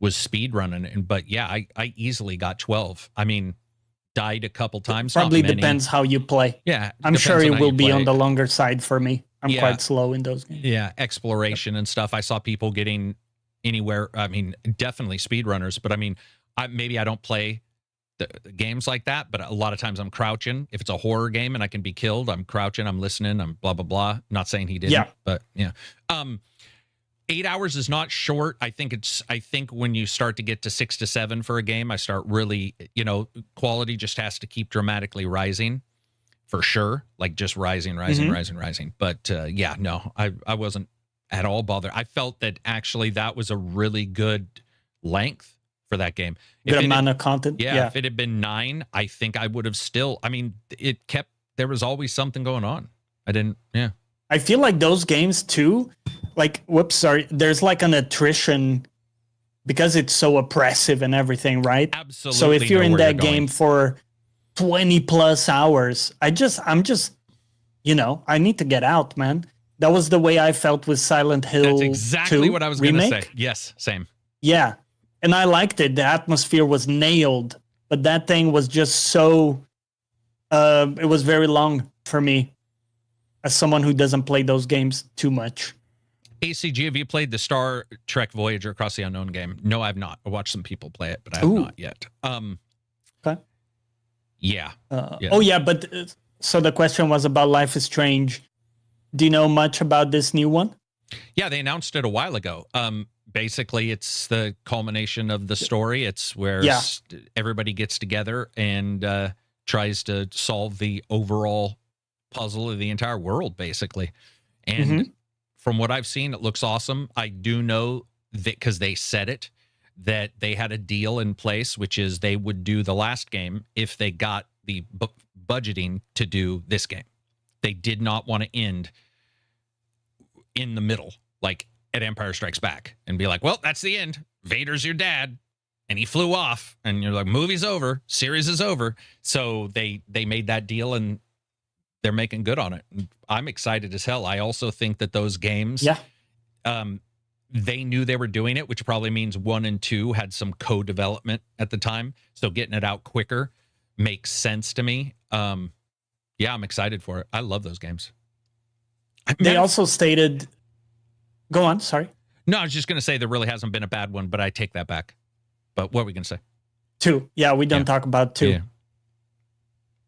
S3: was speed running, but yeah, I easily got 12. I mean, died a couple times.
S2: Probably depends how you play.
S3: Yeah,
S2: I'm sure it will be on the longer side for me. I'm quite slow in those games.
S3: Yeah, exploration and stuff. I saw people getting anywhere. I mean, definitely speedrunners, but I mean, maybe I don't play the games like that, but a lot of times I'm crouching. If it's a horror game and I can be killed, I'm crouching, I'm listening, I'm blah, blah, blah. Not saying he didn't, but yeah. 8 hours is not short. I think when you start to get to 6 to 7 for a game, I start really, quality just has to keep dramatically rising for sure. Like just rising. But yeah, no, I wasn't at all bothered. I felt that actually that was a really good length for that game.
S2: Good amount of content.
S3: Yeah, if it had been 9, I think I would have still, I mean, there was always something going on.
S2: I feel like those games too, like, there's like an attrition because it's so oppressive and everything, right?
S3: Absolutely.
S2: So if you're in that game for 20 plus hours, I'm just, I need to get out, man. That was the way I felt with Silent Hill.
S3: That's exactly what I was going to say. Yes, same.
S2: Yeah. And I liked it. The atmosphere was nailed, but that thing was just so, it was very long for me as someone who doesn't play those games too much.
S3: ACG, have you played the Star Trek Voyager Across the Unknown game? No, I've not. I watched some people play it, but I have not yet.
S2: Okay.
S3: Yeah.
S2: Yeah. Oh, yeah, but so the question was about Life is Strange. Do you know much about this new one?
S3: Yeah, they announced it a while ago. Basically, it's the culmination of the story. It's where everybody gets together and tries to solve the overall puzzle of the entire world, basically. And from what I've seen, it looks awesome. I do know that because they said it, that they had a deal in place, which is they would do the last game if they got the budgeting to do this game. They did not want to end in the middle, like at Empire Strikes Back, and be like, well, that's the end. Vader's your dad, and he flew off. And you're like, movie's over. Series is over. So they made that deal, and they're making good on it. I'm excited as hell. I also think that those games, they knew they were doing it, which probably means 1 and 2 had some co-development at the time. So getting it out quicker makes sense to me. I'm excited for it. I love those games.
S2: They also stated, go on, sorry.
S3: No, I was just going to say there really hasn't been a bad one, but I take that back. But what were we going to say? 2.
S2: Yeah, we don't talk about 2. Yeah.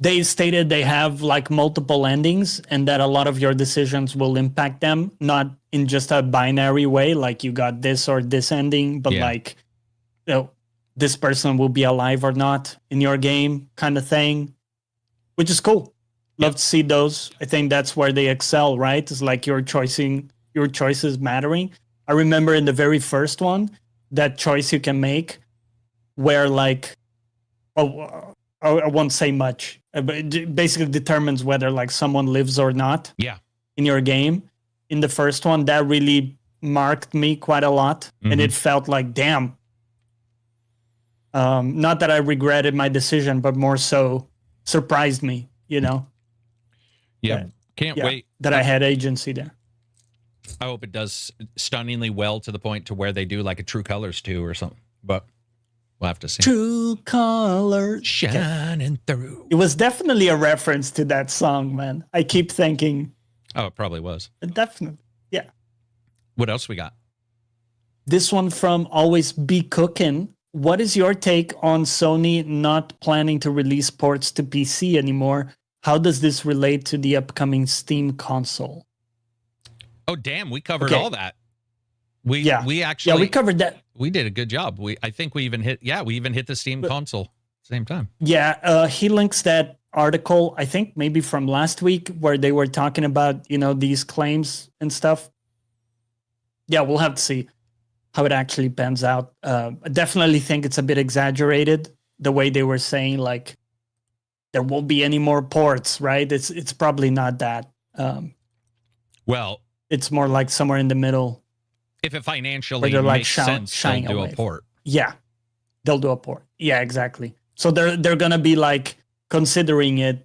S2: They stated they have like multiple endings and that a lot of your decisions will impact them, not in just a binary way, like you got this or this ending, but like, you know, this person will be alive or not in your game kind of thing, which is cool. Love to see those. I think that's where they excel, right? It's like your choices mattering. I remember in the very first one, that choice you can make where like, I won't say much, but it basically determines whether like someone lives or not in your game. In the first one, that really marked me quite a lot. And it felt like, damn. Not that I regretted my decision, but more so surprised me, you know?
S3: Yeah, can't wait.
S2: That I had agency there.
S3: I hope it does stunningly well to the point to where they do like a True Colors 2 or something. But we'll have to see.
S2: True colors
S3: shining through.
S2: It was definitely a reference to that song, man. I keep thinking.
S3: Oh, it probably was.
S2: Definitely. Yeah.
S3: What else we got?
S2: This one from Always Be Cooking. What is your take on Sony not planning to release ports to PC anymore? How does this relate to the upcoming Steam console?
S3: Oh, damn. We covered all that. We actually
S2: we covered that.
S3: We did a good job. I think we even hit the Steam console at the same time.
S2: Yeah, he links that article, I think maybe from last week, where they were talking about, you know, these claims and stuff. Yeah, we'll have to see how it actually pans out. I definitely think it's a bit exaggerated, the way they were saying, like, there won't be any more ports, right? It's probably not that.
S3: Well,
S2: it's more like somewhere in the middle.
S3: If it financially makes sense, they'll do a port.
S2: Yeah, they'll do a port. Yeah, exactly. So they're gonna be like considering it.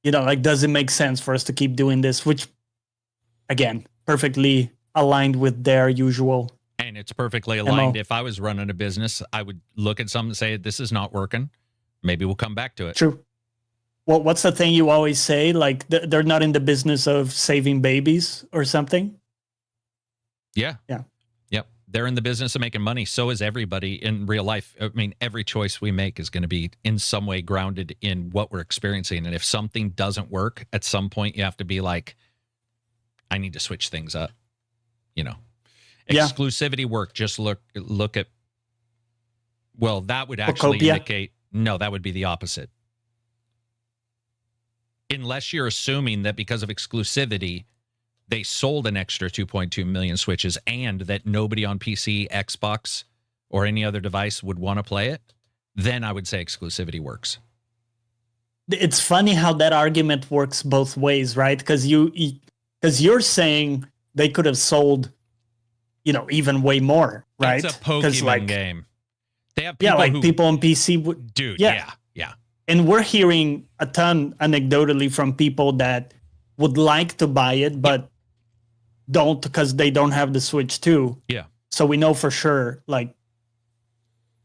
S2: You know, like, does it make sense for us to keep doing this? Which, again, perfectly aligned with their usual.
S3: And it's perfectly aligned. If I was running a business, I would look at something and say, "This is not working. Maybe we'll come back to it."
S2: True. Well, what's the thing you always say? Like, they're not in the business of saving babies or something.
S3: Yeah. Yep. They're in the business of making money. So is everybody in real life. I mean, every choice we make is going to be in some way grounded in what we're experiencing. And if something doesn't work, at some point you have to be like, I need to switch things up. You know, exclusivity work. Just look at, well, that would actually indicate, no, that would be the opposite. Unless you're assuming that because of exclusivity, they sold an extra 2.2 million Switches and that nobody on PC, Xbox, or any other device would want to play it, then I would say exclusivity works.
S2: It's funny how that argument works both ways, right? Because you're saying they could have sold, you know, even way more, right?
S3: It's a Pokémon game. They have people
S2: people on PC would.
S3: Dude, yeah.
S2: And we're hearing a ton anecdotally from people that would like to buy it, but don't because they don't have the Switch 2.
S3: Yeah.
S2: So we know for sure, like,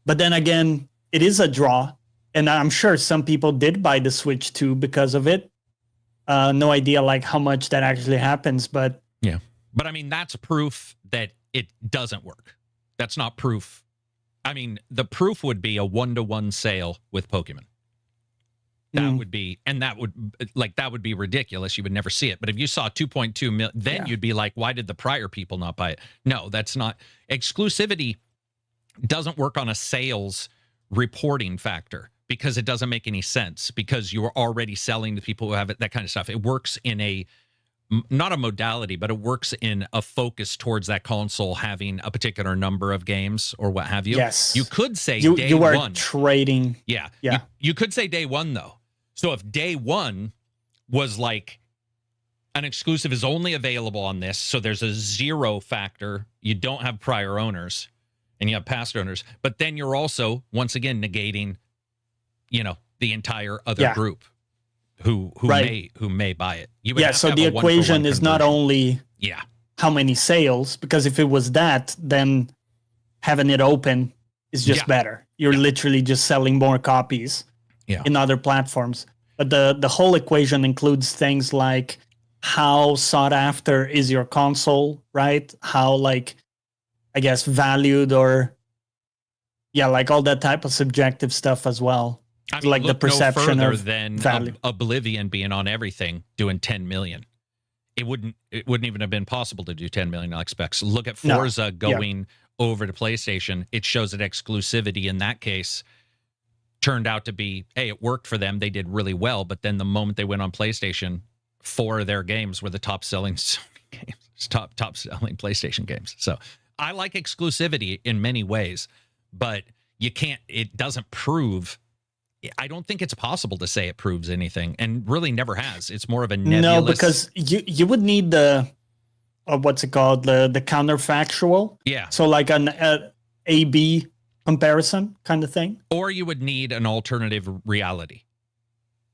S2: but then again, it is a draw. And I'm sure some people did buy the Switch 2 because of it. No idea like how much that actually happens, but
S3: But I mean, that's proof that it doesn't work. That's not proof. I mean, the proof would be a 1-to-1 sale with Pokemon. That would be, and that would be ridiculous. You would never see it. But if you saw 2.2 million, then you'd be like, why did the prior people not buy it? No, that's not. Exclusivity doesn't work on a sales reporting factor because it doesn't make any sense, because you are already selling to people who have it, that kind of stuff. It works in not a modality, but it works in a focus towards that console having a particular number of games or what have you.
S2: Yes.
S3: You could say
S2: you
S3: day
S2: are
S3: one.
S2: trading.
S3: Yeah.
S2: Yeah.
S3: You could say day one, though. So if day one was like an exclusive is only available on this, so there's a 0 factor, you don't have prior owners and you have past owners, but then you're also, once again, negating, the entire other group who may buy it. You would have
S2: so
S3: to have
S2: the
S3: a
S2: equation
S3: 1-for-1
S2: is not
S3: conversion.
S2: only how many sales, because if it was that, then having it open is just better. You're literally just selling more copies in other platforms. But the whole equation includes things like how sought after is your console, right? How, like, I guess, valued, or like all that type of subjective stuff as well.
S3: I mean,
S2: like the perception
S3: no further
S2: of
S3: than
S2: value.
S3: Oblivion being on everything, doing 10 million. It wouldn't even have been possible to do 10 million like specs. Look at Forza going over to PlayStation. It shows that exclusivity in that case turned out to be, hey, it worked for them. They did really well. But then the moment they went on PlayStation, 4 of their games were the top selling games, top selling PlayStation games. So I like exclusivity in many ways, but it doesn't prove. I don't think it's possible to say it proves anything, and really never has. It's more of a nebulous.
S2: No, because you would need the what's it called, the counterfactual.
S3: Yeah.
S2: So like an A/B comparison kind of thing.
S3: Or you would need an alternative reality.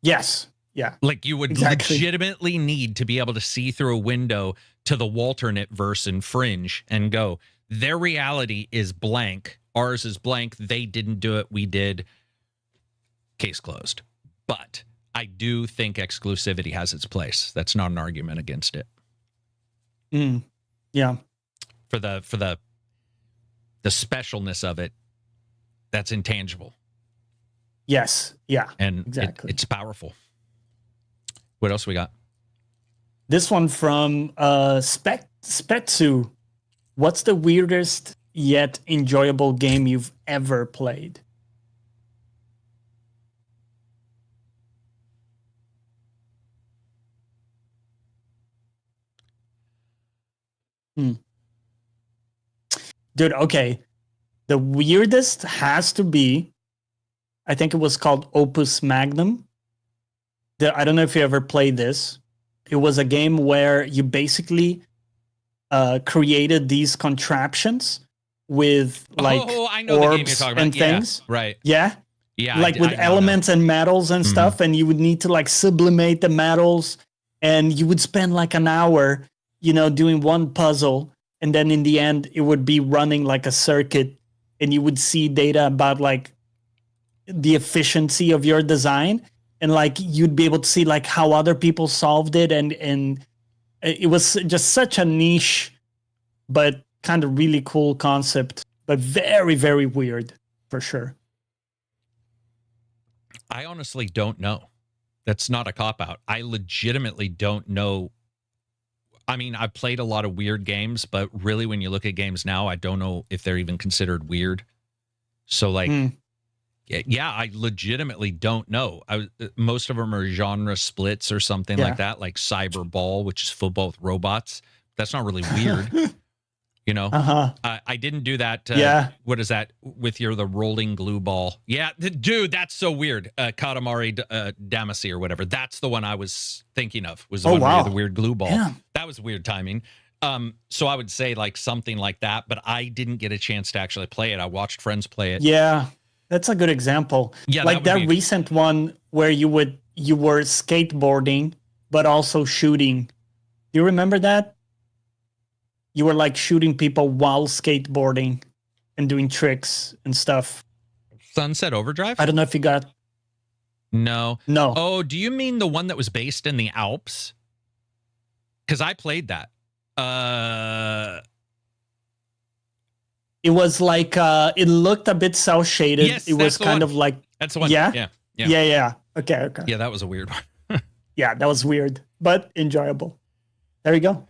S2: Yes. Yeah.
S3: Like you would legitimately need to be able to see through a window to the Walternate verse in Fringe and go, their reality is blank. Ours is blank. They didn't do it. We did. Case closed. But I do think exclusivity has its place. That's not an argument against it.
S2: Yeah.
S3: For the specialness of it, that's intangible.
S2: Yes. Yeah.
S3: And
S2: exactly.
S3: It's powerful. What else we got?
S2: This one from Spetsu. What's the weirdest yet enjoyable game you've ever played? Dude, okay. The weirdest has to be, I think it was called Opus Magnum. I don't know if you ever played this. It was a game where you basically created these contraptions with like
S3: I know the game you're
S2: orbs
S3: talking about.
S2: and things.
S3: Right.
S2: Yeah.
S3: Yeah.
S2: Like with elements and metals and stuff, and you would need to like sublimate the metals, and you would spend like an hour, doing one puzzle, and then in the end it would be running like a circuit, and you would see data about like the efficiency of your design, and like you'd be able to see like how other people solved it, and it was just such a niche but kind of really cool concept, but very, very weird for sure.
S3: I honestly don't know. That's not a cop-out. I legitimately don't know. I mean, I've played a lot of weird games, but really when you look at games now, I don't know if they're even considered weird. So like, yeah, I legitimately don't know. Most of them are genre splits or something like that, like Cyberball, which is football with robots. That's not really weird. I didn't do that. What is that with the rolling glue ball? Yeah, dude, that's so weird. Katamari Damacy or whatever. That's the one I was thinking of. Was the one where you had the weird glue ball. Yeah. That was weird timing. So I would say like something like that, but I didn't get a chance to actually play it. I watched friends play it.
S2: Yeah, that's a good example. Yeah, like that recent one where you were skateboarding but also shooting. Do you remember that? You were like shooting people while skateboarding and doing tricks and stuff.
S3: Sunset Overdrive?
S2: I don't know if you got.
S3: No.
S2: No.
S3: Oh, do you mean the one that was based in the Alps? Because I played that.
S2: It was like it looked a bit cel shaded.
S3: Yes,
S2: it was kind of like
S3: that's the one.
S2: Yeah. Okay.
S3: Yeah, that was a weird one.
S2: Yeah, that was weird, but enjoyable. There you go.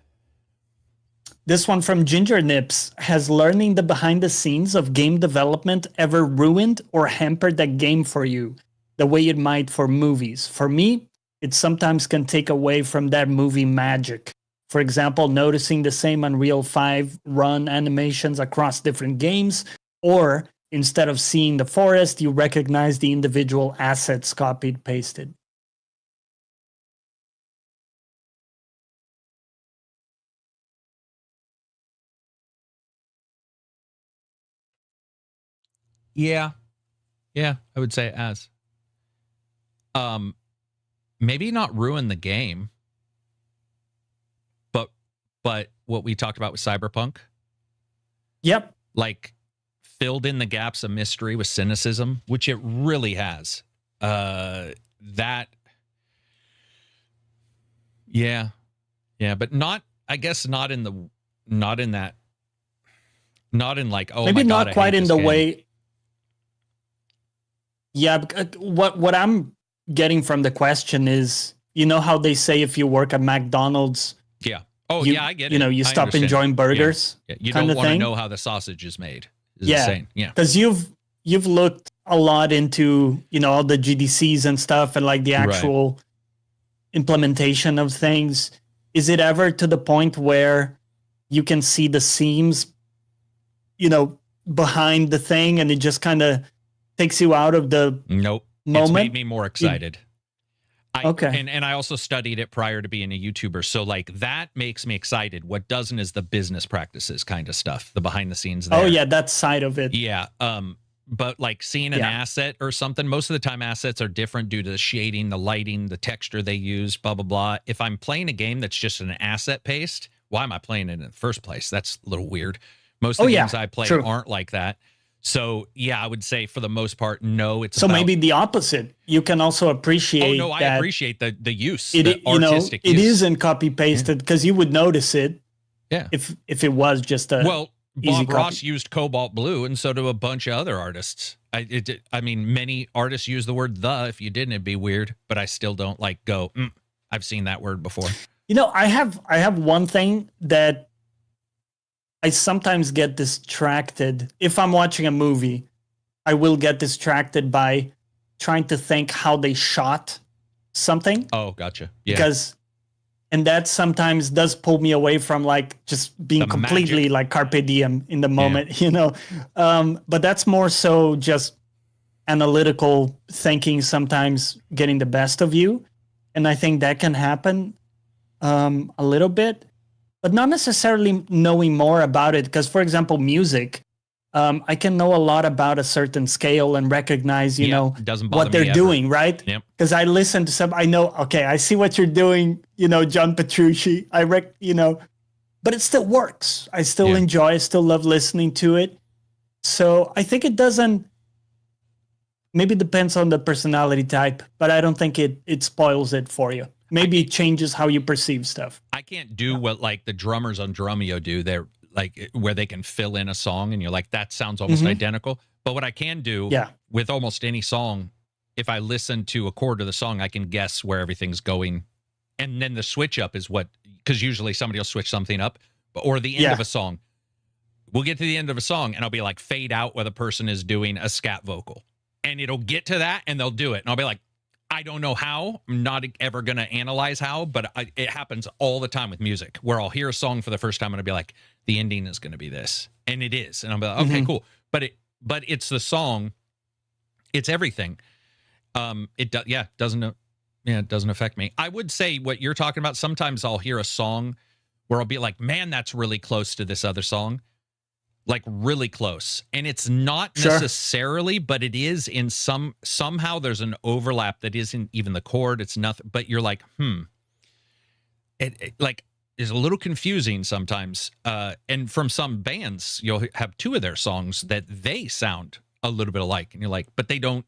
S2: This one from Ginger Nips. Has learning the behind the scenes of game development ever ruined or hampered a game for you the way it might for movies? For me, it sometimes can take away from that movie magic. For example, noticing the same Unreal 5 run animations across different games, or instead of seeing the forest, you recognize the individual assets copied, pasted.
S3: Yeah, I would say it has. Maybe not ruin the game, but what we talked about with Cyberpunk.
S2: Yep.
S3: Like filled in the gaps of mystery with cynicism, which it really has. That. Yeah, but not. I guess not in that. Not in like, oh,
S2: maybe
S3: my God,
S2: not quite in the
S3: game.
S2: way. Yeah, what I'm getting from the question is, you know how they say if you work at McDonald's,
S3: yeah. Oh,
S2: you,
S3: yeah, I get it.
S2: You know, you stop enjoying burgers.
S3: Yeah. You don't want to know how the sausage is made.
S2: Yeah, because you've looked a lot into, you know, all the GDCs and stuff and like the actual implementation of things. Is it ever to the point where you can see the seams, you know, behind the thing, and it just kind of takes you out of the moment?
S3: It's made me more excited.
S2: Okay.
S3: And I also studied it prior to being a YouTuber. So like that makes me excited. What doesn't is the business practices kind of stuff, the behind the scenes there.
S2: Oh yeah, that side of it.
S3: Yeah. But like seeing an asset or something, most of the time assets are different due to the shading, the lighting, the texture they use, blah, blah, blah. If I'm playing a game that's just an asset paste, why am I playing it in the first place? That's a little weird. Most of the games I play aren't like that. So, yeah, I would say for the most part, no. It's
S2: so maybe the opposite. You can also appreciate.
S3: Oh no, I appreciate the use,
S2: the
S3: artistic use.
S2: It isn't copy pasted because you would notice it.
S3: Yeah.
S2: If it was just a
S3: Bob Ross used Cobalt Blue, and so do a bunch of other artists. I mean, many artists use the word "the." If you didn't, it'd be weird. But I still don't like go. I've seen that word before.
S2: You know, I have one thing that I sometimes get distracted. If I'm watching a movie, I will get distracted by trying to think how they shot something.
S3: Oh, gotcha. Yeah.
S2: And that sometimes does pull me away from like just being
S3: the
S2: completely
S3: magic.
S2: Like carpe diem in the moment, you know. But that's more so just analytical thinking sometimes getting the best of you. And I think that can happen a little bit. But not necessarily knowing more about it. Because, for example, music, I can know a lot about a certain scale and recognize, you know, what they're doing, right? Because I listen to some, I know, okay, I see what you're doing, you know, John Petrucci. You know, but it still works. I still enjoy, I still love listening to it. So I think it doesn't, maybe it depends on the personality type, but I don't think it spoils it for you. Maybe it changes how you perceive stuff.
S3: I can't do what like the drummers on Drumeo do. They're like where they can fill in a song and you're like, that sounds almost identical. But what I can do with almost any song, if I listen to a chord of the song, I can guess where everything's going. And then the switch up is what, because usually somebody will switch something up, or the end of a song. We'll get to the end of a song and I'll be like fade out where the person is doing a scat vocal. And it'll get to that and they'll do it. And I'll be like, I don't know how. I'm not ever going to analyze how, but it happens all the time with music where I'll hear a song for the first time and I'll be like, the ending is going to be this. And it is. And I'll be like, okay, cool. But it's the song. It's everything. It doesn't affect me. I would say what you're talking about. Sometimes I'll hear a song where I'll be like, man, that's really close to this other song. Like really close. And it's not necessarily, but it is in somehow there's an overlap that isn't even the chord. It's nothing, but you're like, it like is a little confusing sometimes. And from some bands, you'll have two of their songs that they sound a little bit alike. And you're like, but they don't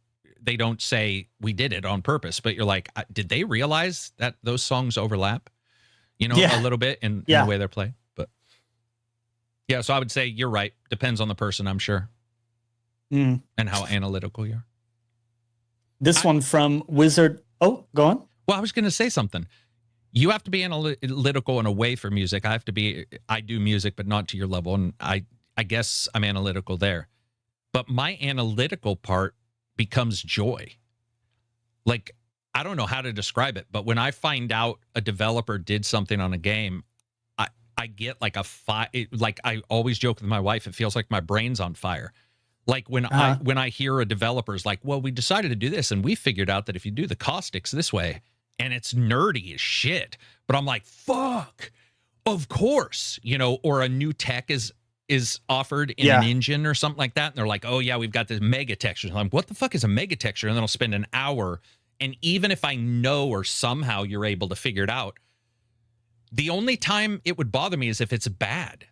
S3: say we did it on purpose, but you're like, did they realize that those songs overlap, you know, a little bit in the way they're played? Yeah, so I would say you're right. Depends on the person, I'm sure,
S2: Mm.
S3: and how analytical you are.
S2: This one from Wizard. Oh, go on.
S3: Well, I was going to say something. You have to be analytical in a way for music. I do music, but not to your level. And I guess I'm analytical there. But my analytical part becomes joy. Like, I don't know how to describe it, but when I find out a developer did something on a game, I get like like I always joke with my wife, it feels like my brain's on fire. Like when I hear a developer's like, well, we decided to do this and we figured out that if you do the caustics this way, and it's nerdy as shit, but I'm like, fuck, of course, or a new tech is offered in an engine or something like that. And they're like, oh yeah, we've got this mega texture. I'm like, what the fuck is a mega texture? And then I'll spend an hour. And even if I know, or somehow you're able to figure it out, the only time it would bother me is if it's bad.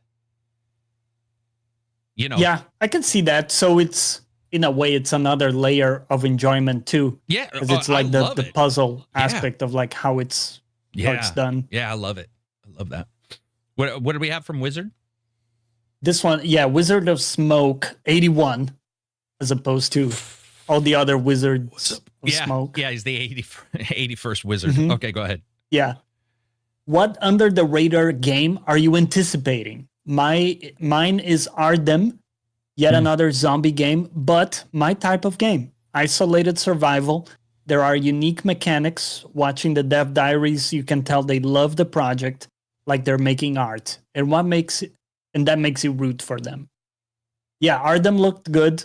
S2: Yeah, I can see that. So it's, in a way, it's another layer of enjoyment too.
S3: Yeah,
S2: because it's like the puzzle aspect of like how it's done.
S3: Yeah, I love it. I love that. What do we have from Wizard?
S2: This one, Wizard of Smoke 81, as opposed to all the other Wizards of Smoke.
S3: Yeah, he's the 81st Wizard.
S2: Mm-hmm.
S3: Okay, go ahead.
S2: Yeah. What under the radar game are you anticipating? Mine is Ardem, yet another zombie game, but my type of game. Isolated survival. There are unique mechanics. Watching the dev diaries, you can tell they love the project, like they're making art. And that makes you root for them. Yeah, Ardem looked good.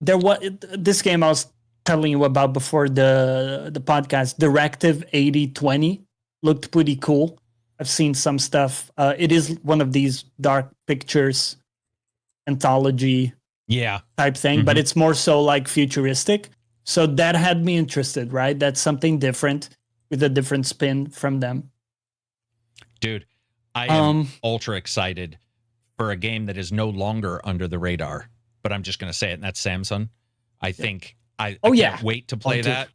S2: This game I was telling you about before the podcast, Directive 8020, looked pretty cool. I've seen some stuff. It is one of these dark pictures anthology type thing, but it's more so like futuristic. So that had me interested, right? That's something different with a different spin from them.
S3: Dude, I am ultra excited for a game that is no longer under the radar, but I'm just going to say it, and that's Samsung. I think I can't wait to play that.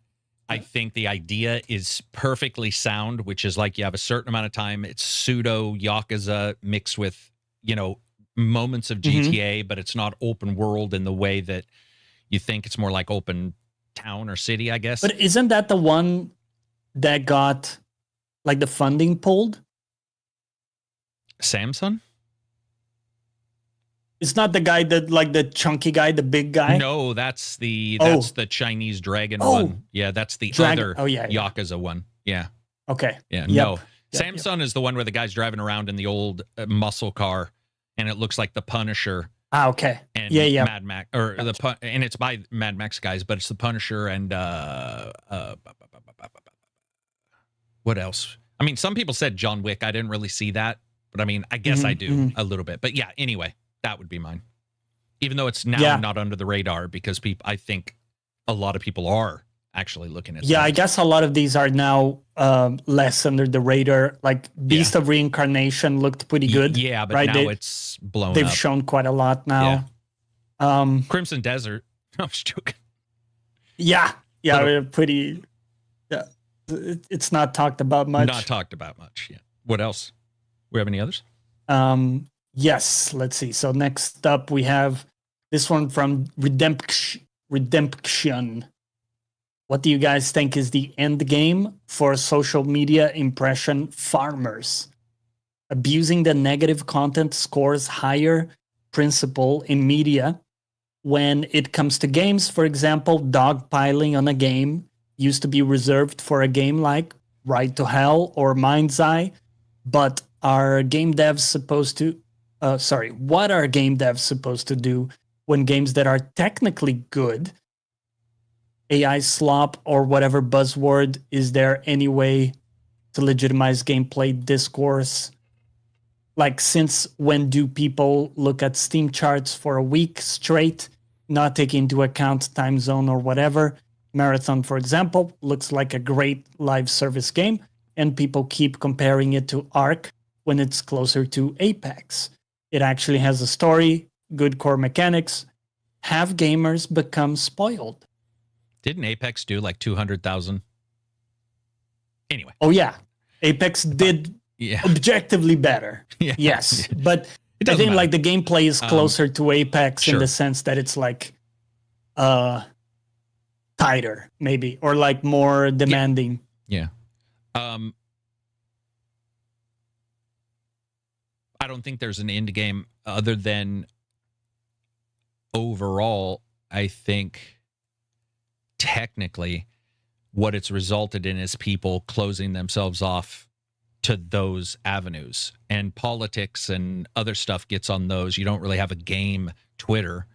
S3: I think the idea is perfectly sound, which is like you have a certain amount of time. It's pseudo Yakuza mixed with, moments of GTA, but it's not open world in the way that you think. It's more like open town or city, I guess.
S2: But isn't that the one that got like the funding pulled?
S3: Samsung?
S2: It's not the guy that, like the chunky guy, the big guy.
S3: No, that's the Chinese dragon one. Yeah, that's the other Yakuza one. Yeah.
S2: Okay.
S3: Yeah. No, Samsung is the one where the guy's driving around in the old muscle car, and it looks like the Punisher.
S2: Ah, okay.
S3: And Mad Max, and it's by Mad Max guys, but it's the Punisher and what else? I mean, some people said John Wick. I didn't really see that, but I mean, I guess I do a little bit. But yeah, anyway. That would be mine. Even though it's now not under the radar, because I think a lot of people are actually looking at.
S2: Yeah, I guess a lot of these are now less under the radar. Like Beast of Reincarnation looked pretty good.
S3: Yeah, but now it's blown up.
S2: They've shown quite a lot now.
S3: Yeah. Crimson Desert. I was joking.
S2: Yeah, we're pretty. Yeah, it's not talked about much.
S3: Not talked about much. Yeah. What else? We have any others?
S2: Yes, let's see. So next up we have this one from Redemption. What do you guys think is the end game for social media impression farmers? Abusing the negative content scores higher principle in media. When it comes to games, for example, dogpiling on a game used to be reserved for a game like Ride to Hell or Mind's Eye, but are game devs supposed to what are game devs supposed to do when games that are technically good, AI slop or whatever buzzword, is there any way to legitimize gameplay discourse? Like, since when do people look at Steam charts for a week straight, not taking into account time zone or whatever? Marathon, for example, looks like a great live service game, and people keep comparing it to Ark when it's closer to Apex. It actually has a story, good core mechanics. Have gamers become spoiled?
S3: Didn't Apex do like 200,000? Anyway.
S2: Oh, yeah. Apex did objectively better.
S3: Yeah.
S2: Yes, but
S3: It
S2: I
S3: doesn't
S2: think
S3: matter.
S2: like the gameplay is closer to Apex in
S3: sure.
S2: the sense that it's like tighter, maybe, or like more demanding.
S3: Yeah. I don't think there's an end game other than overall, I think technically what it's resulted in is people closing themselves off to those avenues, and politics and other stuff gets on those. You don't really have a game Twitter,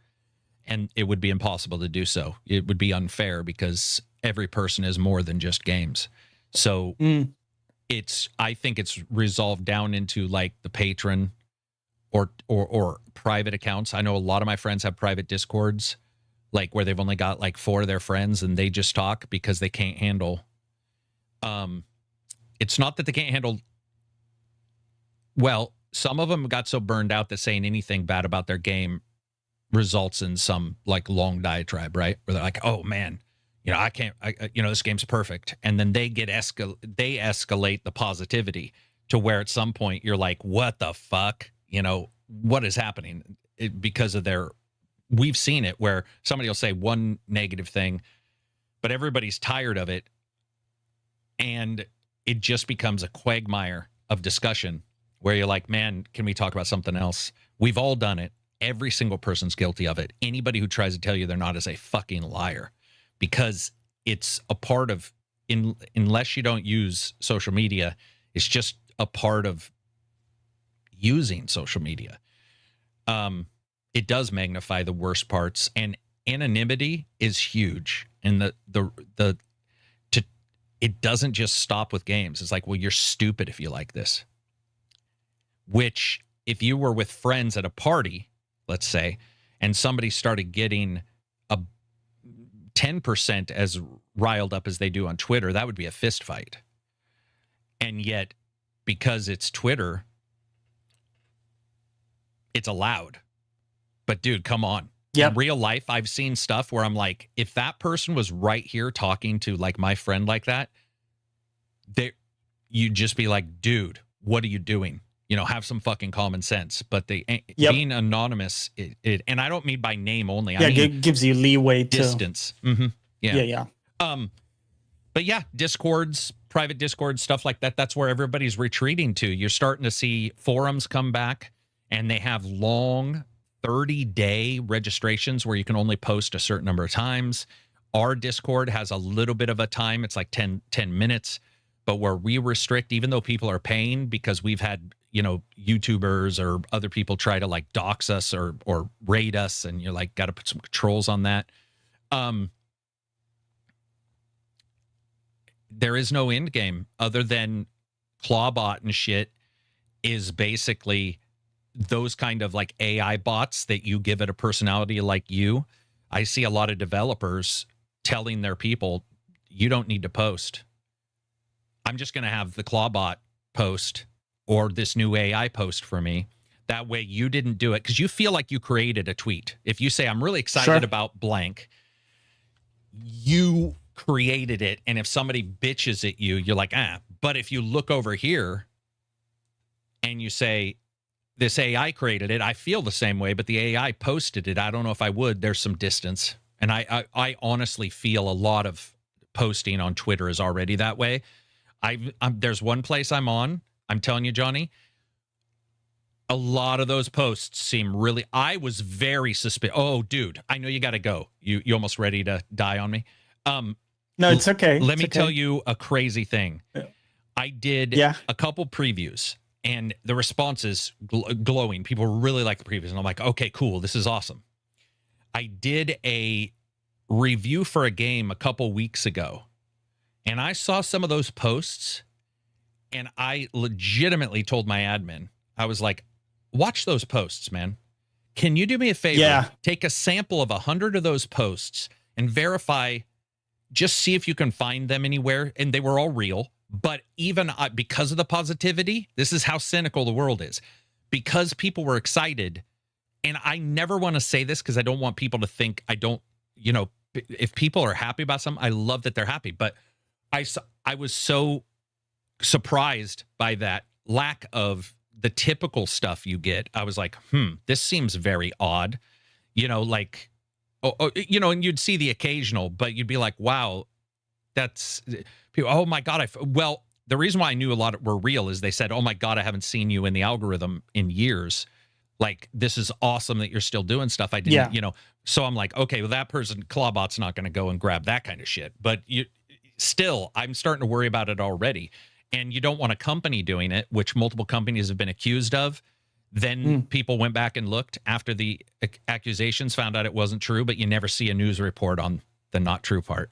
S3: and it would be impossible to do so. It would be unfair because every person is more than just games. So I think it's resolved down into like the patron or private accounts. I know a lot of my friends have private Discords, like where they've only got like 4 of their friends and they just talk because they can't handle. It's not that they can't handle. Well, some of them got so burned out that saying anything bad about their game results in some like long diatribe, right? Where they're like, "Oh man, I can't. This game's perfect," and then they escalate the positivity to where at some point you're like, "What the fuck? What is happening?" Because of their. We've seen it where somebody will say one negative thing, but everybody's tired of it, and it just becomes a quagmire of discussion where you're like, man, can we talk about something else? We've all done it. Every single person's guilty of it. Anybody who tries to tell you they're not is a fucking liar, because it's a part of, unless you don't use social media, it's just a part of using social media. It does magnify the worst parts, and anonymity is huge. And it doesn't just stop with games. It's like, well, you're stupid if you like this. Which, if you were with friends at a party, let's say, and somebody started getting a 10% as riled up as they do on Twitter, that would be a fist fight. And yet, because it's Twitter, it's allowed. But dude, come on. Yep. In real life, I've seen stuff where I'm like, if that person was right here talking to like my friend like that, you'd just be like, dude, what are you doing? Have some fucking common sense. But being anonymous, and I don't mean by name only. I mean,
S2: it gives you leeway
S3: distance. Yeah. But yeah, Discords, private Discords, stuff like that. That's where everybody's retreating to. You're starting to see forums come back, and they have long 30-day registrations where you can only post a certain number of times. Our Discord has a little bit of a time. It's like 10 minutes. But where we restrict, even though people are paying, because we've had, YouTubers or other people try to like dox us or raid us, and you're like, got to put some controls on that. There is no end game other than Clawbot and shit is basically those kind of like AI bots that you give it a personality like you. I see a lot of developers telling their people, you don't need to post. I'm just going to have the Clawbot post or this new AI post for me. That way you didn't do it because you feel like you created a tweet. If you say, I'm really excited about blank, you created it. And if somebody bitches at you, you're like, But if you look over here and you say, this AI created it, I feel the same way, but the AI posted it. I don't know if I would. There's some distance. And I honestly feel a lot of posting on Twitter is already that way. There's one place I'm on. I'm telling you, Johnny, a lot of those posts seem really, I was very suspicious. Oh, dude, I know you got to go. You almost ready to die on me.
S2: No, it's okay.
S3: Let me tell you a crazy thing. I did a couple previews, and the response is glowing. People really like the previews, and I'm like, okay, cool. This is awesome. I did a review for a game a couple weeks ago, and I saw some of those posts, and I legitimately told my admin, I was like, watch those posts, man. Can you do me a favor? Yeah. Take a sample of 100 of those posts and verify, just see if you can find them anywhere. And they were all real. But even because of the positivity, this is how cynical the world is. Because people were excited, and I never want to say this because I don't want people to think I don't, if people are happy about something, I love that they're happy. But I was so surprised by that. lack of the typical stuff you get, I was like, this seems very odd. Like, and you'd see the occasional, but you'd be like, wow, that's people. Oh my God. Well, the reason why I knew a lot were real is they said, oh my God, I haven't seen you in the algorithm in years. Like, this is awesome that you're still doing stuff. I didn't, so I'm like, okay, well, that person, Clawbot's not going to go and grab that kind of shit. But I'm starting to worry about it already. And you don't want a company doing it, which multiple companies have been accused of. Then people went back and looked after the accusations, found out it wasn't true, but you never see a news report on the not true part.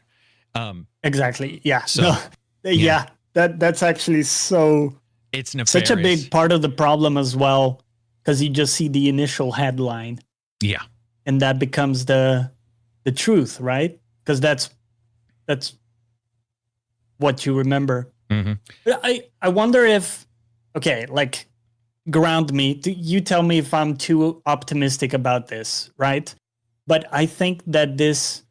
S2: Exactly. Yeah.
S3: So,
S2: that's actually
S3: it's nefarious.
S2: Such a big part of the problem as well, because you just see the initial headline.
S3: Yeah.
S2: And that becomes the truth, right? Because that's what you remember.
S3: Mm-hmm.
S2: I wonder if, like, ground me. You tell me if I'm too optimistic about this, right? But I think that this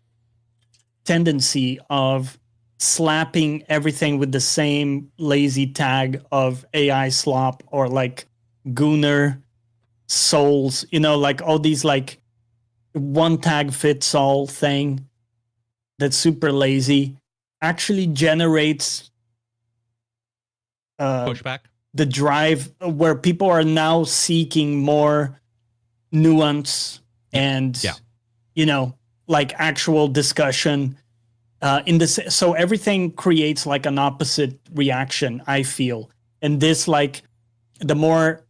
S2: tendency of slapping everything with the same lazy tag of AI slop or like Gooner souls, like all these like one tag fits all thing that's super lazy actually generates
S3: pushback.
S2: The drive where people are now seeking more nuance and, like actual discussion in this. So everything creates like an opposite reaction, I feel. And this, like, the more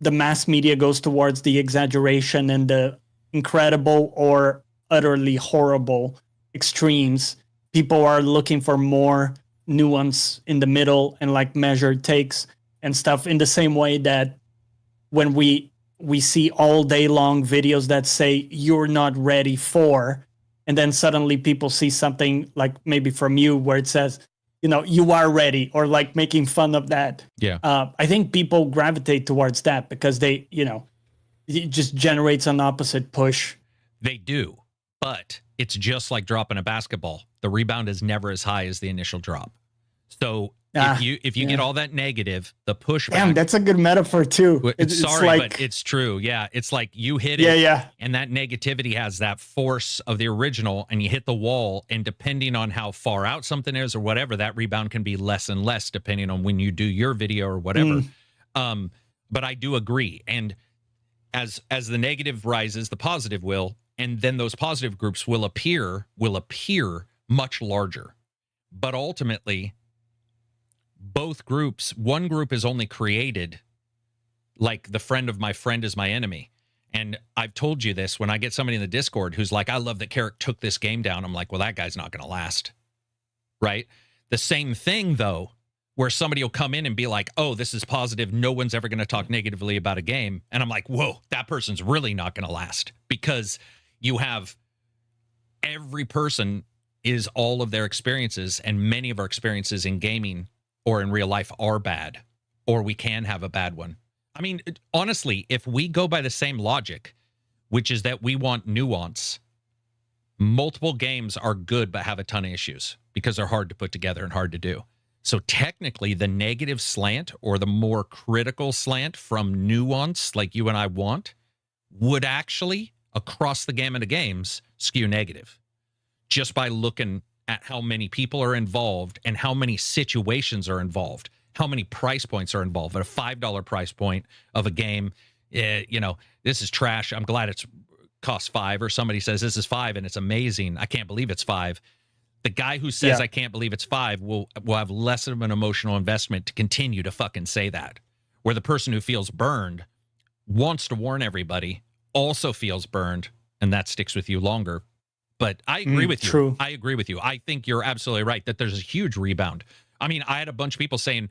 S2: the mass media goes towards the exaggeration and the incredible or utterly horrible extremes, people are looking for more nuance in the middle and like measured takes and stuff, in the same way that when we see all day long videos that say you're not ready for, and then suddenly people see something like maybe from you where it says, you are ready, or like making fun of that.
S3: Yeah.
S2: I think people gravitate towards that because they, it just generates an opposite push.
S3: They do, but it's just like dropping a basketball. The rebound is never as high as the initial drop. So if you get all that negative, the pushback.
S2: Damn, that's a good metaphor too.
S3: Sorry,
S2: like,
S3: but it's true. Yeah, it's like you hit it.
S2: Yeah.
S3: And that negativity has that force of the original, and you hit the wall. And depending on how far out something is or whatever, that rebound can be less and less depending on when you do your video or whatever. But I do agree. And as the negative rises, the positive will, and then those positive groups will appear much larger. But ultimately, both groups, one group is only created like the friend of my friend is my enemy. And I've told you this, when I get somebody in the Discord who's like, I love that Carrick took this game down. I'm like, well, that guy's not going to last. Right? The same thing, though, where somebody will come in and be like, oh, this is positive. No one's ever going to talk negatively about a game. And I'm like, whoa, that person's really not going to last, because you have every person is all of their experiences, and many of our experiences in gaming or in real life are bad, or we can have a bad one. I mean, honestly, if we go by the same logic, which is that we want nuance, multiple games are good but have a ton of issues because they're hard to put together and hard to do. So technically, the negative slant or the more critical slant from nuance, like you and I want, would actually, across the gamut of games, skew negative, just by looking at how many people are involved and how many situations are involved, how many price points are involved. At a $5 price point of a game, this is trash. I'm glad it's cost $5, or somebody says this is $5 and it's amazing. I can't believe it's $5. The guy who says I can't believe it's $5 will have less of an emotional investment to continue to fucking say that. Where the person who feels burned wants to warn everybody, also feels burned, and that sticks with you longer. But I agree with you.
S2: True.
S3: I agree with you. I think you're absolutely right that there's a huge rebound. I mean, I had a bunch of people saying,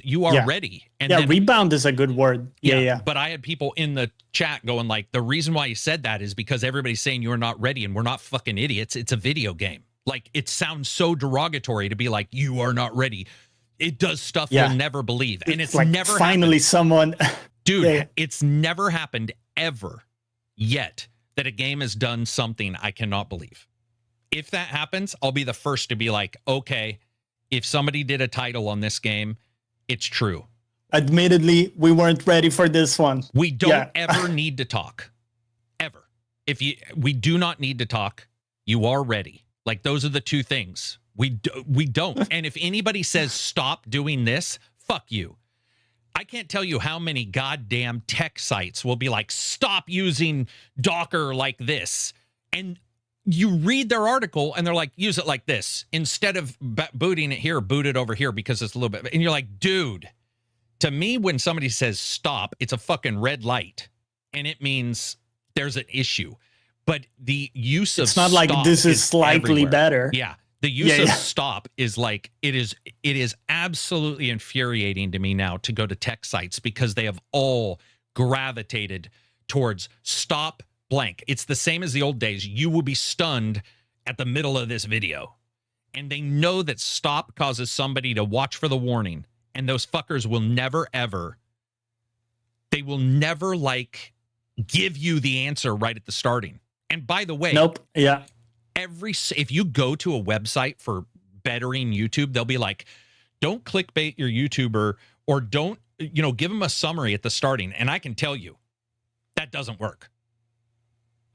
S3: you are ready. And then,
S2: rebound is a good word. Yeah.
S3: But I had people in the chat going like, the reason why you said that is because everybody's saying you're not ready, and we're not fucking idiots. It's a video game. Like, it sounds so derogatory to be like, you are not ready. It does stuff you'll never believe. And it's
S2: like,
S3: never
S2: finally
S3: happened.
S2: Someone
S3: Dude, it's never happened ever yet that a game has done something I cannot believe. If that happens, I'll be the first to be like, okay, if somebody did a title on this game, it's true.
S2: Admittedly, we weren't ready for this one.
S3: We don't ever need to talk. Ever. We do not need to talk. You are ready. Like, those are the two things. We don't. And if anybody says stop doing this, fuck you. I can't tell you how many goddamn tech sites will be like, stop using Docker like this. And you read their article and they're like, use it like this. Instead of booting it here, boot it over here because it's a little bit. And you're like, dude, to me, when somebody says stop, it's a fucking red light. And it means there's an issue. But the use of stop,
S2: it's not like this is slightly
S3: everywhere.
S2: Better.
S3: Yeah. The use of stop is like, it is absolutely infuriating to me now to go to tech sites because they have all gravitated towards stop blank. It's the same as the old days. You will be stunned at the middle of this video. And they know that stop causes somebody to watch for the warning. And those fuckers will never, ever, they will never like give you the answer right at the starting. And by the way,
S2: nope. Yeah.
S3: If you go to a website for bettering YouTube, they'll be like, don't clickbait your YouTuber, or don't, give them a summary at the starting. And I can tell you that doesn't work.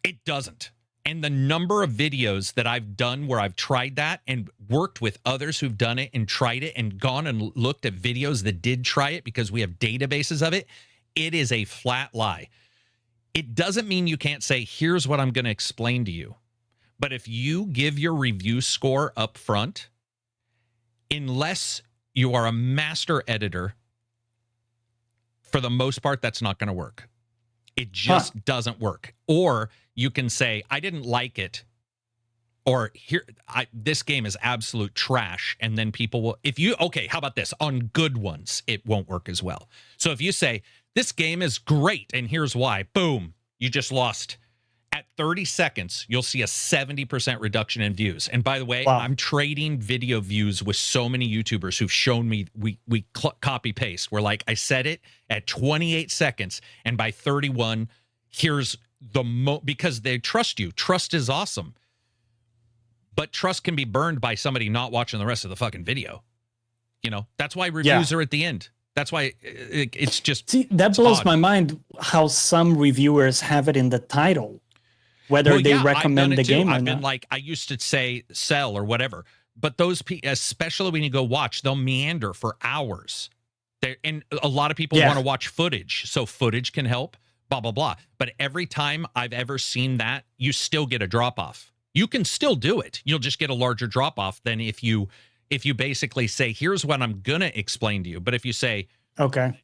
S3: It doesn't. And the number of videos that I've done where I've tried that and worked with others who've done it and tried it and gone and looked at videos that did try it because we have databases of it, it is a flat lie. It doesn't mean you can't say, here's what I'm going to explain to you. But if you give your review score up front, unless you are a master editor, for the most part, that's not going to work. It just doesn't work. Or you can say, I didn't like it, or this game is absolute trash. And then people will, how about this? On good ones, it won't work as well. So if you say, this game is great, and here's why, boom, you just lost. At 30 seconds, you'll see a 70% reduction in views. And by the way, I'm trading video views with so many YouTubers who've shown me we copy paste. Where like I said it at 28 seconds, and by 31, here's the because they trust you. Trust is awesome. But trust can be burned by somebody not watching the rest of the fucking video. That's why reviews are at the end. That's why it's just...
S2: See, that blows my mind how some reviewers have it in the title, whether they recommend the game or not.
S3: I've been like, I used to say sell or whatever, but those, especially when you go watch, they'll meander for hours. And a lot of people want to watch footage, so footage can help, blah, blah, blah. But every time I've ever seen that, you still get a drop-off. You can still do it. You'll just get a larger drop-off than if you basically say, here's what I'm going to explain to you. But if you say,
S2: okay,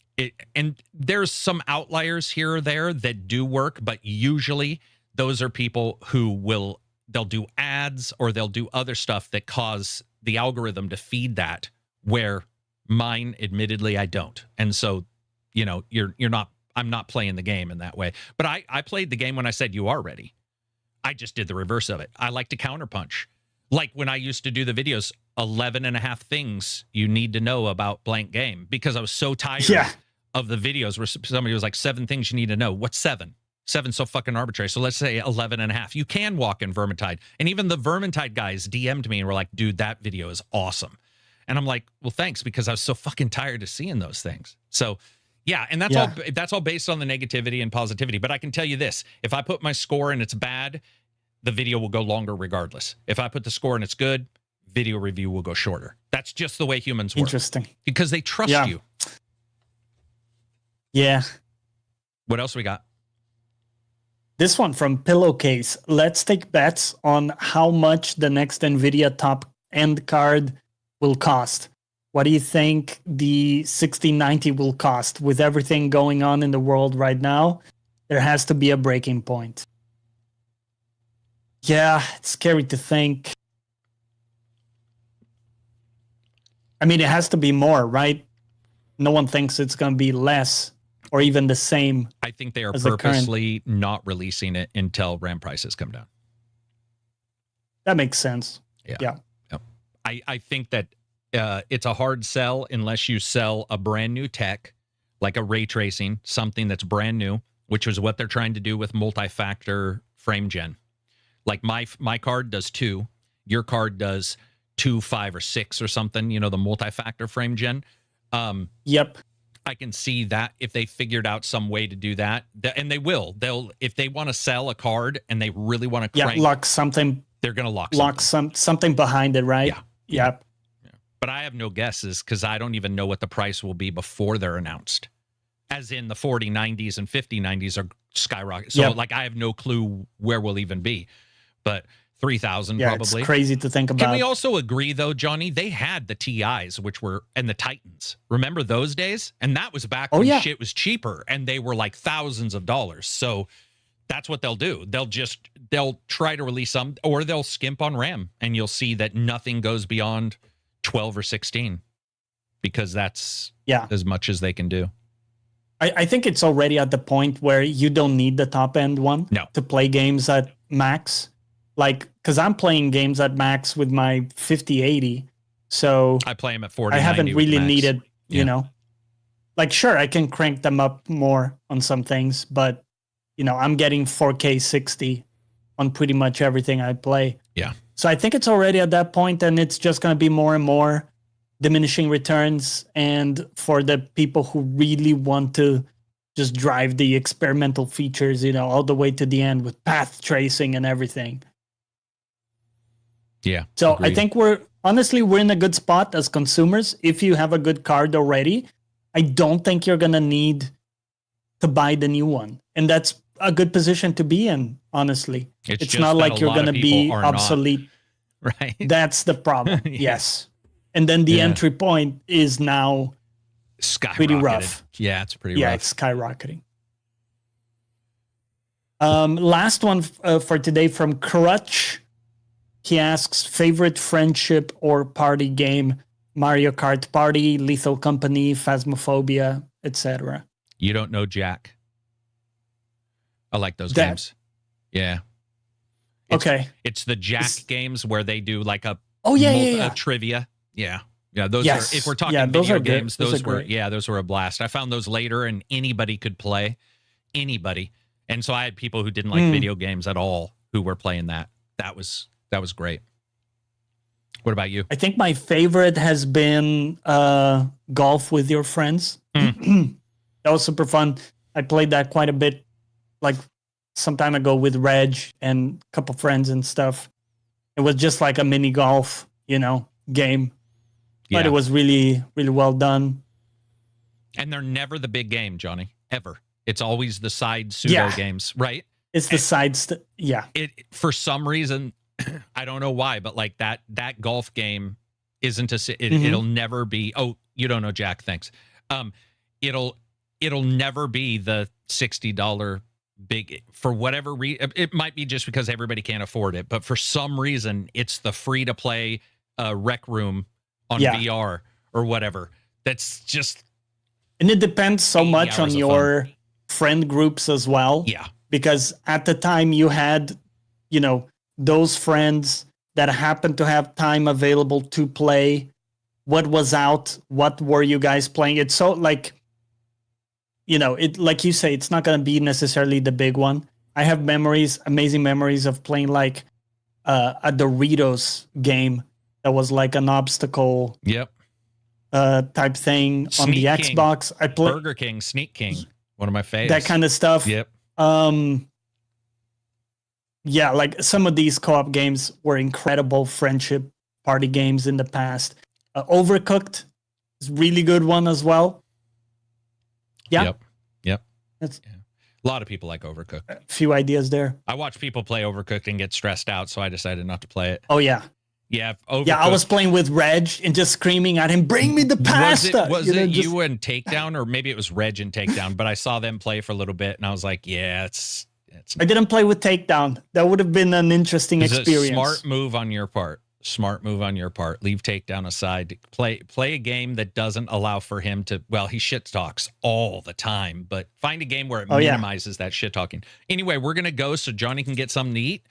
S3: and there's some outliers here or there that do work, but usually those are people who they'll do ads or they'll do other stuff that cause the algorithm to feed that, where mine, admittedly, I don't. And so, I'm not playing the game in that way. But I played the game when I said you are ready. I just did the reverse of it. I like to counterpunch. Like when I used to do the videos, 11 and a half things you need to know about blank game, because I was so tired of the videos where somebody was like, 7 things you need to know. What's 7? 7's so fucking arbitrary. So let's say 11 and a half. You can walk in Vermintide. And even the Vermintide guys DM'd me and were like, dude, that video is awesome. And I'm like, well, thanks, because I was so fucking tired of seeing those things. So yeah, and that's all based on the negativity and positivity. But I can tell you this, if I put my score and it's bad, the video will go longer regardless. If I put the score and it's good, video review will go shorter. That's just the way humans work.
S2: Interesting.
S3: Because they trust you.
S2: Yeah.
S3: What else we got?
S2: This one from Pillowcase. Let's take bets on how much the next NVIDIA top-end card will cost. What do you think the 6090 will cost? With everything going on in the world right now, there has to be a breaking point. Yeah, it's scary to think. I mean, it has to be more, right? No one thinks it's going to be less or even the same.
S3: I think they are purposely not releasing it until RAM prices come down.
S2: That makes sense. Yeah.
S3: I think that it's a hard sell unless you sell a brand new tech, like a ray tracing, something that's brand new, which is what they're trying to do with multi-factor frame gen. Like my card does 2, your card does 2, 5, or 6 or something, the multi-factor frame gen.
S2: Yep.
S3: I can see that if they figured out some way to do that, and they'll if they want to sell a card and they really want to crank,
S2: lock something.
S3: They're going to lock
S2: something behind it, right?
S3: Yeah. But I have no guesses because I don't even know what the price will be before they're announced. As in the 4090s and 5090s are skyrocketing. So like I have no clue where we'll even be. But 3,000 probably.
S2: It's crazy to think about.
S3: Can we also agree though, Johnny, they had the TIs and the Titans. Remember those days? And that was back when shit was cheaper and they were like thousands of dollars. So that's what they'll do. They'll try to release some, or they'll skimp on RAM, and you'll see that nothing goes beyond 12 or 16 because that's as much as they can do.
S2: I think it's already at the point where you don't need the top end one to play games at max. Like, because I'm playing games at max with my 5080, so
S3: I play them at 40.
S2: I haven't really needed, you know, like sure I can crank them up more on some things, but you know I'm getting 4K 60 on pretty much everything I play.
S3: Yeah.
S2: So I think it's already at that point, and it's just going to be more and more diminishing returns. And for the people who really want to just drive the experimental features, you know, all the way to the end with path tracing and everything.
S3: Yeah.
S2: So agreed. I think we're in a good spot as consumers. If you have a good card already, I don't think you're going to need to buy the new one. And that's a good position to be in, honestly. It's not like you're going to be obsolete.
S3: Not, right.
S2: That's the problem. Yes. And then the entry point is now pretty rough.
S3: Yeah, it's pretty rough.
S2: Yeah, it's skyrocketing. Last one for today from Crutch. He asks, favorite friendship or party game? Mario Kart Party, Lethal Company, Phasmophobia, etc.
S3: You don't know Jack. I like those games. Yeah. It's the Jack games where they do like a trivia. Yeah. Yeah, those are, if we're talking video games, those were a blast. I found those later and anybody could play. Anybody. And so I had people who didn't like video games at all who were playing that. That was great. What about you?
S2: I think my favorite has been golf with your friends. That was super fun. I played that quite a bit, like some time ago with Reg and a couple friends and stuff. It was just like a mini golf, game. But it was really, really well done.
S3: And they're never the big game, Johnny, ever. It's always the side pseudo games, right?
S2: It's the sides.
S3: It for some reason, I don't know why, but like that golf game isn't it'll never be. Oh, you don't know Jack? Thanks. It'll never be the $60 big for whatever reason. It might be just because everybody can't afford it, but for some reason, it's the free to play Rec Room on VR or whatever. That's just,
S2: and it depends so much on your friend groups as well.
S3: Yeah,
S2: because at the time you had, those friends that happened to have time available to play. What was out? What were you guys playing? It's so like, it like you say, it's not going to be necessarily the big one. I have amazing memories of playing like a Doritos game that was like an obstacle type thing on the Xbox. I played
S3: Burger King, Sneak King, one of my faves.
S2: That kind of stuff.
S3: Yep.
S2: Yeah, like some of these co-op games were incredible friendship party games in the past. Overcooked is a really good one as well. Yeah.
S3: Yep.
S2: That's
S3: a lot of people like Overcooked.
S2: A few ideas there.
S3: I watch people play Overcooked and get stressed out, so I decided not to play it.
S2: Oh, yeah.
S3: Yeah,
S2: I was playing with Reg and just screaming at him, bring me the pasta.
S3: Was it you and Takedown, or maybe it was Reg and Takedown, but I saw them play for a little bit, and I was like, yeah, it's
S2: I didn't play with Takedown. That would have been an interesting experience.
S3: Smart move on your part. Leave Takedown aside. Play a game that doesn't allow for him to, well, he shit talks all the time, but find a game where it minimizes that shit talking. Anyway, we're going to go so Johnny can get something to eat.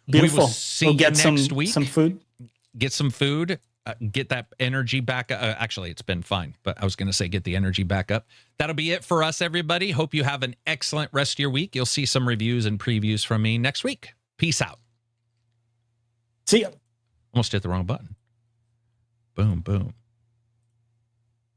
S2: Beautiful.
S3: We will see you next week.
S2: Some food.
S3: Get some food. Get that energy back. Actually, it's been fine, but I was going to say get the energy back up. That'll be it for us, everybody. Hope you have an excellent rest of your week. You'll see some reviews and previews from me next week. Peace out.
S2: See ya.
S3: Almost hit the wrong button. Boom, boom.